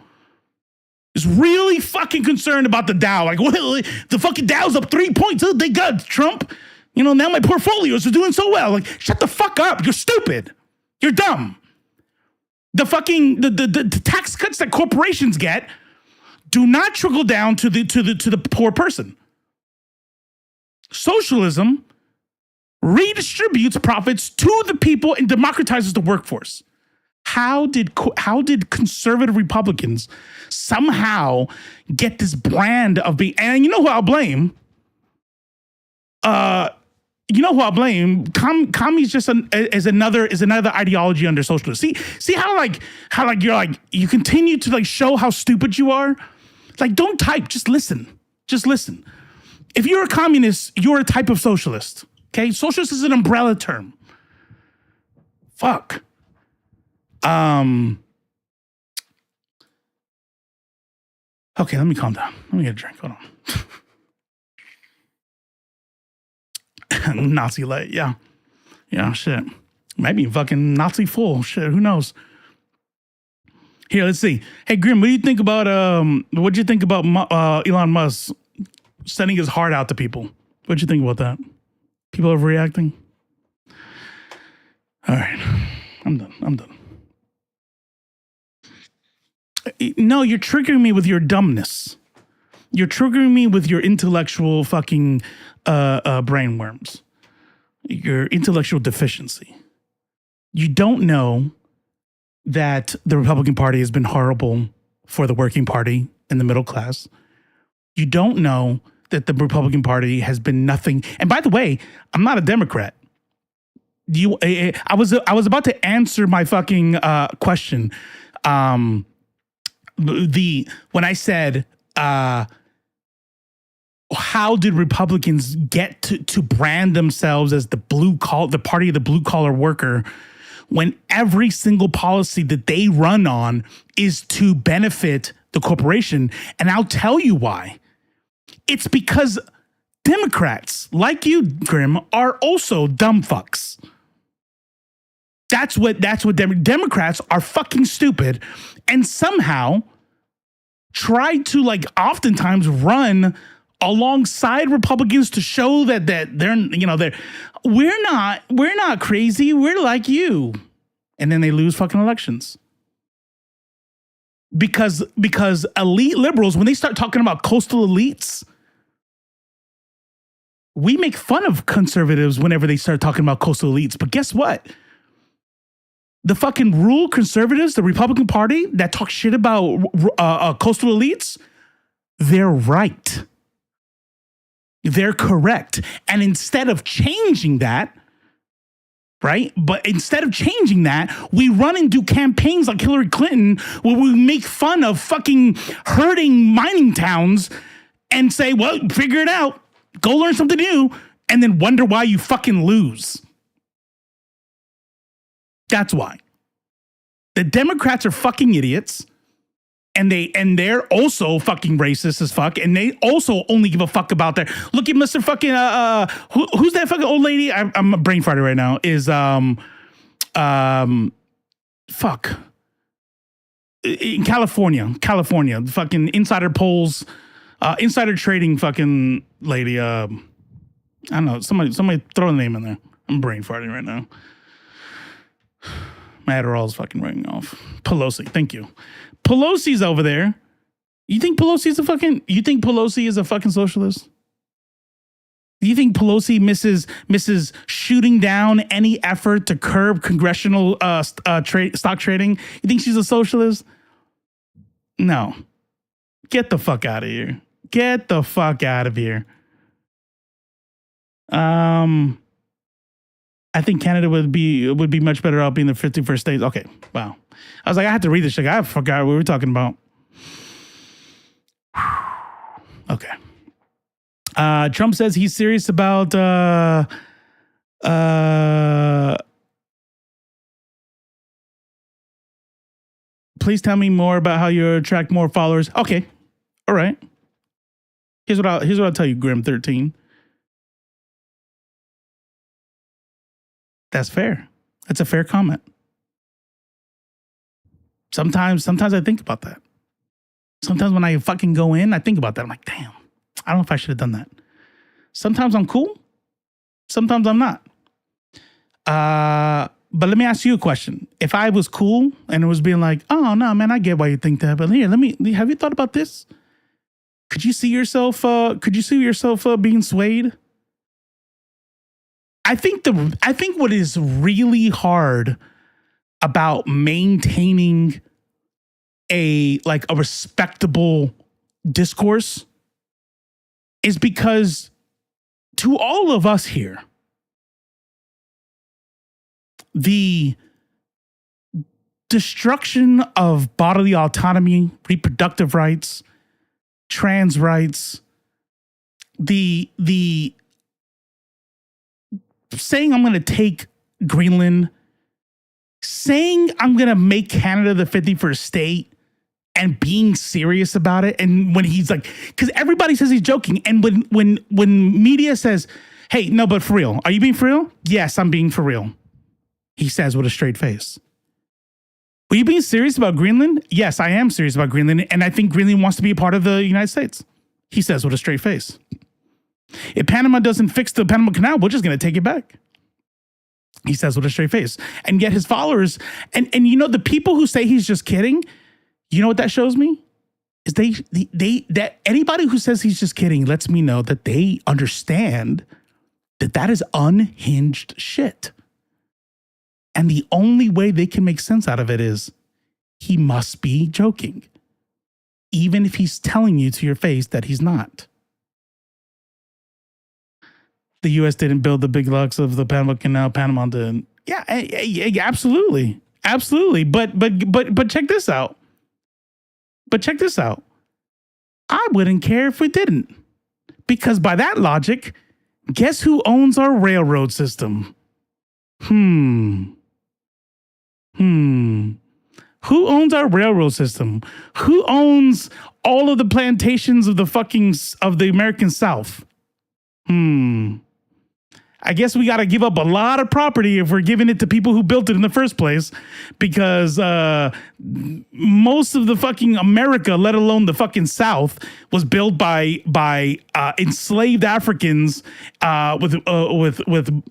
Is really fucking concerned about the Dow. Like, well, the fucking Dow's up 3 points. Oh, they got Trump. You know, now my portfolios are doing so well. Like, shut the fuck up. You're stupid. You're dumb. The fucking the tax cuts that corporations get do not trickle down to the poor person. Socialism redistributes profits to the people and democratizes the workforce. How did conservative Republicans somehow get this brand of being? And you know who I'll blame? Commies just is another ideology under socialists. See how you continue to like show how stupid you are. Like, don't type, just listen. Just listen. If you're a communist, you're a type of socialist. Okay, socialist is an umbrella term. Fuck. Okay, let me calm down. Let me get a drink. Hold on. Nazi light, yeah. Yeah, shit. Maybe fucking Nazi full. Shit, who knows? Here, let's see. Hey, Grim, what do you think about what'd you think about Elon Musk sending his heart out to people? What'd you think about that? People are reacting? All right. I'm done. No, you're triggering me with your dumbness. You're triggering me with your intellectual fucking brainworms. Your intellectual deficiency. You don't know that the Republican Party has been horrible for the working party and the middle class. You don't know that the Republican Party has been nothing. And by the way, I'm not a Democrat. I was about to answer my fucking question. When I said, how did Republicans get to brand themselves as the party of the blue collar worker, when every single policy that they run on is to benefit the corporation? And I'll tell you why. It's because Democrats, like you, Grim, are also dumb fucks. That's what Democrats are fucking stupid, and somehow try to like oftentimes run alongside Republicans to show that we're not crazy, we're like you, and then they lose fucking elections because elite liberals, when they start talking about coastal elites, we make fun of conservatives whenever they start talking about coastal elites. But guess what? The fucking rural conservatives, the Republican Party that talk shit about coastal elites, they're right. They're correct. And instead of changing that, right? But instead of changing that, we run and do campaigns like Hillary Clinton where we make fun of fucking hurting mining towns and say, well, figure it out. Go learn something new, and then wonder why you fucking lose. That's why. The Democrats are fucking idiots, and they're also fucking racist as fuck, and they also only give a fuck about their. Look at Mr. fucking who's that fucking old lady? I'm a brain farter right now. Is fuck. in California, fucking insider polls, insider trading fucking lady. I don't know. Somebody throw a name in there. I'm brain farting right now. My Adderall's fucking ringing off. Pelosi, thank you. Pelosi's over there. You think Pelosi is a fucking socialist? Do you think Pelosi misses shooting down any effort to curb congressional stock trading? You think she's a socialist? No. Get the fuck out of here. Get the fuck out of here. I think Canada would be much better off being the 51st state. Okay, wow. I was like, I had to read this shit. I forgot what we were talking about. Okay. Trump says he's serious about please tell me more about how you attract more followers. Okay. All right. Here's what I'll tell you, Grim 13. That's fair. That's a fair comment. Sometimes I think about that. Sometimes when I fucking go in, I think about that. I'm like, damn, I don't know if I should have done that. Sometimes I'm cool. Sometimes I'm not. But let me ask you a question. If I was cool and it was being like, oh no, man, I get why you think that, but here, have you thought about this? Could you see yourself being swayed? I think what is really hard about maintaining a respectable discourse is because to all of us here, the destruction of bodily autonomy, reproductive rights, trans rights, the saying I'm going to take Greenland, saying I'm going to make Canada the 51st state, and being serious about it. And when he's like, because everybody says he's joking. And when media says, hey, no, but for real, are you being for real? Yes, I'm being for real. He says with a straight face. Were you being serious about Greenland? Yes, I am serious about Greenland. And I think Greenland wants to be a part of the United States. He says with a straight face. If Panama doesn't fix the Panama Canal, we're just going to take it back. He says with a straight face. And yet his followers, and you know, the people who say he's just kidding, you know what that shows me? Is that anybody who says he's just kidding lets me know that they understand that is unhinged shit. And the only way they can make sense out of it is he must be joking, even if he's telling you to your face that he's not. The U.S. didn't build the big locks of the Panama Canal. Panama did. Yeah, absolutely. Absolutely. But check this out. I wouldn't care if we didn't. Because by that logic, guess who owns our railroad system? Who owns our railroad system? Who owns all of the plantations of the American South? I guess we got to give up a lot of property if we're giving it to people who built it in the first place, because most of the fucking America, let alone the fucking South, was built by enslaved Africans with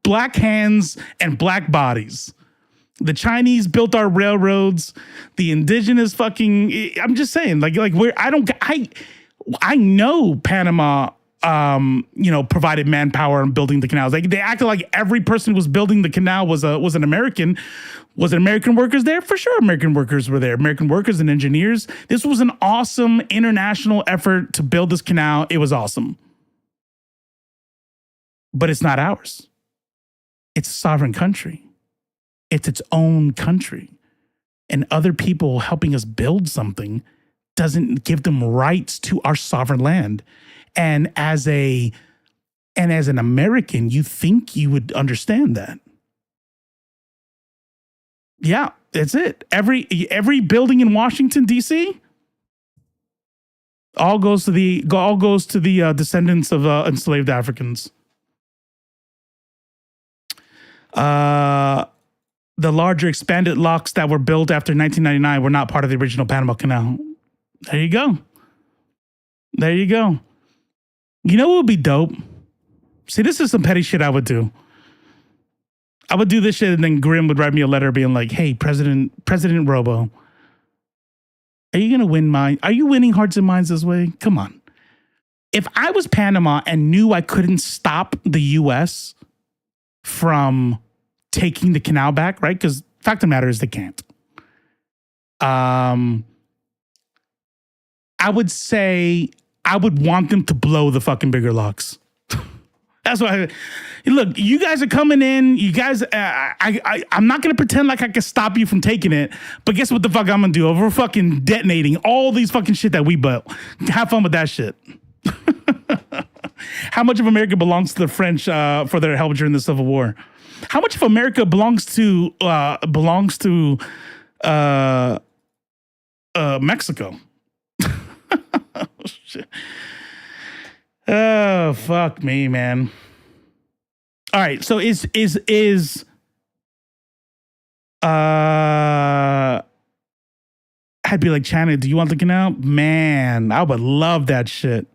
black hands and black bodies. The Chinese built our railroads. The indigenous I'm just saying, I know Panama provided manpower in building the canals. Like, they acted like every person who was building the canal was an American. Was it American workers there? For sure, American workers were there. American workers and engineers. This was an awesome international effort to build this canal. It was awesome. But it's not ours. It's a sovereign country. It's its own country. And other people helping us build something doesn't give them rights to our sovereign land. And as an American, you think you would understand that. Yeah, that's it. Every building in Washington, D.C., all goes to the descendants of enslaved Africans. The the larger expanded locks that were built after 1999 were not part of the original Panama Canal. There you go. There you go. You know what would be dope? See, this is some petty shit I would do. I would do this shit and then Grimm would write me a letter being like, hey, President Robo, are you going to win are you winning hearts and minds this way? Come on. If I was Panama and knew I couldn't stop the U.S. from taking the canal back, right? Because fact of the matter is they can't. I would say I would want them to blow the fucking bigger locks. That's why. Look, you guys are coming in. You guys, I'm not going to pretend like I can stop you from taking it. But guess what the fuck I'm going to do? Over fucking detonating all these fucking shit that we built. Have fun with that shit. How much of America belongs to the French for their help during the Civil War? How much of America belongs to Mexico? Oh, shit. Oh, fuck me, man. All right, so I'd be like, China, do you want the canal? Man, I would love that shit.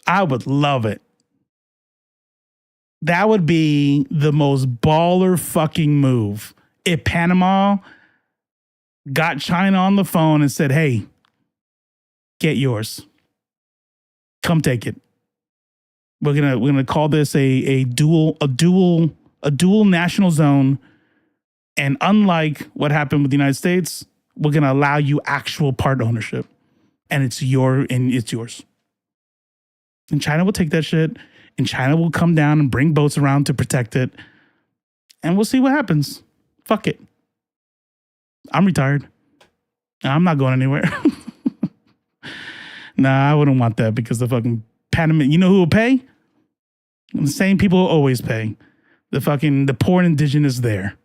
I would love it. That would be the most baller fucking move. If Panama got China on the phone and said, hey, get yours. Come take it. We're gonna call this a dual national zone. And unlike what happened with the United States, we're gonna allow you actual part ownership. And it's yours. And China will take that shit. And China will come down and bring boats around to protect it. And we'll see what happens. Fuck it. I'm retired. I'm not going anywhere. Nah, I wouldn't want that because the fucking Panama, you know who will pay? The same people who always pay. The poor and indigenous there.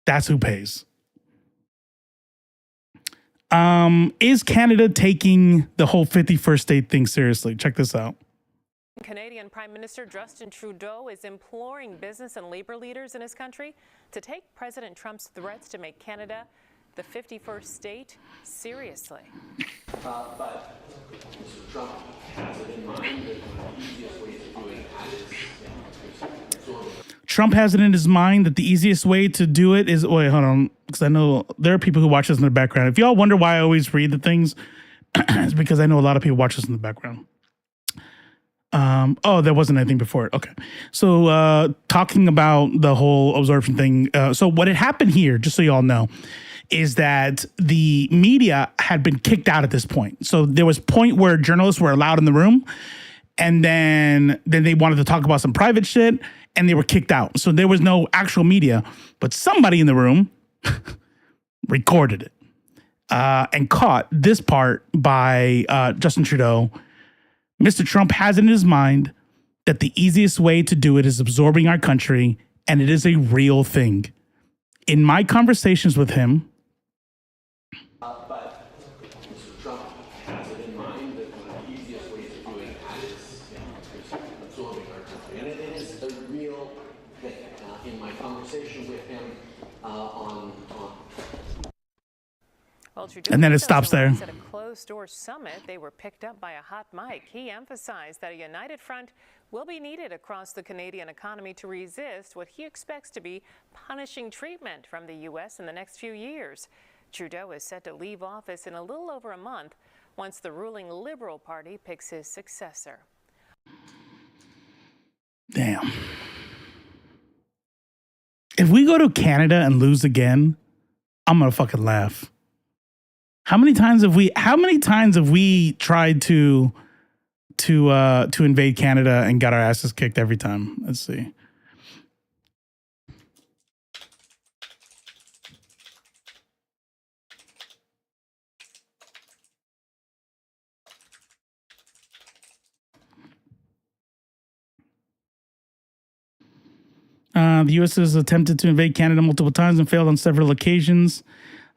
That's who pays. Is Canada taking the whole 51st state thing seriously? Check this out. Canadian Prime Minister Justin Trudeau is imploring business and labor leaders in his country to take President Trump's threats to make Canada the 51st state seriously. But Mr. Trump has it in mind that the easiest way to doing that is Trump has it in his mind that the easiest way to do it is, wait, hold on, because I know there are people who watch this in the background. If y'all wonder why I always read the things, it's because I know a lot of people watch this in the background. There wasn't anything before it. Okay. So talking about the whole absorption thing. So what had happened here, just so you all know, is that the media had been kicked out at this point. So there was a point where journalists were allowed in the room, and then they wanted to talk about some private shit, and they were kicked out. So there was no actual media, but somebody in the room recorded it and caught this part by Justin Trudeau. Mr. Trump has it in his mind that the easiest way to do it is absorbing our country, and it is a real thing. In my conversations with him, but Mr. Trump has it in mind that one of the easiest ways of doing that is absorbing our country. And it is a real thing. In my conversation with him and then it stops there. At a closed-door summit, they were picked up by a hot mic. He emphasized that a united front will be needed across the Canadian economy to resist what he expects to be punishing treatment from the U.S. in the next few years. Trudeau is set to leave office in a little over a month once the ruling Liberal Party picks his successor. Damn. If we go to Canada and lose again, I'm gonna fucking laugh. How many times have we tried to invade Canada and got our asses kicked every time? Let's see. The U.S. has attempted to invade Canada multiple times and failed on several occasions.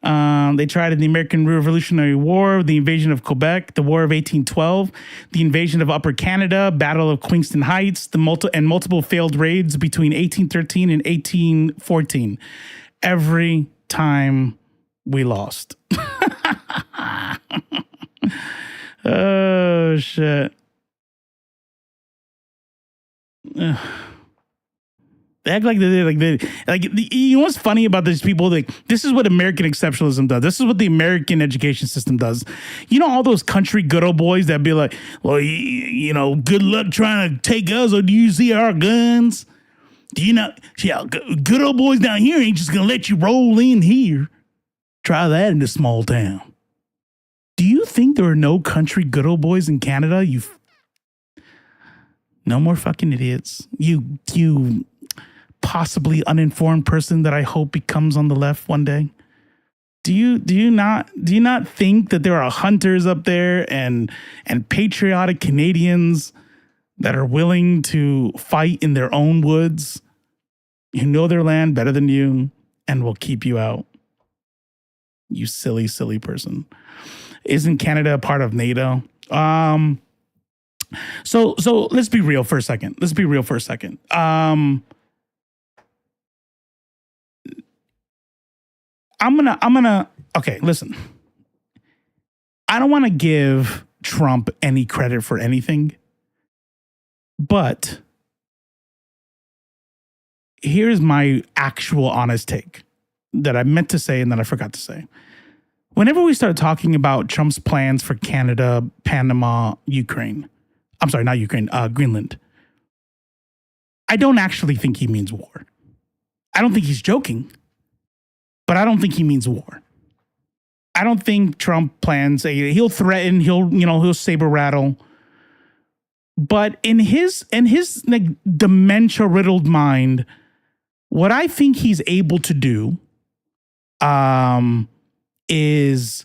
They tried in the American Revolutionary War, the invasion of Quebec, the War of 1812, the invasion of Upper Canada, Battle of Queenston Heights, multiple failed raids between 1813 and 1814. every time we lost. Oh, shit. Ugh. They act like you know what's funny about these people? Like, this is what American exceptionalism does. This is what the American education system does. You know, all those country good old boys that be like, well, you know, good luck trying to take us, or do you see our guns? Do you not? Yeah, good old boys down here ain't just gonna let you roll in here. Try that in a small town. Do you think there are no country good old boys in Canada? No more fucking idiots. You possibly uninformed person that I hope becomes on the left one day. Do you not think that there are hunters up there and patriotic Canadians that are willing to fight in their own woods, who know their land better than you and will keep you out? You silly, silly person. Isn't Canada a part of NATO? So let's be real for a second. Okay, listen. I don't want to give Trump any credit for anything, but here's my actual honest take that I meant to say and that I forgot to say. Whenever we start talking about Trump's plans for Canada, Panama, Greenland, I don't actually think he means war. I don't think he's joking, but I don't think he means war. I don't think Trump plans he'll threaten, he'll saber rattle. But in his like dementia-riddled mind, what I think he's able to do is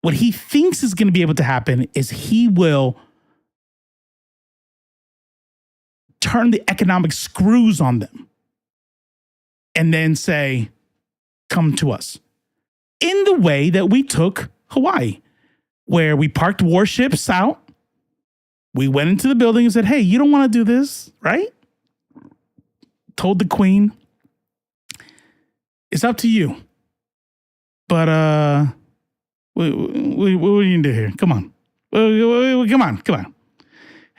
what he thinks is going to be able to happen is he will turn the economic screws on them and then say, come to us. In the way that we took Hawaii, where we parked warships out. We went into the building and said, hey, you don't want to do this, right? Told the Queen, it's up to you. But what are you going to do here? Come on. Come on.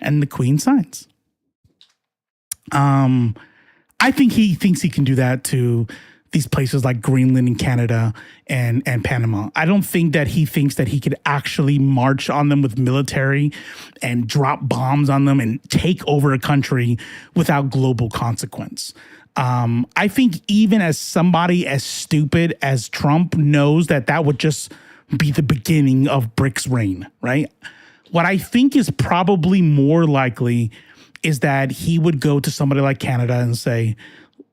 And the Queen signs. I think he thinks he can do that to these places like Greenland and Canada and Panama. I don't think that he thinks that he could actually march on them with military and drop bombs on them and take over a country without global consequence. I think even as somebody as stupid as Trump knows that would just be the beginning of BRICS' reign, right? What I think is probably more likely is that he would go to somebody like Canada and say,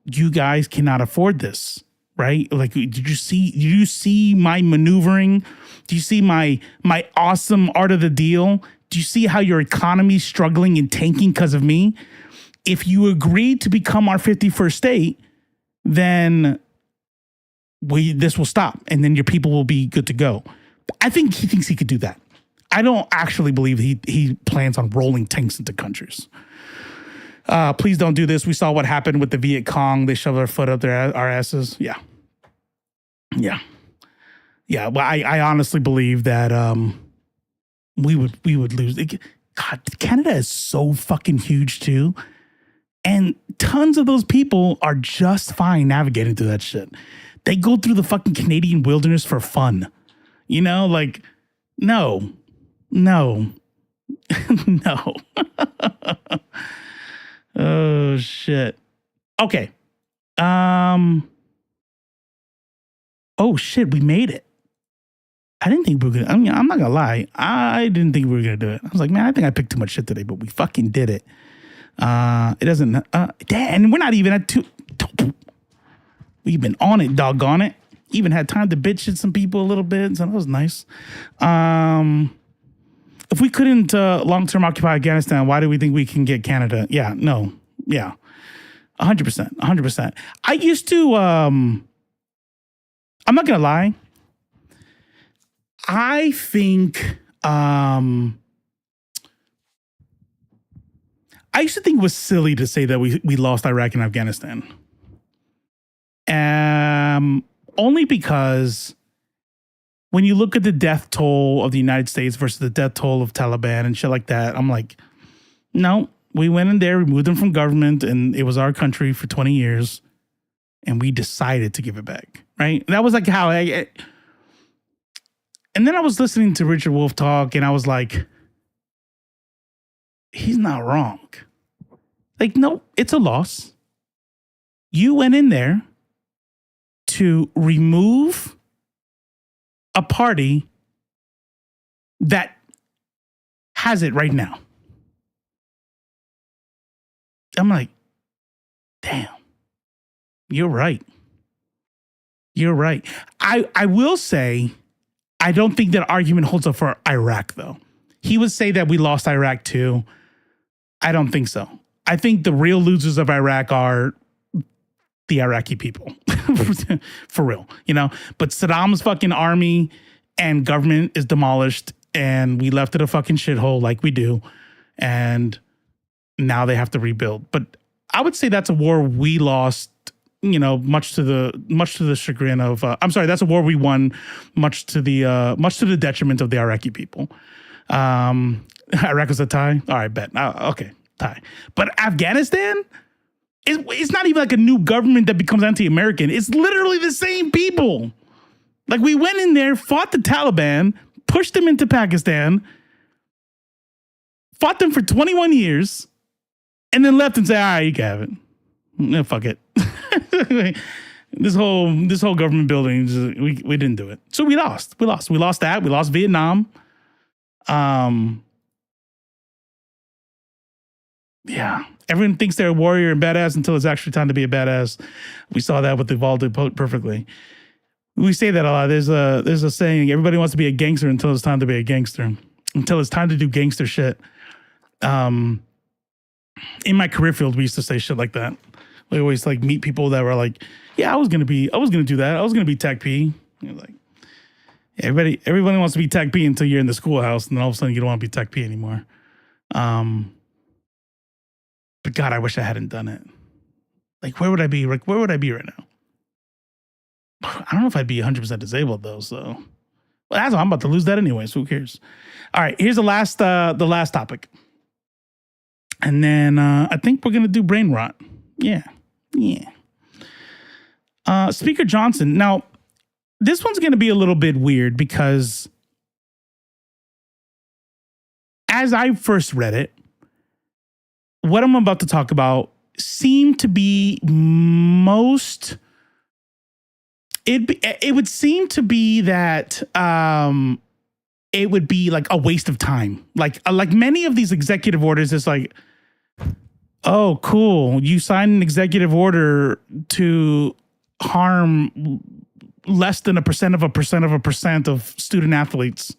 you guys cannot afford this, right? Like, did you see my maneuvering? Do you see my awesome art of the deal? Do you see how your economy's struggling and tanking because of me? If you agree to become our 51st state, then this will stop, and then your people will be good to go. I think he thinks he could do that. I don't actually believe he plans on rolling tanks into countries. Please don't do this. We saw what happened with the Viet Cong. They shoved their foot up our asses. Yeah. Well, I honestly believe that we would lose. God, Canada is so fucking huge too, and tons of those people are just fine navigating through that shit. They go through the fucking Canadian wilderness for fun, like no. Oh, shit. Okay. Oh, shit. We made it. I didn't think we were going to. I'm not going to lie. I didn't think we were going to do it. I was like, man, I think I picked too much shit today, but we fucking did it. It doesn't. And we're not even at 2. We've been on it, doggone it. Even had time to bitch at some people a little bit. So that was nice. If we couldn't long-term occupy Afghanistan, why do we think we can get Canada? Yeah, no. Yeah. 100%. I used to, I'm not going to lie. I think, I used to think it was silly to say that we lost Iraq and Afghanistan. only because when you look at the death toll of the United States versus the death toll of Taliban and shit like that, I'm like, no, we went in there, removed them from government, and it was our country for 20 years, and we decided to give it back, right? That was like how and then I was listening to Richard Wolff talk, and I was like, he's not wrong. Like, no, it's a loss. You went in there to remove a party that has it right now. I'm like, damn, you're right. You're right. I will say, I don't think that argument holds up for Iraq, though. He would say that we lost Iraq too. I don't think so. I think the real losers of Iraq are the Iraqi people. For real, you know? But Saddam's fucking army and government is demolished, and we left it a fucking shithole like we do. And now they have to rebuild. But I would say that's a war we lost, you know, much to the chagrin of that's a war we won much to the detriment of the Iraqi people. Iraq was a tie? All right, bet. Okay, tie. But Afghanistan, it's not even like a new government that becomes anti-American. It's literally the same people. Like, we went in there, fought the Taliban, pushed them into Pakistan, fought them for 21 years, and then left and said, all right, you can have it. No, fuck it. This whole government building, we didn't do it. So we lost. We lost that. We lost Vietnam. Yeah. Everyone thinks they're a warrior and badass until it's actually time to be a badass. We saw that with Uvalde perfectly. We say that a lot. There's a saying, everybody wants to be a gangster until it's time to be a gangster. Until it's time to do gangster shit. In my career field, we used to say shit like that. We always like meet people that were like, yeah, I was gonna do that. I was gonna be Tech P. Like, everybody wants to be Tech P until you're in the schoolhouse, and then all of a sudden you don't want to be Tech P anymore. But God, I wish I hadn't done it. Like, where would I be? Like, where would I be right now? I don't know if I'd be 100% disabled though. So, well, I'm about to lose that anyway. So who cares? All right, here's the last topic, and then I think we're gonna do brain rot. Yeah. Speaker Johnson. Now, this one's gonna be a little bit weird because as I first read it, what I'm about to talk about seemed to be it would seem to be that it would be like a waste of time. Like many of these executive orders, it's like, oh, cool, you signed an executive order to harm less than 1% of student athletes.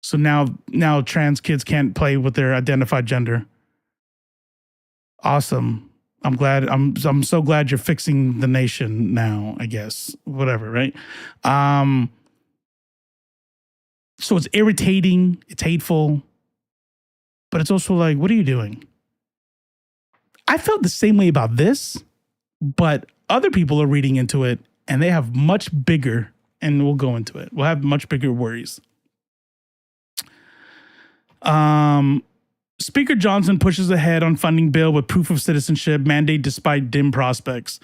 So now trans kids can't play with their identified gender. Awesome. I'm so glad you're fixing the nation now, I guess. Whatever, right? So it's irritating, it's hateful, but it's also like, what are you doing? I felt the same way about this, but other people are reading into it and they have much bigger, and we'll go into it. We'll have much bigger worries. Speaker Johnson pushes ahead on funding bill with proof of citizenship mandate despite dim prospects.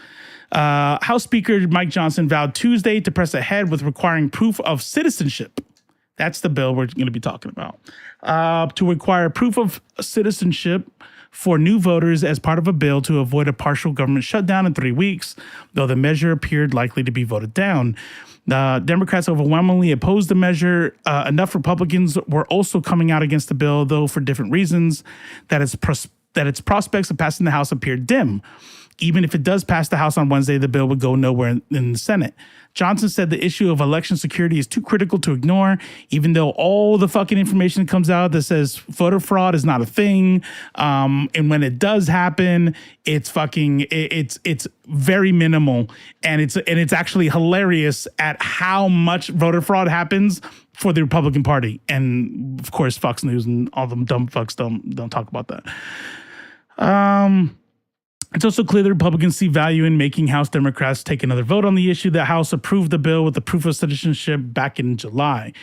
House Speaker Mike Johnson vowed Tuesday to press ahead with requiring proof of citizenship. That's the bill we're going to be talking about. To require proof of citizenship for new voters as part of a bill to avoid a partial government shutdown in 3 weeks, though the measure appeared likely to be voted down. Democrats overwhelmingly opposed the measure. Enough Republicans were also coming out against the bill, though for different reasons, that its prospects of passing the House appeared dim. Even if it does pass the House on Wednesday, the bill would go nowhere in the Senate. Johnson said the issue of election security is too critical to ignore, even though all the fucking information comes out that says voter fraud is not a thing. And when it does happen, it's very minimal. And it's actually hilarious at how much voter fraud happens for the Republican Party. And of course, Fox News and all them dumb fucks don't talk about that. It's also clear the Republicans see value in making House Democrats take another vote on the issue. The House approved the bill with the proof of citizenship back in July.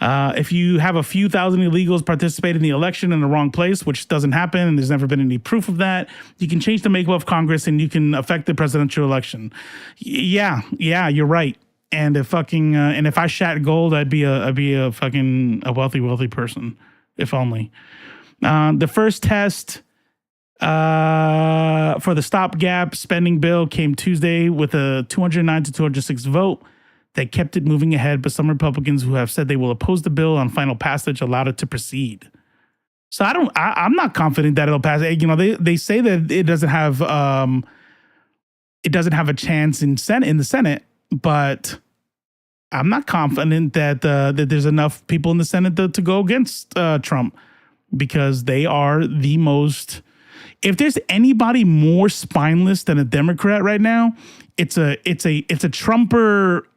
If you have a few thousand illegals participate in the election in the wrong place, which doesn't happen, and there's never been any proof of that, you can change the makeup of Congress and you can affect the presidential election. Yeah, you're right. And if I shat gold, I'd be a wealthy person, if only. The first test for the stopgap spending bill came Tuesday with a 209 to 206 vote that kept it moving ahead, but some Republicans who have said they will oppose the bill on final passage allowed it to proceed. So I'm not confident that it'll pass. You know, they say that it doesn't have a chance in the Senate, but I'm not confident that there's enough people in the Senate to go against Trump, because they are the most. If there's anybody more spineless than a Democrat right now, it's a Trumper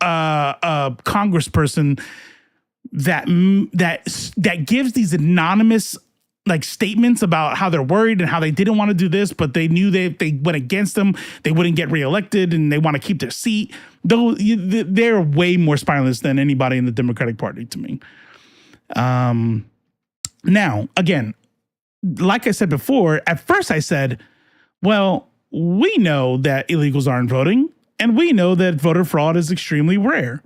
congressperson that gives these anonymous like statements about how they're worried and how they didn't want to do this, but they knew if they went against them, they wouldn't get reelected and they want to keep their seat. Though they're way more spineless than anybody in the Democratic Party to me. Now, again, like I said before, at first I said, well, we know that illegals aren't voting, and we know that voter fraud is extremely rare.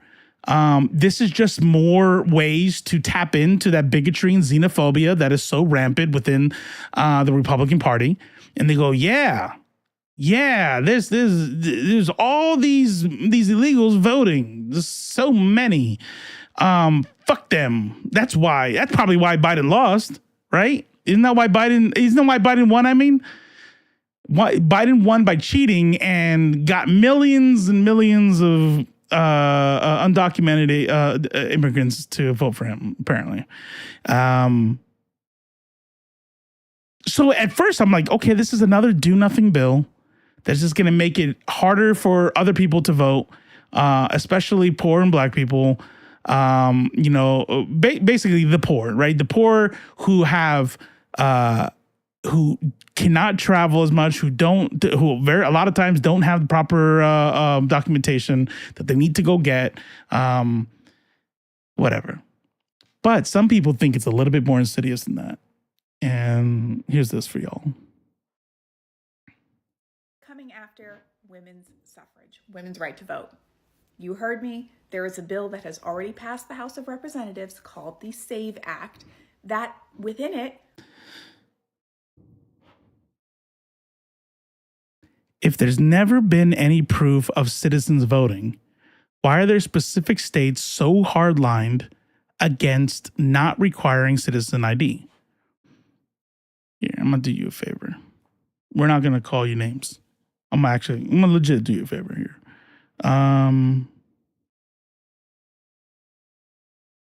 This is just more ways to tap into that bigotry and xenophobia that is so rampant within the Republican Party. And they go, yeah, there's all these illegals voting. There's so many. Fuck them. That's probably why Biden lost, right? Isn't that why Biden won? I mean, Biden won by cheating and got millions and millions of undocumented immigrants to vote for him, apparently. So at first I'm like, okay, this is another do nothing bill that's just going to make it harder for other people to vote, especially poor and black people. Basically the poor, right? The poor who have who cannot travel as much, who a lot of times don't have the proper documentation that they need to go get, whatever. But some people think it's a little bit more insidious than that. And here's this for y'all. Coming after women's suffrage, women's right to vote. You heard me. There is a bill that has already passed the House of Representatives called the SAVE Act, that within it, if there's never been any proof of citizens voting, why are there specific states so hardlined against not requiring citizen ID? Here, I'm going to do you a favor. We're not going to call you names. I'm going to legit do you a favor here.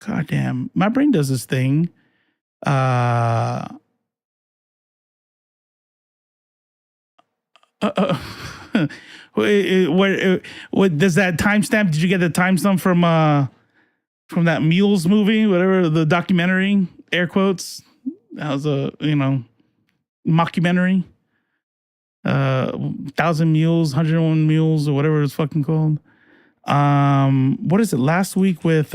Goddamn, my brain does this thing. What does that timestamp? Did you get the timestamp from that Mules movie, whatever, the documentary, air quotes? That was a mockumentary. 1,000 Mules, 101 Mules, or whatever it's fucking called. What is it? Last week with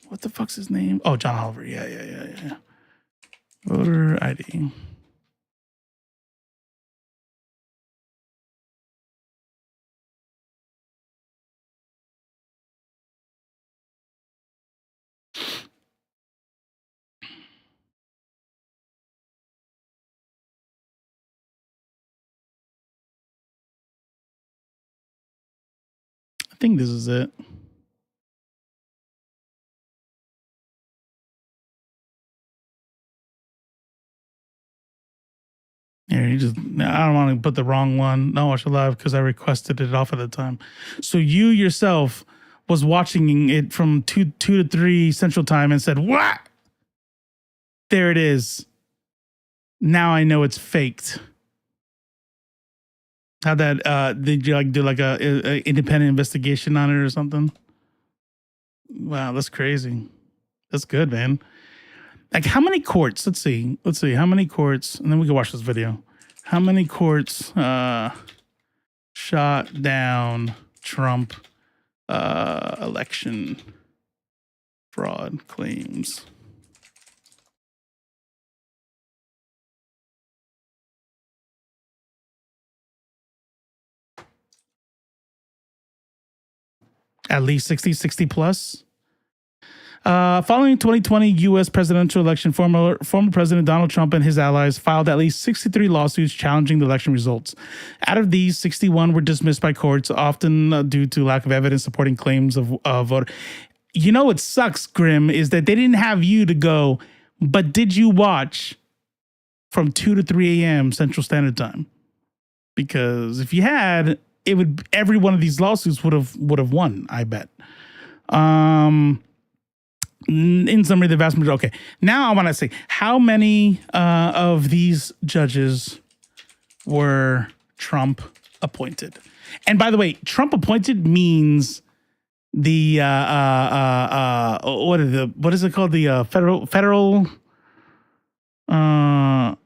what the fuck's his name? Oh, John Oliver. Yeah. Voter ID. I think this is it. Here, I don't want to put the wrong one. No, watch it live because I requested it off at the time. So you yourself was watching it from 2 to 3 Central Time and said, "What? There it is. Now I know it's faked." How that did you do a independent investigation on it or something? Wow, that's crazy. That's good, man. Like, how many courts? Let's see how many courts, and then we can watch this video. How many courts shot down Trump election fraud claims? At least 60 plus. Following 2020 U.S. presidential election, former President Donald Trump and his allies filed at least 63 lawsuits challenging the election results. Out of these, 61 were dismissed by courts, often due to lack of evidence supporting claims of voter. You know what sucks, Grim, is that they didn't have you to go, but did you watch from 2 to 3 a.m. Central Standard Time? Because if you had, every one of these lawsuits would have won, I bet. In summary, the vast majority. Okay, now I want to say how many of these judges were Trump appointed. And by the way, Trump appointed means the what is it called? The federal God,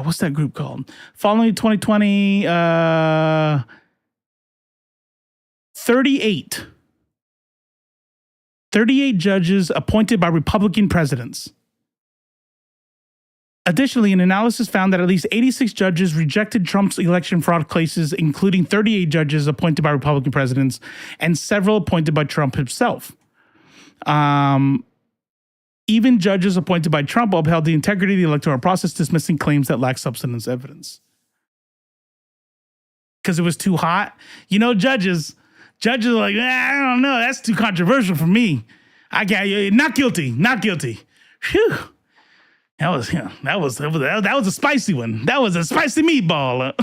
what's that group called? Following 2020, 38 judges appointed by Republican presidents. Additionally, an analysis found that at least 86 judges rejected Trump's election fraud cases, including 38 judges appointed by Republican presidents and several appointed by Trump himself. Even judges appointed by Trump upheld the integrity of the electoral process, dismissing claims that lack substance evidence. Because it was too hot. You know, judges are like, I don't know, that's too controversial for me. I got not guilty. Phew. That was a spicy one. That was a spicy meatball.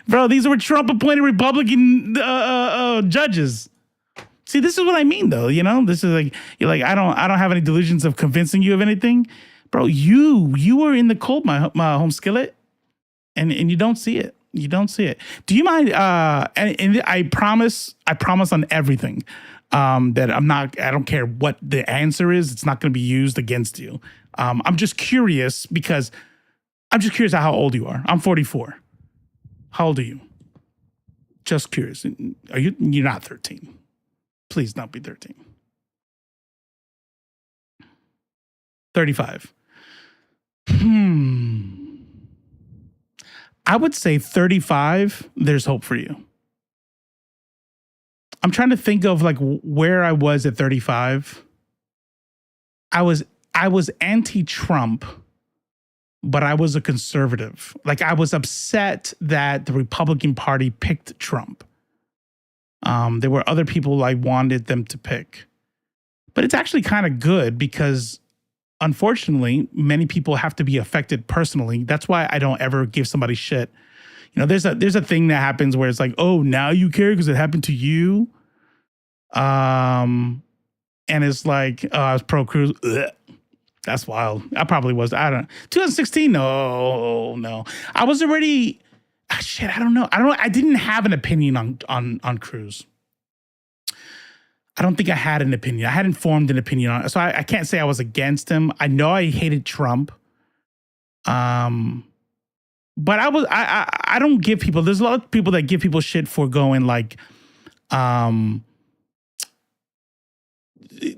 Bro, these were Trump-appointed Republican judges. See, this is what I mean, though. You know, this is like, you're like, I don't have any delusions of convincing you of anything, bro. You were in the cold, my home skillet, and you don't see it. You don't see it. Do you mind? And I promise on everything that I don't care what the answer is. It's not going to be used against you. I'm just curious because I'm just curious how old you are. I'm 44. How old are you? Just curious. You're not 13. Please don't be 13. 35. I would say 35, there's hope for you. I'm trying to think of like where I was at 35. I was anti-Trump, but I was a conservative. Like I was upset that the Republican Party picked Trump. There were other people I wanted them to pick. But it's actually kind of good because unfortunately, many people have to be affected personally. That's why I don't ever give somebody shit. You know, there's a thing that happens where it's like, oh, now you care because it happened to you. And it's like, I was pro Cruz. Ugh. That's wild. I probably was. I don't know. 2016, no. I was already, I don't know. I didn't have an opinion on Cruz. I don't think I had an opinion. I hadn't formed an opinion on it. So I can't say I was against him. I know I hated Trump. But I don't give people, there's a lot of people that give people shit for going like,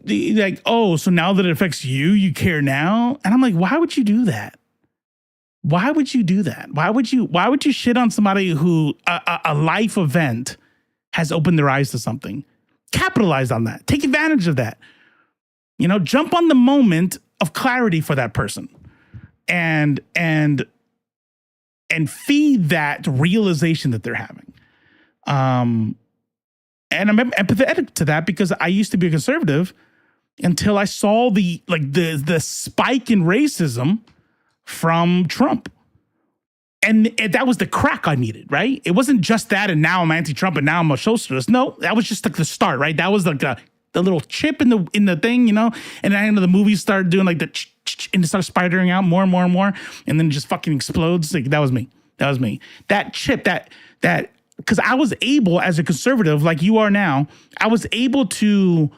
like, oh, so now that it affects you, you care now? And I'm like, why would you do that? Why would you do that? Why would you shit on somebody who a life event has opened their eyes to something? Capitalize on that. Take advantage of that. You know, jump on the moment of clarity for that person and feed that realization that they're having. And I'm empathetic to that because I used to be a conservative until I saw the spike in racism from Trump. And that was the crack I needed, right? It wasn't just that, and now I'm anti-Trump, and now I'm a socialist. No, that was just like the start, right? That was like the little chip in the thing, you know? And then the movies started doing like and it started spidering out more and more and more, and then it just fucking explodes. Like, that was me. That chip, that because I was able, as a conservative, like you are now, I was able to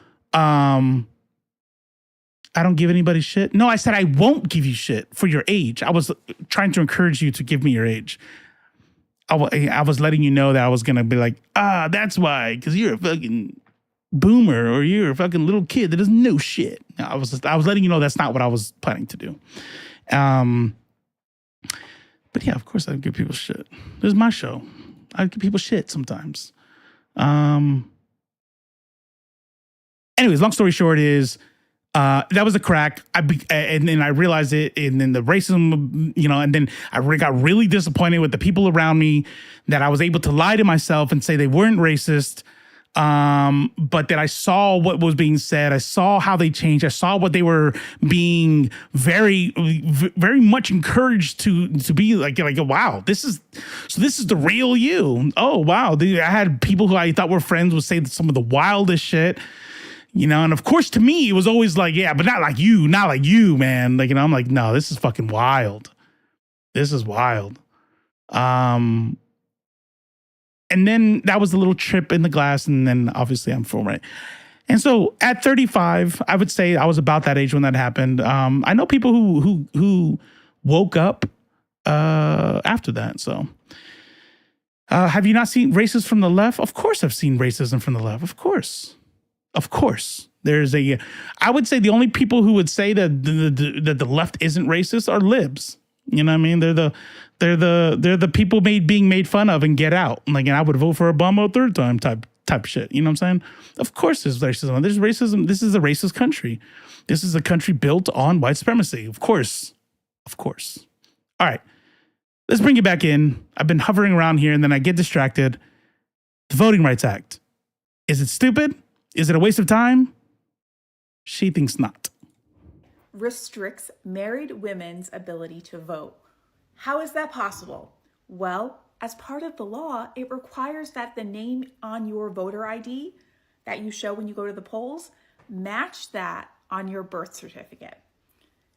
I don't give anybody shit. No, I said I won't give you shit for your age. I was trying to encourage you to give me your age. I was letting you know that I was going to be like, that's why, because you're a fucking boomer or you're a fucking little kid that doesn't know shit. No, I was letting you know that's not what I was planning to do. But yeah, of course I give people shit. This is my show. I give people shit sometimes. Anyways, long story short is, that was a crack. And then I realized it, and then the racism, and then I got really disappointed with the people around me that I was able to lie to myself and say they weren't racist. But that I saw what was being said. I saw how they changed. I saw what they were being very, very much encouraged to be like, wow, this is the real you. Oh, wow. I had people who I thought were friends would say some of the wildest shit. And of course, to me, it was always like, yeah, but not like you, man. Like, I'm like, no, this is fucking wild. This is wild. And then that was a little trip in the glass, and then obviously I'm full, right? And so at 35, I would say I was about that age when that happened. I know people who woke up after that. So have you not seen racists from the left? Of course I've seen racism from the left. Of course. I would say the only people who would say that the left isn't racist are libs. You know what I mean? They're the people being made fun of and get out. Like, and I would vote for Obama a third time type shit. You know what I'm saying? Of course there's racism. There's racism. This is a racist country. This is a country built on white supremacy. Of course. All right. Let's bring it back in. I've been hovering around here and then I get distracted. The Voting Rights Act. Is it stupid? Is it a waste of time? She thinks not. Restricts married women's ability to vote. How is that possible? Well, as part of the law, it requires that the name on your voter ID that you show when you go to the polls match that on your birth certificate.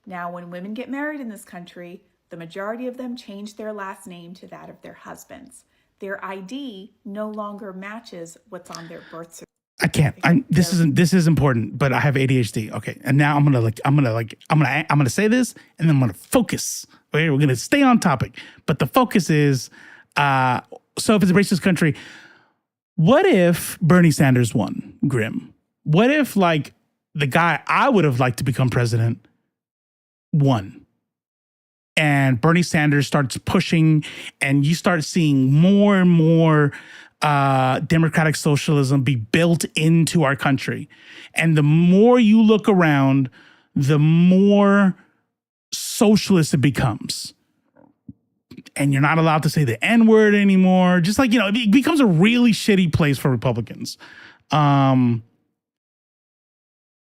Now, when women get married in this country, the majority of them change their last name to that of their husbands. Their ID no longer matches what's on their birth certificate. I can't. This is important, but I have ADHD. Okay, and now I'm gonna say this, and then I'm gonna focus. Okay, we're gonna stay on topic, but the focus is, so if it's a racist country, what if Bernie Sanders won, Grim? What if like the guy I would have liked to become president won? And Bernie Sanders starts pushing, and you start seeing more and more democratic socialism be built into our country. And the more you look around, the more socialist it becomes. And you're not allowed to say the N-word anymore. Just like, it becomes a really shitty place for Republicans. Where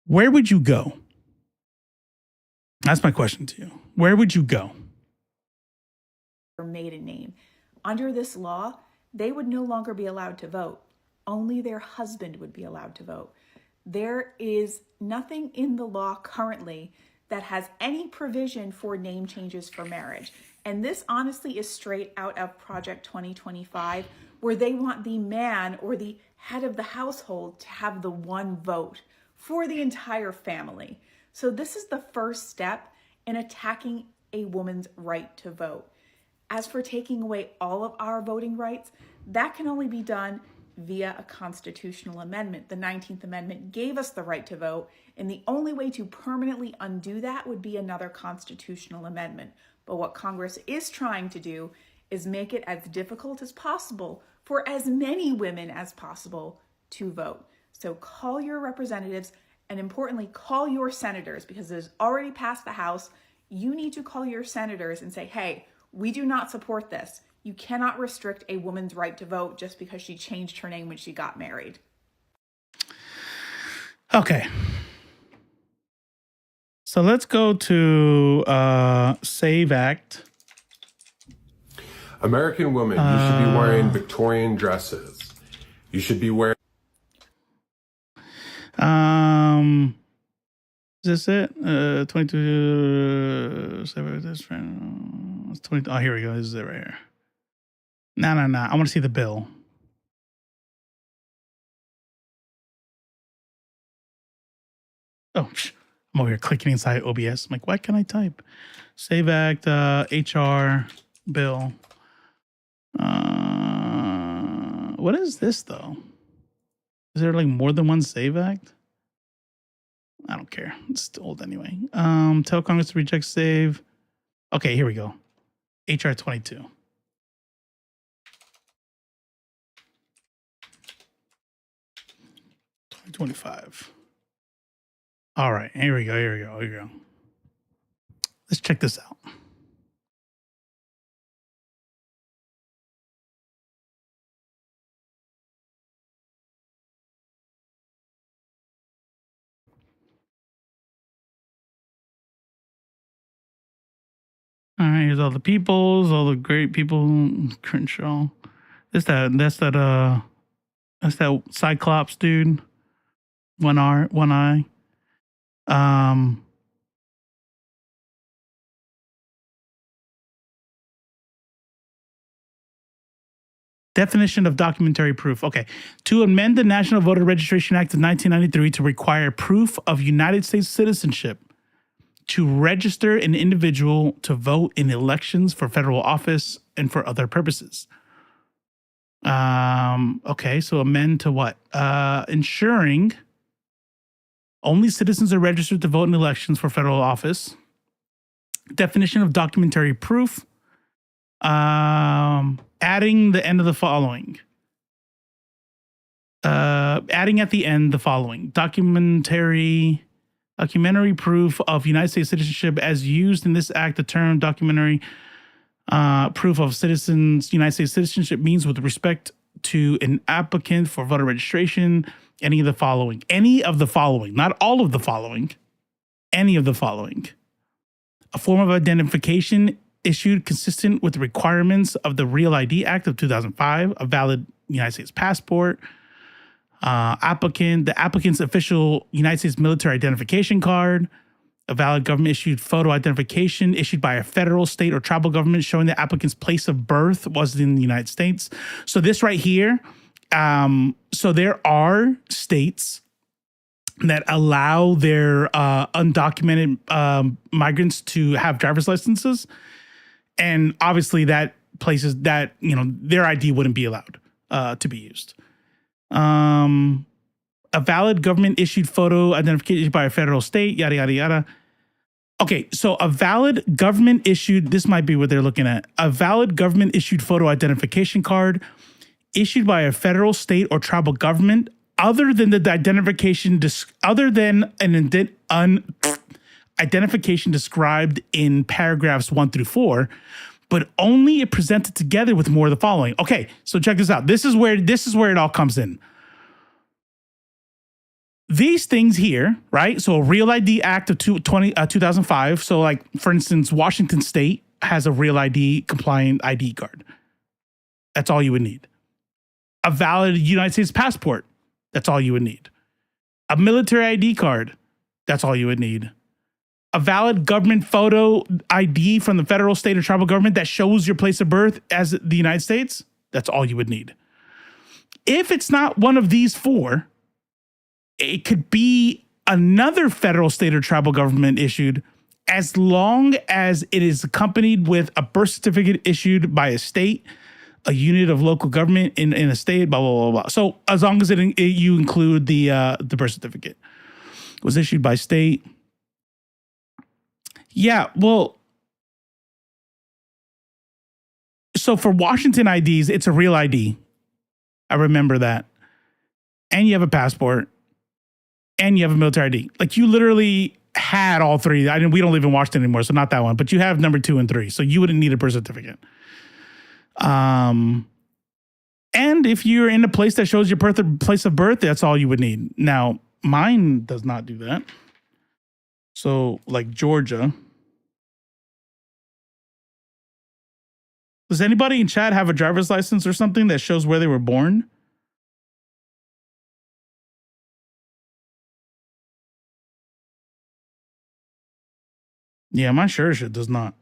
would you go? That's my question to you. Where would you go? Maiden name. Under this law, they would no longer be allowed to vote. Only their husband would be allowed to vote. There is nothing in the law currently that has any provision for name changes for marriage. And this honestly is straight out of Project 2025, where they want the man or the head of the household to have the one vote for the entire family. So this is the first step in attacking a woman's right to vote. As for taking away all of our voting rights, that can only be done via a constitutional amendment. The 19th Amendment gave us the right to vote, and the only way to permanently undo that would be another constitutional amendment. But what Congress is trying to do is make it as difficult as possible for as many women as possible to vote. So call your representatives, and importantly, call your senators, because it's already passed the House. You need to call your senators and say, hey, we do not support this. You cannot restrict a woman's right to vote just because she changed her name when she got married. Okay. So let's go to Save Act. American women, you should be wearing Victorian dresses. You should be wearing... Is this it? 22. 20. Oh, here we go. This is it right here. No. I want to see the bill. Oh, I'm I'm over here clicking inside OBS. I'm like, why can't I type? Save Act, HR, bill. What is this, though? Is there like more than one Save Act? I don't care. It's old anyway. Tell Congress to reject save. Okay, here we go. HR 22. 2025. All right, here we go. Let's check this out. All right, here's all the peoples, all the great people. Crenshaw. That's that Cyclops dude. One eye. Definition of documentary proof. Okay. To amend the National Voter Registration Act of 1993 to require proof of United States citizenship to register an individual to vote in elections for federal office and for other purposes. Okay, so amend to what? Ensuring only citizens are registered to vote in elections for federal office. Definition of documentary proof. Adding the end of the following. Adding at the end the following. Documentary proof of United States citizenship as used in this act. The term documentary proof of citizens United States citizenship means with respect to an applicant for voter registration, any of the following, not all of the following, any of the following. A form of identification issued consistent with the requirements of the Real ID Act of 2005, a valid United States passport, the applicant's official United States military identification card, a valid government-issued photo identification issued by a federal, state, or tribal government showing the applicant's place of birth was in the United States. So this right here, so there are states that allow their undocumented migrants to have driver's licenses. And obviously that places that, their ID wouldn't be allowed to be used. A valid government issued photo identification by a federal, state, yada, yada, yada. Okay, so a valid government issued, this might be what they're looking at. A valid government issued photo identification card issued by a federal, state, or tribal government other than the identification, identification described in paragraphs 1 through 4, but only if presented together with more of the following. Okay, so check this out. This is where it all comes in. These things here, right? So a Real ID Act of 2005. So like, for instance, Washington State has a Real ID compliant ID card. That's all you would need. A valid United States passport. That's all you would need. A military ID card. That's all you would need. A valid government photo ID from the federal, state, or tribal government that shows your place of birth as the United States. That's all you would need. If it's not one of these four, it could be another federal, state, or tribal government issued, as long as it is accompanied with a birth certificate issued by a state, a unit of local government in a state, blah, blah, blah, blah. So as long as you include the birth certificate was issued by state. Yeah, well, so for Washington IDs, it's a Real ID. I remember that. And you have a passport. And you have a military ID. Like, you literally had all three. We don't live in Washington anymore, so not that one. But you have number 2 and 3, so you wouldn't need a birth certificate. And if you're in a place that shows your place of birth, that's all you would need. Now, mine does not do that. So, like Georgia. Does anybody in chat have a driver's license or something that shows where they were born? Yeah, my sure shit does not.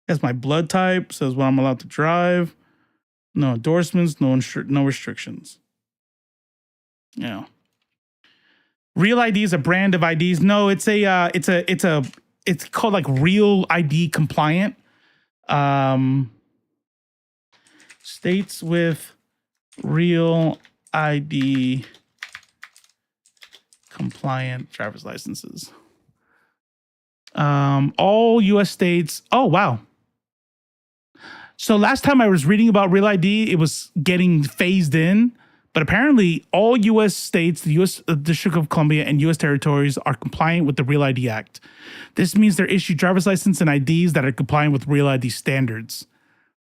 That's my blood type, says when I'm allowed to drive. No endorsements, no restrictions. Yeah. Real ID is a brand of IDs. No, it's called like Real ID compliant. States with Real ID compliant driver's licenses. All U.S. states. Oh, wow. So last time I was reading about Real ID, it was getting phased in. But apparently all U.S. states, the U.S. District of Columbia, and U.S. territories are compliant with the Real ID Act. This means they're issued driver's license and IDs that are compliant with Real ID standards.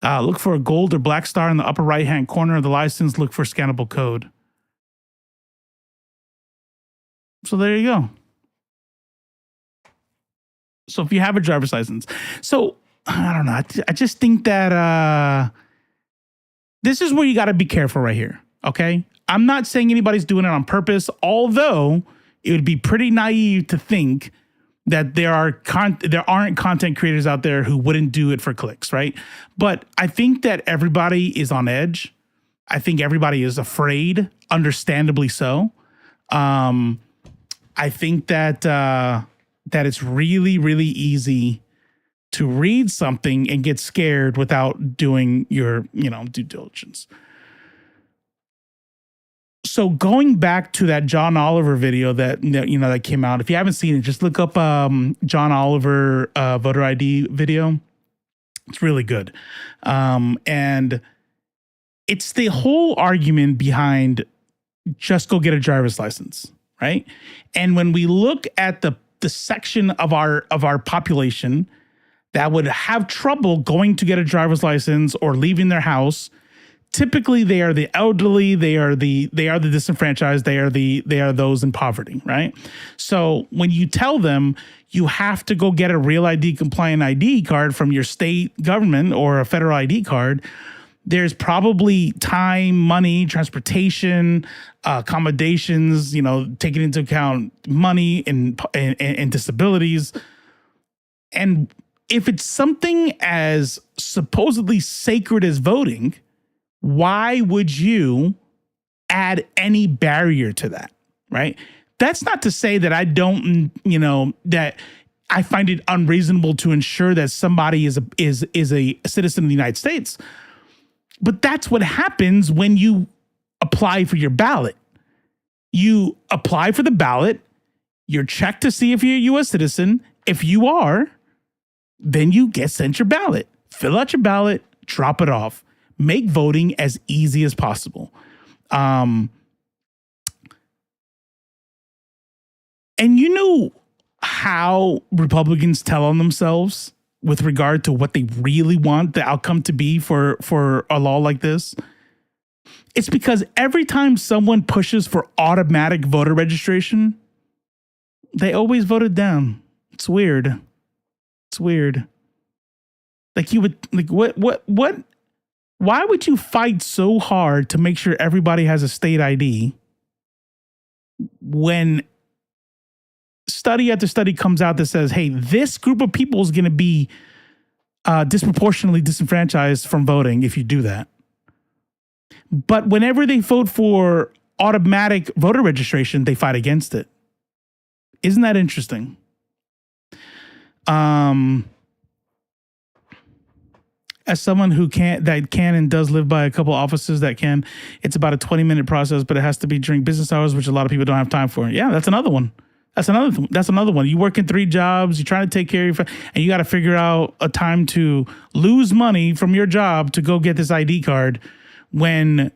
Look for a gold or black star in the upper right-hand corner of the license. Look for scannable code. So there you go. So if you have a driver's license. So I don't know. I just think that this is where you got to be careful right here. Okay. I'm not saying anybody's doing it on purpose, although it would be pretty naive to think that there aren't content creators out there who wouldn't do it for clicks, right? But I think that everybody is on edge. I think everybody is afraid, understandably so. I think that that it's really, really easy to read something and get scared without doing your, due diligence. So going back to that John Oliver video that came out, if you haven't seen it, just look up John Oliver voter ID video. It's really good. And it's the whole argument behind just go get a driver's license, right? And when we look at the section of our population that would have trouble going to get a driver's license or leaving their house, typically they are the elderly, they are the disenfranchised, they are those in poverty, right? So when you tell them you have to go get a Real ID compliant ID card from your state government or a federal ID card, there's probably time, money, transportation, accommodations, taking into account money and disabilities. And if it's something as supposedly sacred as voting, why would you add any barrier to that, right? That's not to say that I don't, that I find it unreasonable to ensure that somebody is a citizen of the United States. But that's what happens when you apply for your ballot. You apply for the ballot, you're checked to see if you're a U.S. citizen. If you are, then you get sent your ballot. Fill out your ballot, drop it off. Make voting as easy as possible. And you know how Republicans tell on themselves with regard to what they really want the outcome to be for a law like this? It's because every time someone pushes for automatic voter registration, they always voted down. It's weird. It's weird. Like you would, like what? Why would you fight so hard to make sure everybody has a state ID when study after study comes out that says, hey, this group of people is going to be disproportionately disenfranchised from voting if you do that? But whenever they vote for automatic voter registration, they fight against it. Isn't that interesting? As someone who can and does live by a couple offices that can, it's about a 20-minute process, but it has to be during business hours, which a lot of people don't have time for. Yeah, that's another one. That's another one. You work in 3 jobs, you're trying to take care of your and you got to figure out a time to lose money from your job to go get this ID card when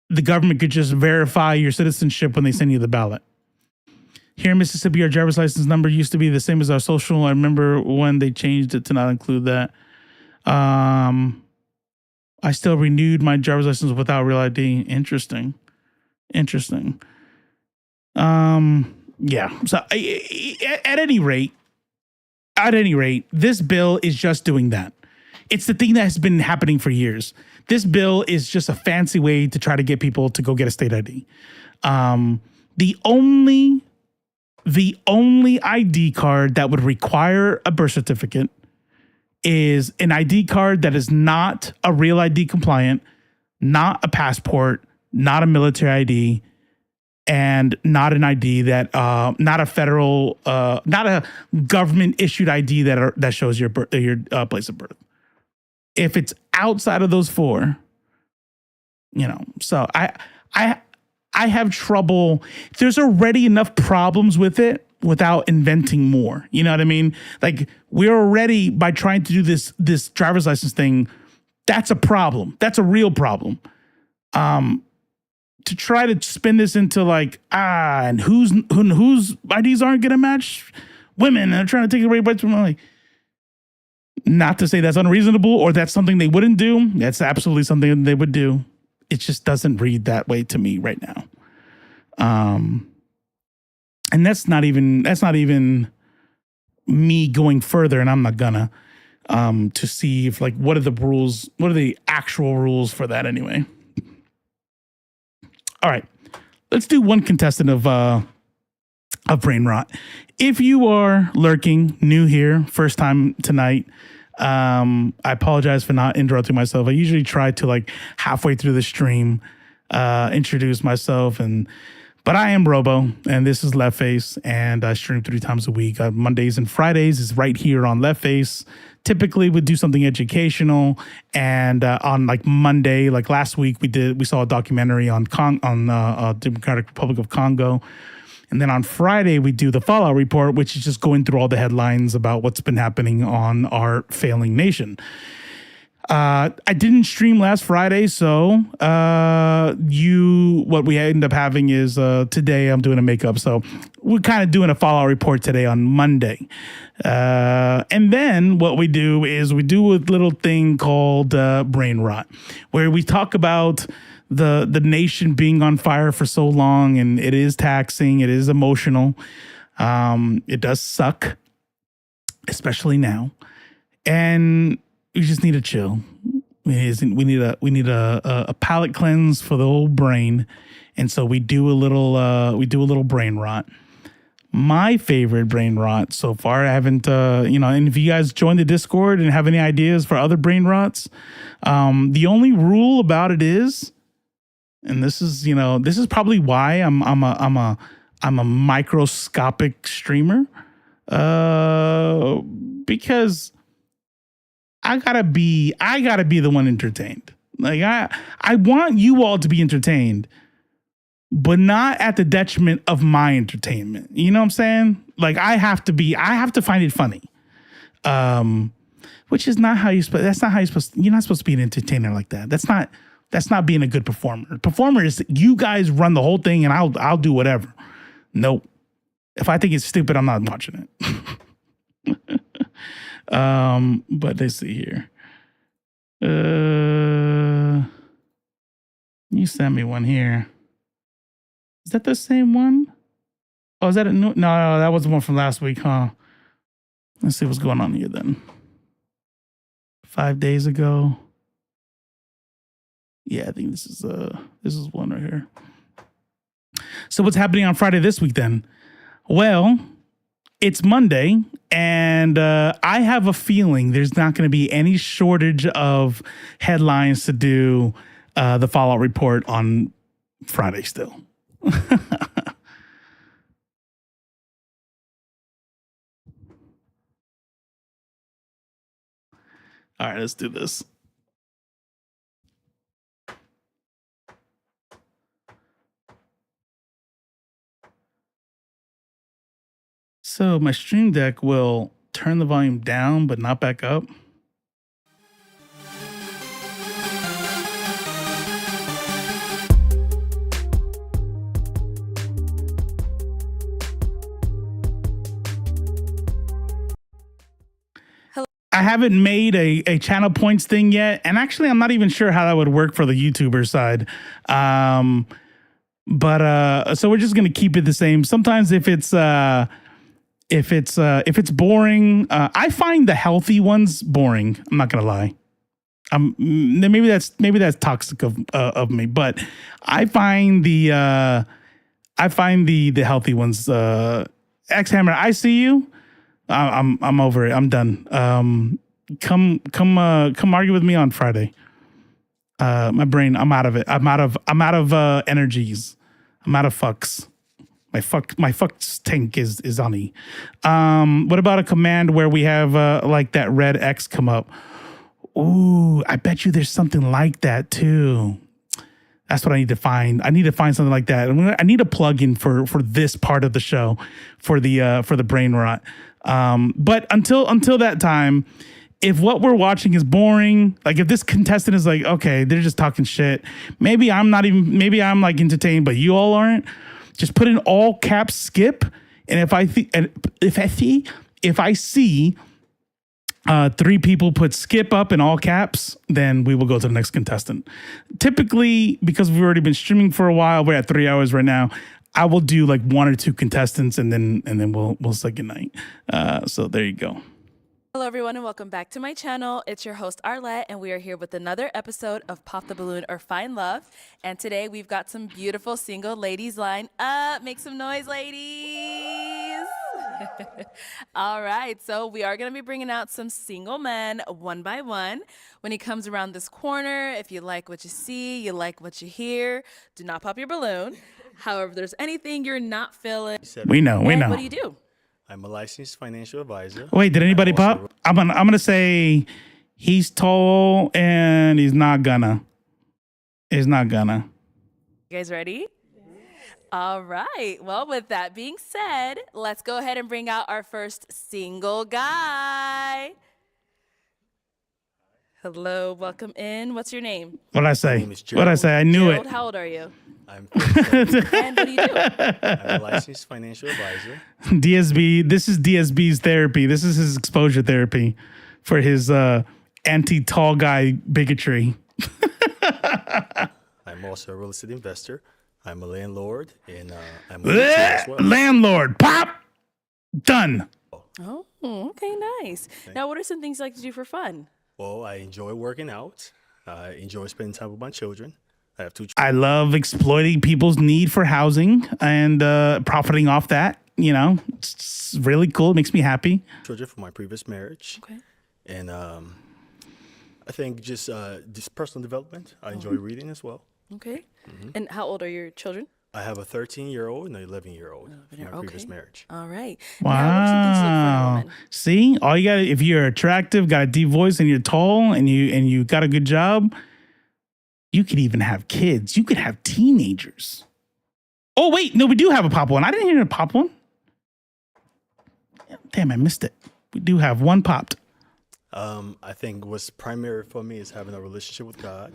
the government could just verify your citizenship when they send you the ballot. Here in Mississippi, our driver's license number used to be the same as our social. I remember when they changed it to not include that. I still renewed my driver's license without Real ID. Interesting. Yeah. So at any rate, this bill is just doing that. It's the thing that has been happening for years. This bill is just a fancy way to try to get people to go get a state ID. The only ID card that would require a birth certificate is an ID card that is not a Real ID compliant, not a passport, not a military ID, and not an ID that, not a federal, not a government issued ID that shows your place of birth. If it's outside of those four, so I have trouble. There's already enough problems with it without inventing more. You know what I mean? Like, we're already, by trying to do this driver's license thing, that's a problem. That's a real problem. To try to spin this into like, and whose IDs aren't going to match women, and they're trying to take away rights from, like, not to say that's unreasonable or that's something they wouldn't do. That's absolutely something they would do. It just doesn't read that way to me right now. And that's not even me going further, and I'm not gonna, to see if, like, what are the actual rules for that anyway. All right, let's do one contestant of brain rot. If you are lurking, new here, first time tonight, I apologize for not interrupting myself. I usually try to, like, halfway through the stream, introduce myself, but I am Robo, and this is Left Face, and I stream 3 times a week. Mondays and Fridays is right here on Left Face. Typically, we do something educational, and on, like, Monday, like last week, we saw a documentary on Democratic Republic of Congo. And then on Friday, we do the Fallout Report, which is just going through all the headlines about what's been happening on our failing nation. I didn't stream last Friday, so what we end up having is today I'm doing a makeup. So we're kind of doing a Fallout Report today on Monday. And then what we do is we do a little thing called Brain Rot, where we talk about the nation being on fire for so long, and it is taxing, it is emotional. It does suck, especially now. And we just need to chill. We need a palate cleanse for the old brain. And so we do a little brain rot. My favorite brain rot so far, I haven't, and if you guys join the Discord and have any ideas for other brain rots, the only rule about it is, and this is probably why I'm a microscopic streamer, because I gotta be the one entertained. Like, I want you all to be entertained, but not at the detriment of my entertainment. You know what I'm saying? Like, I have to find it funny. Which is not how you're not supposed to be an entertainer like that. That's not being a good performer. Performer is, you guys run the whole thing and I'll do whatever. Nope. If I think it's stupid, I'm not watching it. But let's see here. You sent me one here. Is that the same one? Oh, is that a new? No, that was the one from last week, huh? Let's see what's going on here then. 5 days ago. Yeah, I think this is one right here. So what's happening on Friday this week then? Well, it's Monday, and I have a feeling there's not going to be any shortage of headlines to do the Fallout Report on Friday still. All right, let's do this. So my Stream Deck will turn the volume down, but not back up. I haven't made a channel points thing yet. And actually, I'm not even sure how that would work for the YouTuber side. But so we're just going to keep it the same. Sometimes if it's boring, I find the healthy ones boring. I'm not going to lie. Maybe that's toxic of me, but I find the healthy ones. X Hammer, I see you. I'm over it. I'm done. Come argue with me on Friday. My brain, I'm out of it. I'm out of energies. I'm out of fucks. My fucks tank is on E. What about a command where we have like that red X come up? Ooh, I bet you there's something like that too. That's what I need to find. I need to find something like that. I need a plug-in for this part of the show for the brain rot. But until that time, if what we're watching is boring, like if this contestant is like, okay, they're just talking shit. Maybe I'm like entertained, but you all aren't. Just put in all caps skip. And if I see 3 people put skip up in all caps, then we will go to the next contestant. Typically, because we've already been streaming for a while, we're at 3 hours right now. I will do like 1 or 2 contestants, and then we'll say goodnight. So there you go. Hello, everyone, and welcome back to my channel. It's your host, Arlette, and we are here with another episode of Pop the Balloon or Find Love. And today we've got some beautiful single ladies lined up. Make some noise, ladies. All right, so we are going to be bringing out some single men one by one. When he comes around this corner, if you like what you see, you like what you hear, do not pop your balloon. However, if there's anything you're not feeling, we know. What do you do? I'm a licensed financial advisor. Wait, did anybody pop? I'm gonna say he's tall and he's not gonna. You guys ready? All right. Well, with that being said, let's go ahead and bring out our first single guy. Hello, welcome in. What's your name? What'd I say? I knew Gerald, how old are you? I'm And what do you do? I'm a licensed financial advisor. DSB. This is DSB's therapy. This is his exposure therapy for his anti-tall guy bigotry. I'm also a real estate investor. I'm a landlord, and I'm a as well. Landlord. Pop. Done. Oh, okay, nice. Now, what are some things you like to do for fun? Well, I enjoy working out. I enjoy spending time with my children. I have 2 children. I love exploiting people's need for housing and profiting off that. You know, it's really cool. It makes me happy. Children from my previous marriage. Okay. And I think just personal development. I enjoy reading as well. Okay. And how old are your children? I have a 13-year-old and an 11-year-old from my previous marriage. All right. Wow. See, all you got, if you're attractive, got a deep voice, and you're tall, and you got a good job, you could even have kids. You could have teenagers. Oh, wait. No, we do have a pop one. I didn't hear a pop one. Damn, I missed it. We do have one popped. I think what's primary for me is having a relationship with God.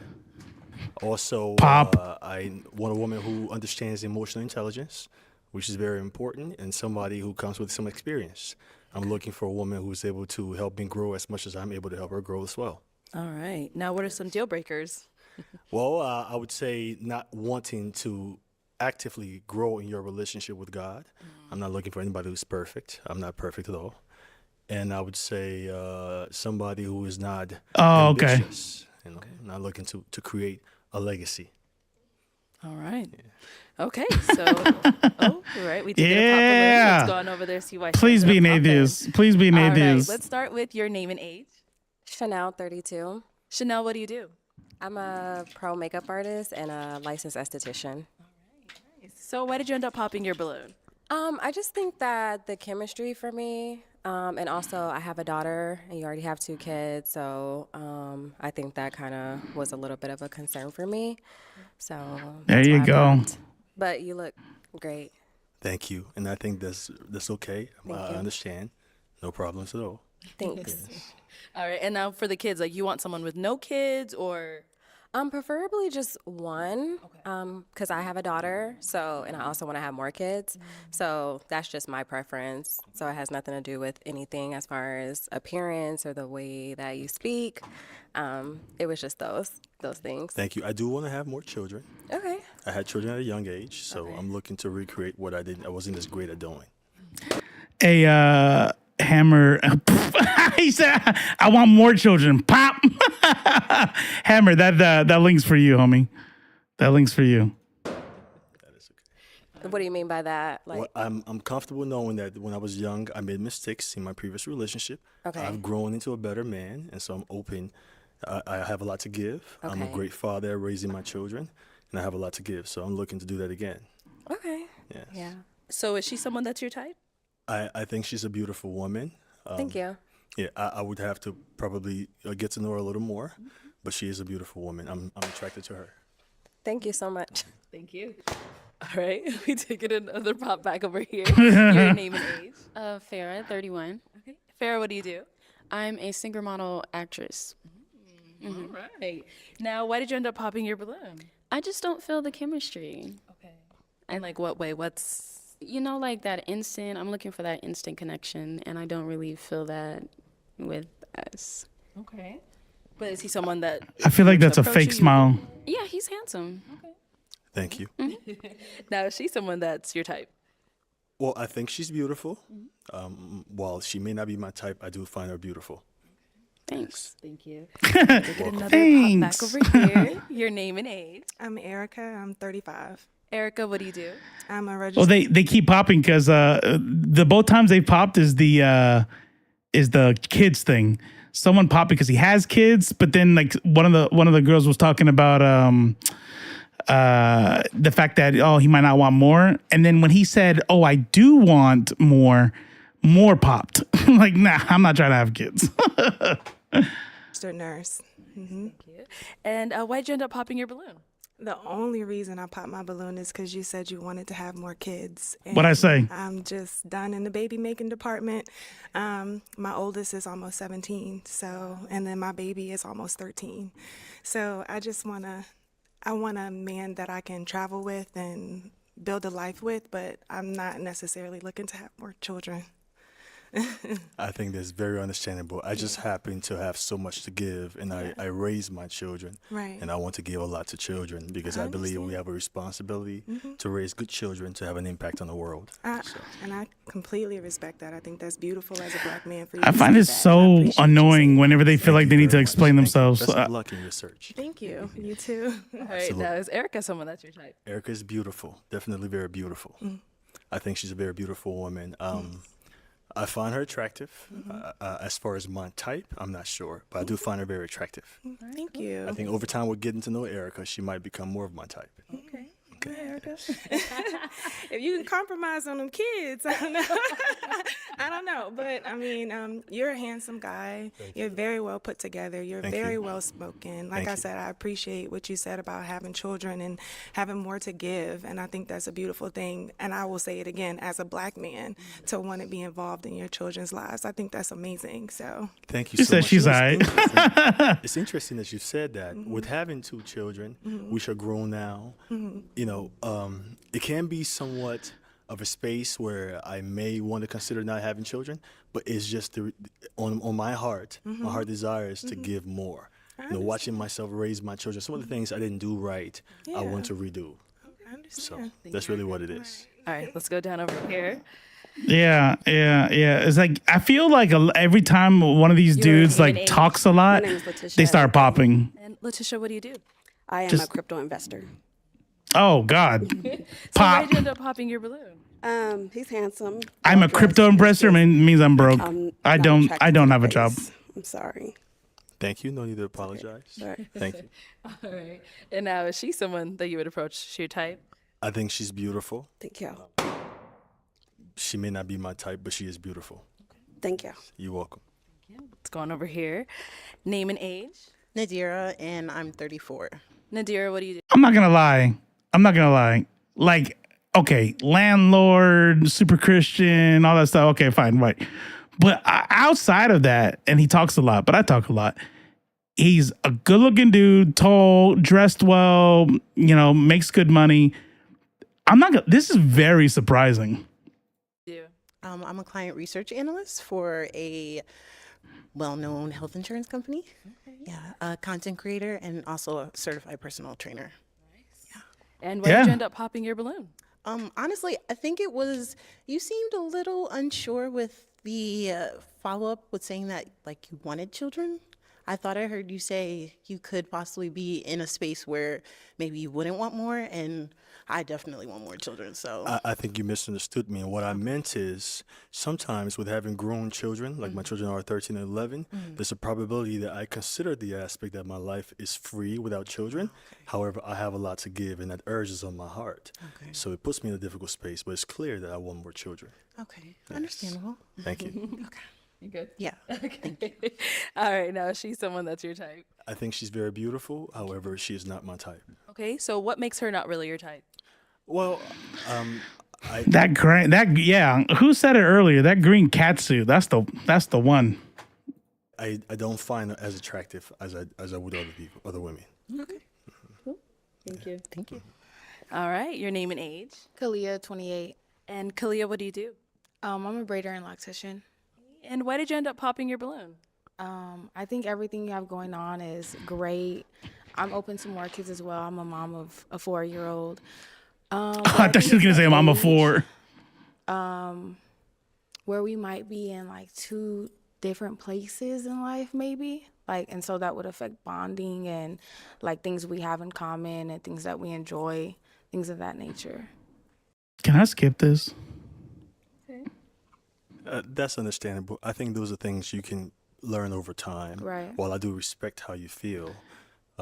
Also, I want a woman who understands emotional intelligence, which is very important, and somebody who comes with some experience. I'm looking for a woman who's able to help me grow as much as I'm able to help her grow as well. All right. Now, what are some deal breakers? Well, I would say not wanting to actively grow in your relationship with God. I'm not looking for anybody who's perfect. I'm not perfect at all. And I would say somebody who is not ambitious. You know, not looking to create a legacy. All right. Yeah. Okay. So, all right. We did get a pop balloon. Let's go on over there, see why. Please be an atheist. Please be an atheist. Right. Let's start with your name and age. Chanel, 32. Chanel, what do you do? I'm a pro makeup artist and a licensed esthetician. All right. Nice. So why did you end up popping your balloon? I just think that the chemistry for me, and also I have a daughter and you already have 2 kids, so I think that kind of was a little bit of a concern for me. So there you go. But you look great. Thank you, and I think that's okay. I understand. No problems at all. Thanks. All right, and now for the kids, like you want someone with no kids or? Preferably just one, because I have a daughter, so, and I also want to have more kids, so that's just my preference. So it has nothing to do with anything as far as appearance or the way that you speak. It was just those things. Thank you. I do want to have more children. Okay. I had children at a young age, so I'm looking to recreate what I wasn't as great at doing. Hammer. He said, I want more children. Pop. Hammer, that link's for you, homie. That link's for you. That is okay. What do you mean by that? Like, well, I'm comfortable knowing that when I was young, I made mistakes in my previous relationship. Okay. I've grown into a better man, and so I'm open. I have a lot to give. Okay. I'm a great father raising my children, and I have a lot to give, so I'm looking to do that again. Okay. Yes. Yeah. So is she someone that's your type? I think she's a beautiful woman. Thank you. Yeah, I would have to probably get to know her a little more, but she is a beautiful woman. I'm attracted to her. Thank you so much. Thank you. All right, we take it another pop back over here. Your name and age. Farah, 31. Okay. Farah, what do you do? I'm a singer model actress. All right. Now, why did you end up popping your balloon? I just don't feel the chemistry. Okay. And like what way? What's You know, like that instant, I'm looking for that instant connection, and I don't really feel that with us. okay? But is he someone that I feel like that's a approach fake you? smile. Yeah, he's handsome. Thank you. Now, is she someone that's your type? Well, I think she's beautiful. While she may not be my type, I do find her beautiful. Thanks. Thank you. Take it another pop back Thanks. over here. Your name and age. I'm Erica. I'm 35. Erica, what do you do? I'm a Well, registered. they keep popping because the both times they popped is the kids thing. Someone popped because he has kids, but then like one of the girls was talking about the fact that he might not want more, and then when he said I do want more popped. Like nah, I'm not trying to have kids. Registered nurse. Thank you. And why'd you end up popping your balloon? The only reason I popped my balloon is because you said you wanted to have more kids. What'd I say? I'm just done in the baby making department. My oldest is almost 17, and then my baby is almost 13. So I want a man that I can travel with and build a life with, but I'm not necessarily looking to have more children. I think that's very understandable. I just happen to have so much to give, and I raise my children, Right. and I want to give a lot to children because I believe we have a responsibility to raise good children to have an impact on the world. And I completely respect that. I think that's beautiful as a black man for you. I to find say it that. I so appreciate you annoying saying whenever they Thank feel like you they need to very much. explain Thank you. themselves. Best of luck in your search. Thank you. You too. All right, Absolutely. now is Erica someone that's your type? Erica is beautiful, definitely very beautiful. I think she's a very beautiful woman. I find her attractive. As far as my type, I'm not sure, but I do find her very attractive. Thank you. I think over time, we're getting to know Erica. She might become more of my type. Okay. Erica. If you can compromise on them kids, I don't know. I don't know, but I mean, you're a handsome guy. You're very well put together. You're Thank very you. well spoken. Like Thank I you. said, I appreciate what you said about having children and having more to give, and I think that's a beautiful thing. And I will say it again, as a black man, to want to be involved in your children's lives, I think that's amazing. So Thank you She so said much. she's You know, all it's right. interesting- It's interesting that you've said that. With having two children, which are grown now, you know, it can be somewhat of a space where I may want to consider not having children, but it's just on my heart. My heart desires to give more. You know, watching myself raise my children, some of the things I didn't do right, I want to redo. I understand. So that's really what it is. All right, let's go down over here. Yeah. It's like I feel like every time one of these dudes name and like age. talks a lot, My name is Letitia. they start popping. And Letitia, what do you do? I am a Just- crypto investor. Oh God, So pop! why'd you end up popping your balloon? He's handsome. I'm a well-dressed, crypto investor. Means I'm broke. I not don't attracted to have a the job. face. I'm sorry. Thank you. No need to apologize. Right. Thank you. All right. And now, is she someone that you would approach? She your type? I think she's beautiful. Thank you. She may not be my type, but she is beautiful. Thank you. You're welcome. Let's go on over here. Name and age? Nadira, and I'm 34. Nadira, what do you do? I'm not gonna lie. Like, okay, landlord, super Christian, all that stuff. Okay, fine, right. But outside of that, and he talks a lot, but I talk a lot. He's a good-looking dude, tall, dressed well, makes good money. This is very surprising. I'm a client research analyst for a well-known health insurance company. Okay. Yeah, a content creator and also a certified personal trainer. And why did you end up popping your balloon? Honestly, I think it was, you seemed a little unsure with the follow-up with saying that, like, you wanted children. I thought I heard you say you could possibly be in a space where maybe you wouldn't want more, and I definitely want more children. So I think you misunderstood me. And what I meant is sometimes with having grown children, like my children are 13 and 11, there's a probability that I consider the aspect that my life is free without children. However, I have a lot to give, and that urge is on my heart. So it puts me in a difficult space, but it's clear that I want more children. Okay, understandable. Thank you. Okay. You good? Yeah. Okay. All right. Now, is she someone that's your type? I think she's very beautiful. However, she is not my type. Okay. So what makes her not really your type? Well, who said it earlier? That green catsuit. That's the one. I don't find her as attractive as I would other women. Okay. Cool. Thank you. All right. Your name and age? Kalia, 28. And Kalia, what do you do? I'm a braider and loctician. And why did you end up popping your balloon? I think everything you have going on is great. I'm open to more kids as well. I'm a mom of a 4-year-old. I thought she was gonna say I'm a 4. Where we might be in like 2 different places in life, maybe. And so that would affect bonding and like things we have in common and things that we enjoy, things of that nature. Can I skip this? That's understandable. I think those are things you can learn over time. Right. While I do respect how you feel,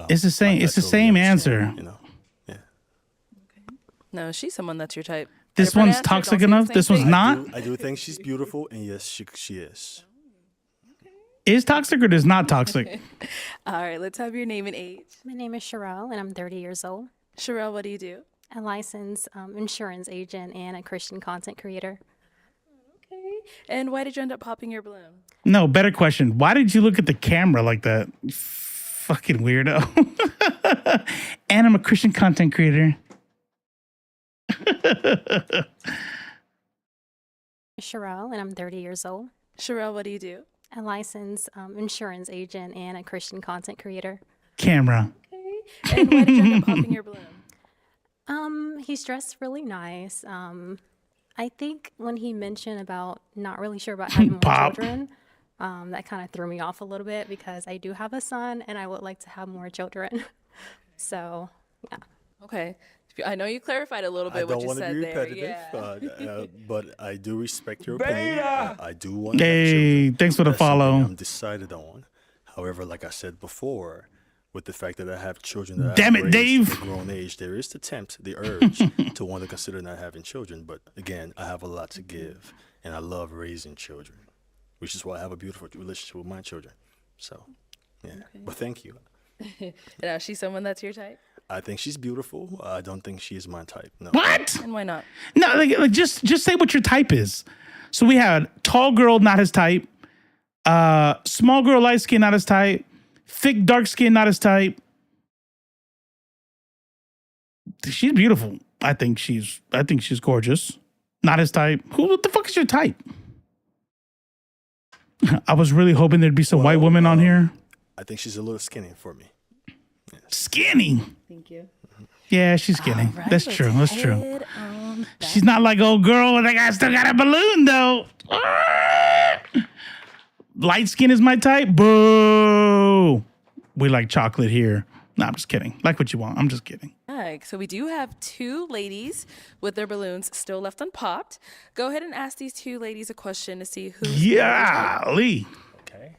It's the same. It's the same answer. You know. Yeah. No, she's someone that's your type. This one's toxic enough. This one's not. I do think she's beautiful, and yes, she is. Is toxic or is not toxic? All right. Let's have your name and age. My name is Sherelle, and I'm 30 years old. Sherelle, what do you do? A licensed insurance agent and a Christian content creator. And why did you end up popping your balloon? No, better question. Why did you look at the camera like that? You fucking weirdo. And I'm a Christian content creator. Sherelle, and I'm 30 years old. Sherelle, what do you do? A licensed insurance agent and a Christian content creator. Camera. And why did you end up popping your balloon? He's dressed really nice. I think when he mentioned about not really sure about having more children, that kind of threw me off a little bit because I do have a son and I would like to have more children. So, yeah. Okay. I know you clarified a little bit what you said there. I don't want to be repetitive, but I do respect your opinion. I do want to have children. Thanks for the follow. I'm decided on. However, like I said before, with the fact that I have children that Damn it, Dave. At a grown age, there is the urge to want to consider not having children. But again, I have a lot to give, and I love raising children, which is why I have a beautiful relationship with my children. So, yeah. Okay. But thank you. Now, is she someone that's your type? I think she's beautiful. I don't think she is my type. No. What? And why not? No, like just say what your type is. So we had tall girl, not his type. Small girl, light skin, not his type. Thick, dark skin, not his type. She's beautiful. I think she's gorgeous. Not his type. What the fuck is your type? I was really hoping there'd be some white women on here. I think she's a little skinny for me. Yes. Skinny? Thank you. Yeah, she's skinny. Right, that's true. That's true. She's not like old girl and I still got a balloon though. Light skin is my type. Boo. We like chocolate here. No, I'm just kidding. Like what you want. I'm just kidding. All right. So we do have 2 ladies with their balloons still left unpopped. Go ahead and ask these 2 ladies a question to see who. Yeah, Lee. Okay.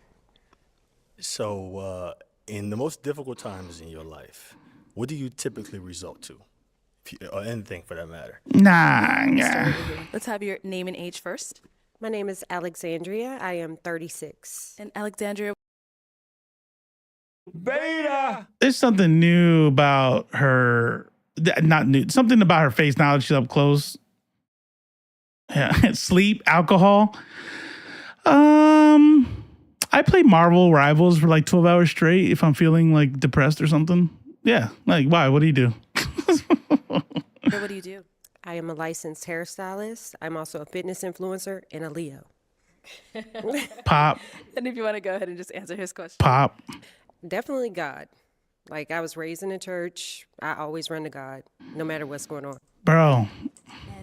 So, in the most difficult times in your life, what do you typically resort to? Or anything for that matter. Nah. Let's have your name and age first. My name is Alexandria. I am 36. And Alexandria. Beta. There's something new about her. Not new. Something about her face now that she's up close. Yeah. Sleep, alcohol. I play Marvel Rivals for like 12 hours straight if I'm feeling like depressed or something. Yeah. Like, why? What do you do? What do you do? I am a licensed hairstylist. I'm also a fitness influencer and a Leo. Pop. And if you want to go ahead and just answer his question. Pop. Definitely God. Like, I was raised in a church. I always run to God, no matter what's going on. Bro.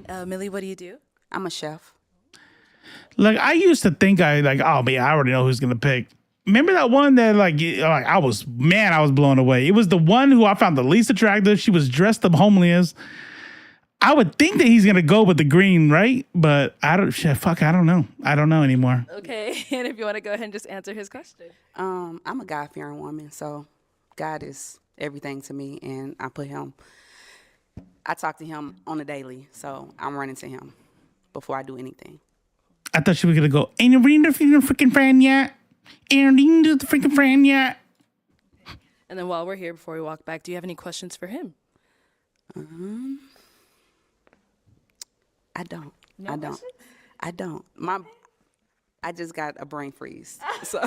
And Millie, what do you do? I'm a chef. Like, I used to think I already know who's going to pick. Remember that one that I was blown away. It was the one who I found the least attractive. She was dressed up homely as. I would think that he's gonna go with the green, right? But I don't know. I don't know anymore. Okay, and if you want to go ahead and just answer his question. I'm a God-fearing woman, so God is everything to me, and I talk to him on a daily, so I'm running to him before I do anything. I thought she was gonna go, ain't you reading the freaking friend yet? Ain't you reading the freaking friend yet? And then while we're here, before we walk back, do you have any questions for him? I don't. No questions? I don't. I just got a brain freeze. So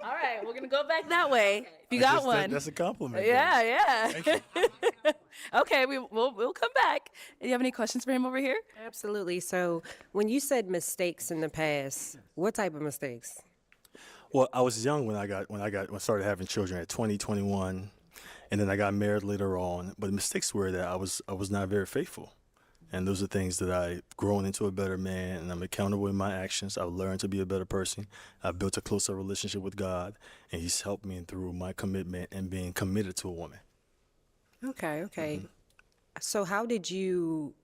All right, we're gonna go back that way. If you got one, That's a compliment. yeah. Okay, we'll come back. Do you have any questions for him over here? Absolutely. So, when you said mistakes in the past, what type of mistakes? Well, I was young when I started having children at 20, 21, and then I got married later on. But the mistakes were that I was not very faithful. And those are things that I've grown into a better man, and I'm accountable in my actions. I've learned to be a better person. I've built a closer relationship with God, and he's helped me through my commitment and being committed to a woman. Okay. So how did you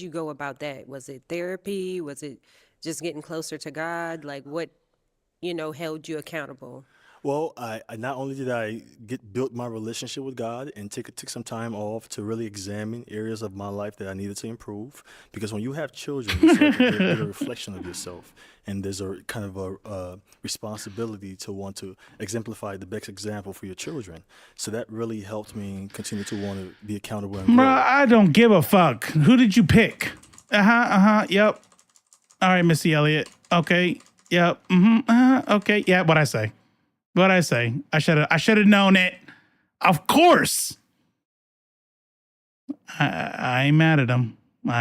go about that? Was it therapy? Was it just getting closer to God? Like what, held you accountable? Well, I not only did I built my relationship with God and took some time off to really examine areas of my life that I needed to improve, because when you have children, you start to get a reflection of yourself, and there's a kind of a responsibility to want to exemplify the best example for your children. So that really helped me continue to want to be accountable and grow. Bruh, I don't give a fuck. Who did you pick? Yep. All right, Missy Elliott. Okay. Yep. Okay. Yeah. What'd I say? I should have known it. Of course. I ain't mad at him. All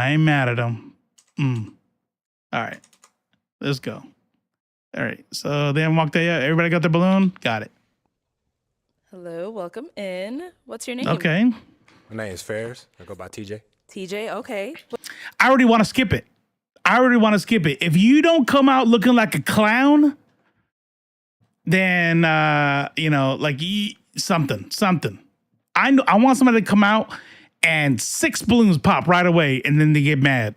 right. Let's go. All right. So they haven't walked there yet. Everybody got their balloon? Got it. Hello, welcome in. What's your name? Okay. My name is Ferris. I go by TJ. TJ, okay. I already want to skip it. If you don't come out looking like a clown, then something. I want somebody to come out and 6 balloons pop right away, and then they get mad.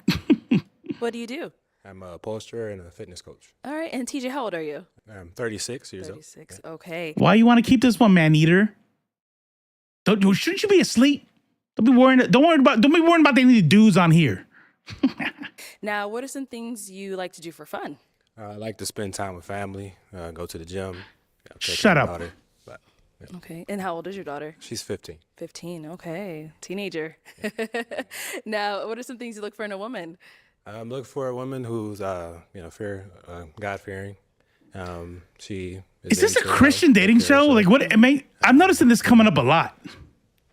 What do you do? I'm a upholsterer and a fitness coach. All right, and TJ, how old are you? I'm 36 years old. 36, okay. Why you want to keep this one, man eater? Shouldn't you be asleep? Don't be worrying about any dudes on here. Now, what are some things you like to do for fun? I like to spend time with family, go to the gym. Shut up. Daughter, but, yeah. Okay, and how old is your daughter? She's 15. 15, okay. Teenager. Now, what are some things you look for in a woman? I'm looking for a woman who's, God-fearing. She is this a Christian dating show? Like, what? I'm noticing this coming up a lot.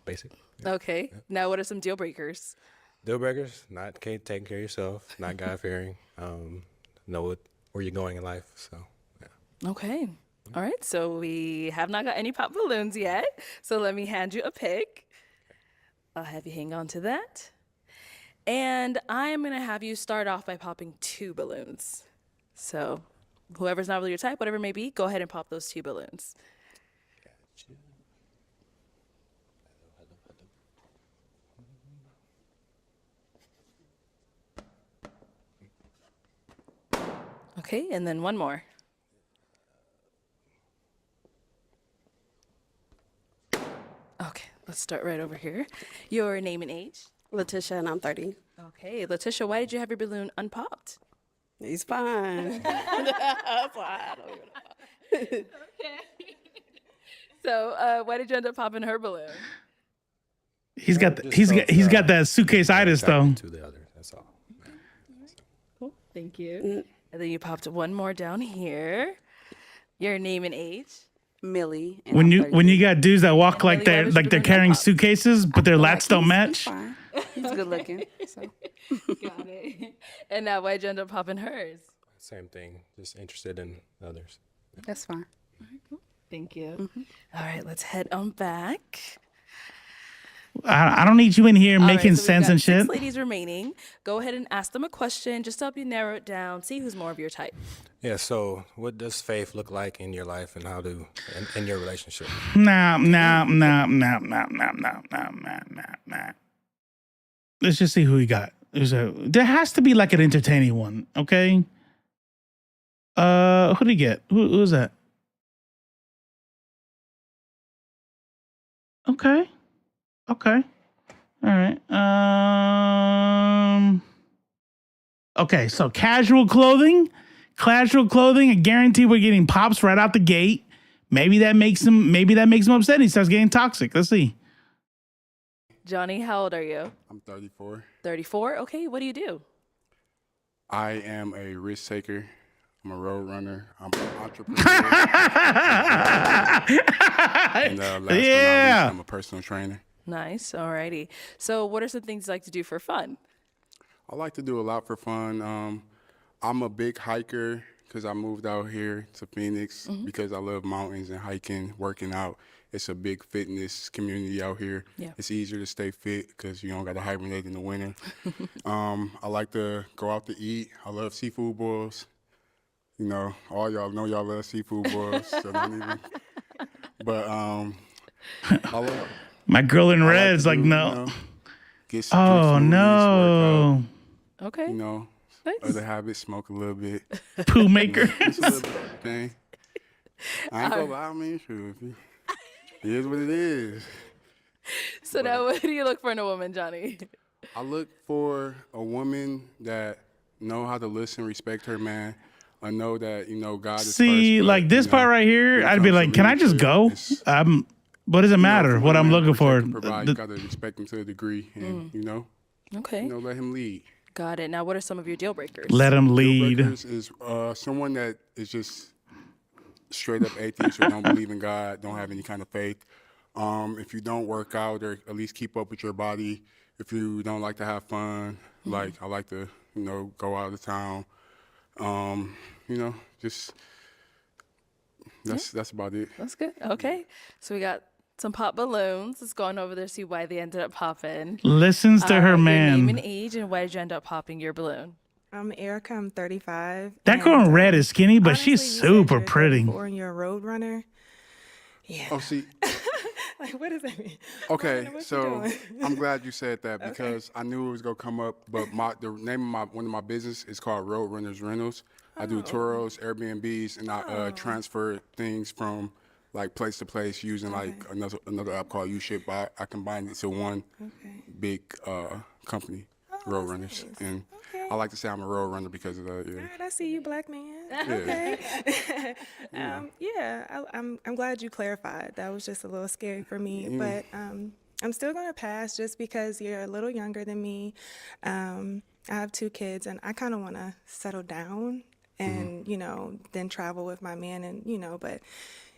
Basic. Okay. Now, what are some deal breakers? Deal breakers, not taking care of yourself, not God-fearing, know where you're going in life, so, yeah. Okay. All right. So we have not got any pop balloons yet. So let me hand you a pick. I'll have you hang on to that. And I am going to have you start off by popping 2 balloons. So whoever's not really your type, whatever it may be, go ahead and pop those 2 balloons. Okay, and then one more. Okay, let's start right over here. Your name and age? Letitia, and I'm 30. Okay, Letitia, why did you have your balloon unpopped? He's fine. Okay. So, why did you end up popping her balloon? He's got that suitcase-itis though. To the other, that's all. Cool, thank you. And then you popped one more down here. Your name and age? Millie. When you got dudes that walk like they're carrying suitcases, but their lats don't match. He's good looking. So. Got it. And now why'd you end up popping hers? Same thing, just interested in others. That's fine. All right, cool. Thank you. All right, let's head on back. I don't need you in here making right, so sense and shit. 6 ladies remaining. Go ahead and ask them a question just to help you narrow it down. See who's more of your type. Yeah. So, what does faith look like in your life, and how in your relationship? Nah. Let's just see who we got. There has to be like an entertaining one, okay? Who did he get? Who's that? Okay. All right. Okay, so casual clothing. I guarantee we're getting pops right out the gate. Maybe that makes him upset and he starts getting toxic. Let's see. Johnny, how old are you? I'm 34. 34? Okay, what do you do? I am a risk taker. I'm a road runner. I'm an entrepreneur. And last but not least, I'm a personal trainer. Nice. Alrighty. So what are some things you like to do for fun? I like to do a lot for fun. I'm a big hiker because I moved out here to Phoenix because I love mountains and hiking, working out. It's a big fitness community out here. Yeah. It's easier to stay fit because you don't got to hibernate in the winter. I like to go out to eat. I love seafood boils. You know, all y'all know y'all love seafood boils. So don't even. But I love. My girl in red's like, no. You know, get some no. work out, Okay. you know, Nice. other habits, smoke a little bit. Poo maker. Just a little bit of thing. I ain't gonna lie, I mean, sure. It is what it is. So now what do you look for in a woman, Johnny? I look for a woman that know how to listen, respect her man. I know that, you know, God is See, first, like this part right here, I'd be like, can I just go? What does it matter what I'm looking for? Provide, you gotta respect him to a degree, and you know, Okay. you know, let him lead. Got it. Now, what are some of your deal breakers? Let him Deal lead. breakers is someone that is just straight up atheist or don't believe in God, don't have any kind of faith. If you don't work out or at least keep up with your body, if you don't like to have fun, like I like to, you know, go out of town. You know, just that's about it. That's good. Okay. So we got some pop balloons. Let's go on over there, see why they ended up popping. Listens to her Your man. name and age, and why did you end up popping your balloon? I'm Erica. I'm 35. That girl in red is skinny, but she's super pretty. Or you're a road runner. Yeah. Oh, see. Like, what does that mean? Okay, What you so doing? I'm glad you said that because I knew it was gonna come up. But the name of one of my business is called Road Runners Rentals. I do tours, Airbnbs, and I transfer things from like place to place using like another app called UShip. I combined it to one big company, Road Runners, and I like to say I'm a road runner because of that. Yeah. All right, I see you, black man. Yeah. Okay. I'm glad you clarified. That was just a little scary for me, but I'm still gonna pass just because you're a little younger than me. I have 2 kids, and I kind of want to settle down and you know then travel with my man, and you know, but.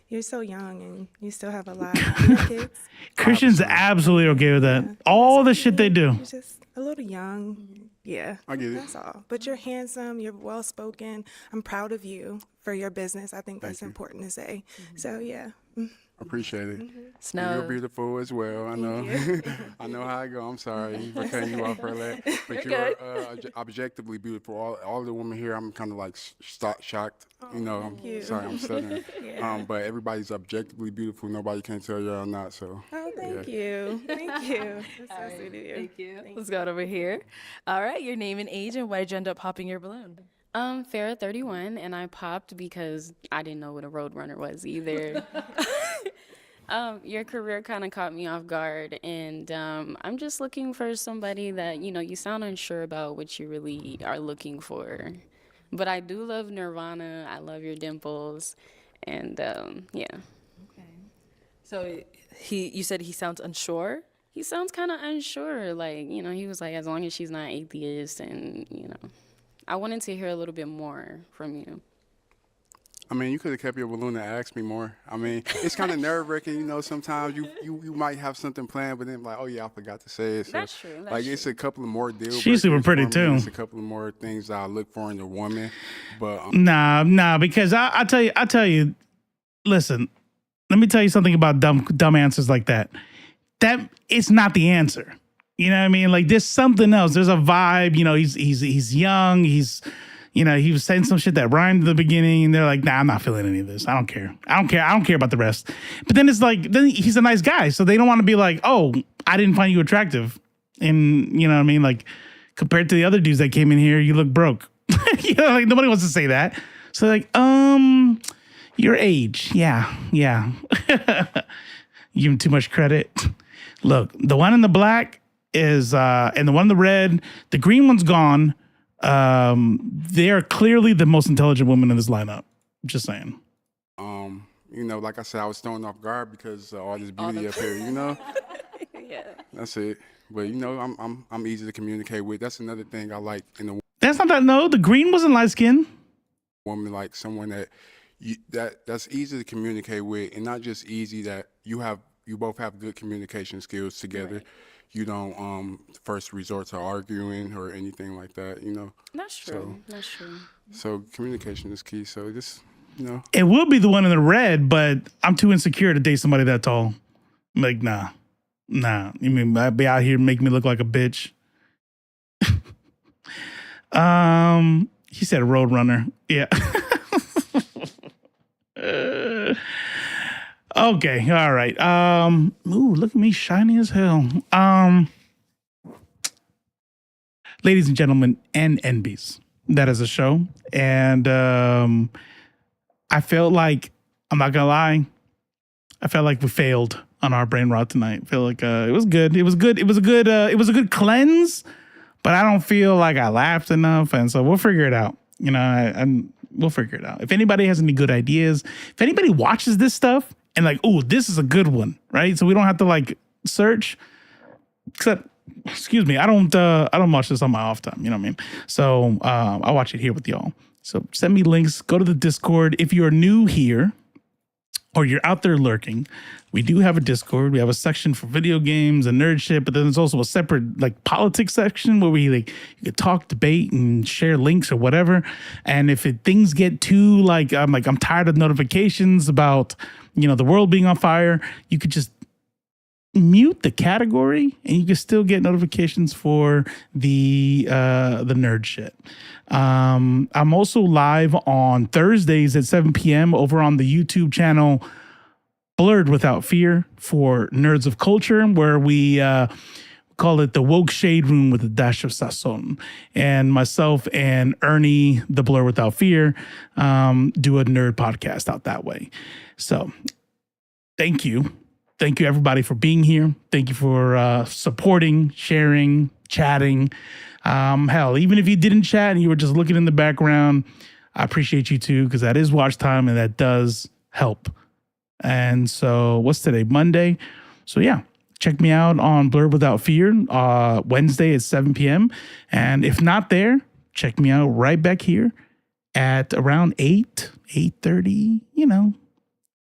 You're so young and you still have a lot of kids. Christian's absolutely okay with that. All the shit they do. You're just a little young. Yeah. I get it. That's all. But you're handsome. You're well spoken. I'm proud of you for your business. I think that's important to say. So, yeah. Appreciate it. Snow. You're beautiful as well. I know. I know how I go. I'm sorry for cutting you off earlier. But you're objectively beautiful. All the women here, I'm kind of like shocked. You know, I'm sorry, I'm stuttering. But everybody's objectively beautiful. Nobody can tell y'all not. So. Oh, thank you. Thank you. That's so sweet of you. Thank you. Let's go on over here. All right, your name and age, and why did you end up popping your balloon? Farrah, 31, and I popped because I didn't know what a road runner was either. Your career kind of caught me off guard, and I'm just looking for somebody that, you know, you sound unsure about what you really are looking for. But I do love Nirvana. I love your dimples, and yeah. Okay. So you said he sounds unsure? He sounds kind of unsure. Like, you know, he was like, as long as she's not atheist, and, you know. I wanted to hear a little bit more from you. I mean, you could have kept your balloon and asked me more. I mean, it's kind of nerve-wracking, you know, sometimes you might have something planned, but then like, oh, yeah, I forgot to say it. So, That's true. That's like, true. it's a couple of more deal She's super breakers pretty, for me. too. It's a couple of more things that I look for in a woman. But Nah, because I tell you, listen, let me tell you something about dumb answers like that. That it's not the answer. You know what I mean? Like there's something else. There's a vibe. You know, he's young. You know, he was saying some shit that rhymed at the beginning, and they're like, nah, I'm not feeling any of this. I don't care. I don't care about the rest. But then it's like, then he's a nice guy, so they don't want to be like, oh, I didn't find you attractive. And you know what I mean? Like compared to the other dudes that came in here, you look broke. You know, like nobody wants to say that. So like, your age. Yeah. Give him too much credit. Look, the one in the black is, and the one in the red, the green one's gone. They are clearly the most intelligent woman in this lineup. Just saying. You know, like I said, I was thrown off guard because all this beauty up here, you know? Yeah. That's it. But you know, I'm easy to communicate with. That's another thing I like in a That's not that. No, the green wasn't light skin. woman, like someone that that's easy to communicate with, and not just easy that you both have good communication skills together. Right. You don't first resort to arguing or anything like that. You know. That's true. That's true. So communication is key. So just It will be the one in the red, but I'm too insecure to date somebody that tall. I'm like, nah. You mean I'd be out here making me look like a bitch? He said Roadrunner. Yeah. Okay. All right. Ooh, look at me shiny as hell. Ladies and gentlemen and NBs, that is a show. And I felt like, I'm not gonna lie, I felt like we failed on our brain rot tonight. I feel like it was good. It was a good cleanse, but I don't feel like I laughed enough, and so we'll figure it out. You know, we'll figure it out. If anybody has any good ideas, if anybody watches this stuff and like, oh, this is a good one, right? So we don't have to like search. Except, excuse me, I don't watch this on my off time. You know what I mean? So I watch it here with y'all. So send me links. Go to the Discord. If you're new here or you're out there lurking, we do have a Discord. We have a section for video games and nerd shit, but then there's also a separate like politics section where we like you could talk, debate, and share links or whatever. And if things get too like I'm tired of notifications about the world being on fire, you could just mute the category and you can still get notifications for the nerd shit. I'm also live on Thursdays at 7 p.m. over on the YouTube channel Blurred Without Fear for Nerds of Culture, where we call it the Woke Shade Room with a dash of sazon. And myself and Ernie, the Blur Without Fear, do a nerd podcast out that way. So thank you. Thank you, everybody, for being here. Thank you for supporting, sharing, chatting. Hell, even if you didn't chat and you were just looking in the background, I appreciate you too, because that is watch time and that does help. And so what's today? Monday. So yeah, check me out on Blurred Without Fear Wednesday at 7 p.m. And if not there, check me out right back here at around 8:30,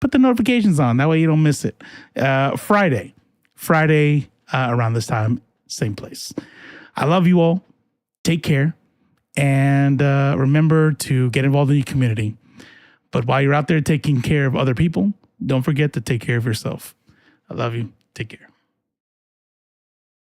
Put the notifications on. That way you don't miss it. Friday around this time, same place. I love you all. Take care. And remember to get involved in your community. But while you're out there taking care of other people, don't forget to take care of yourself. I love you. Take care.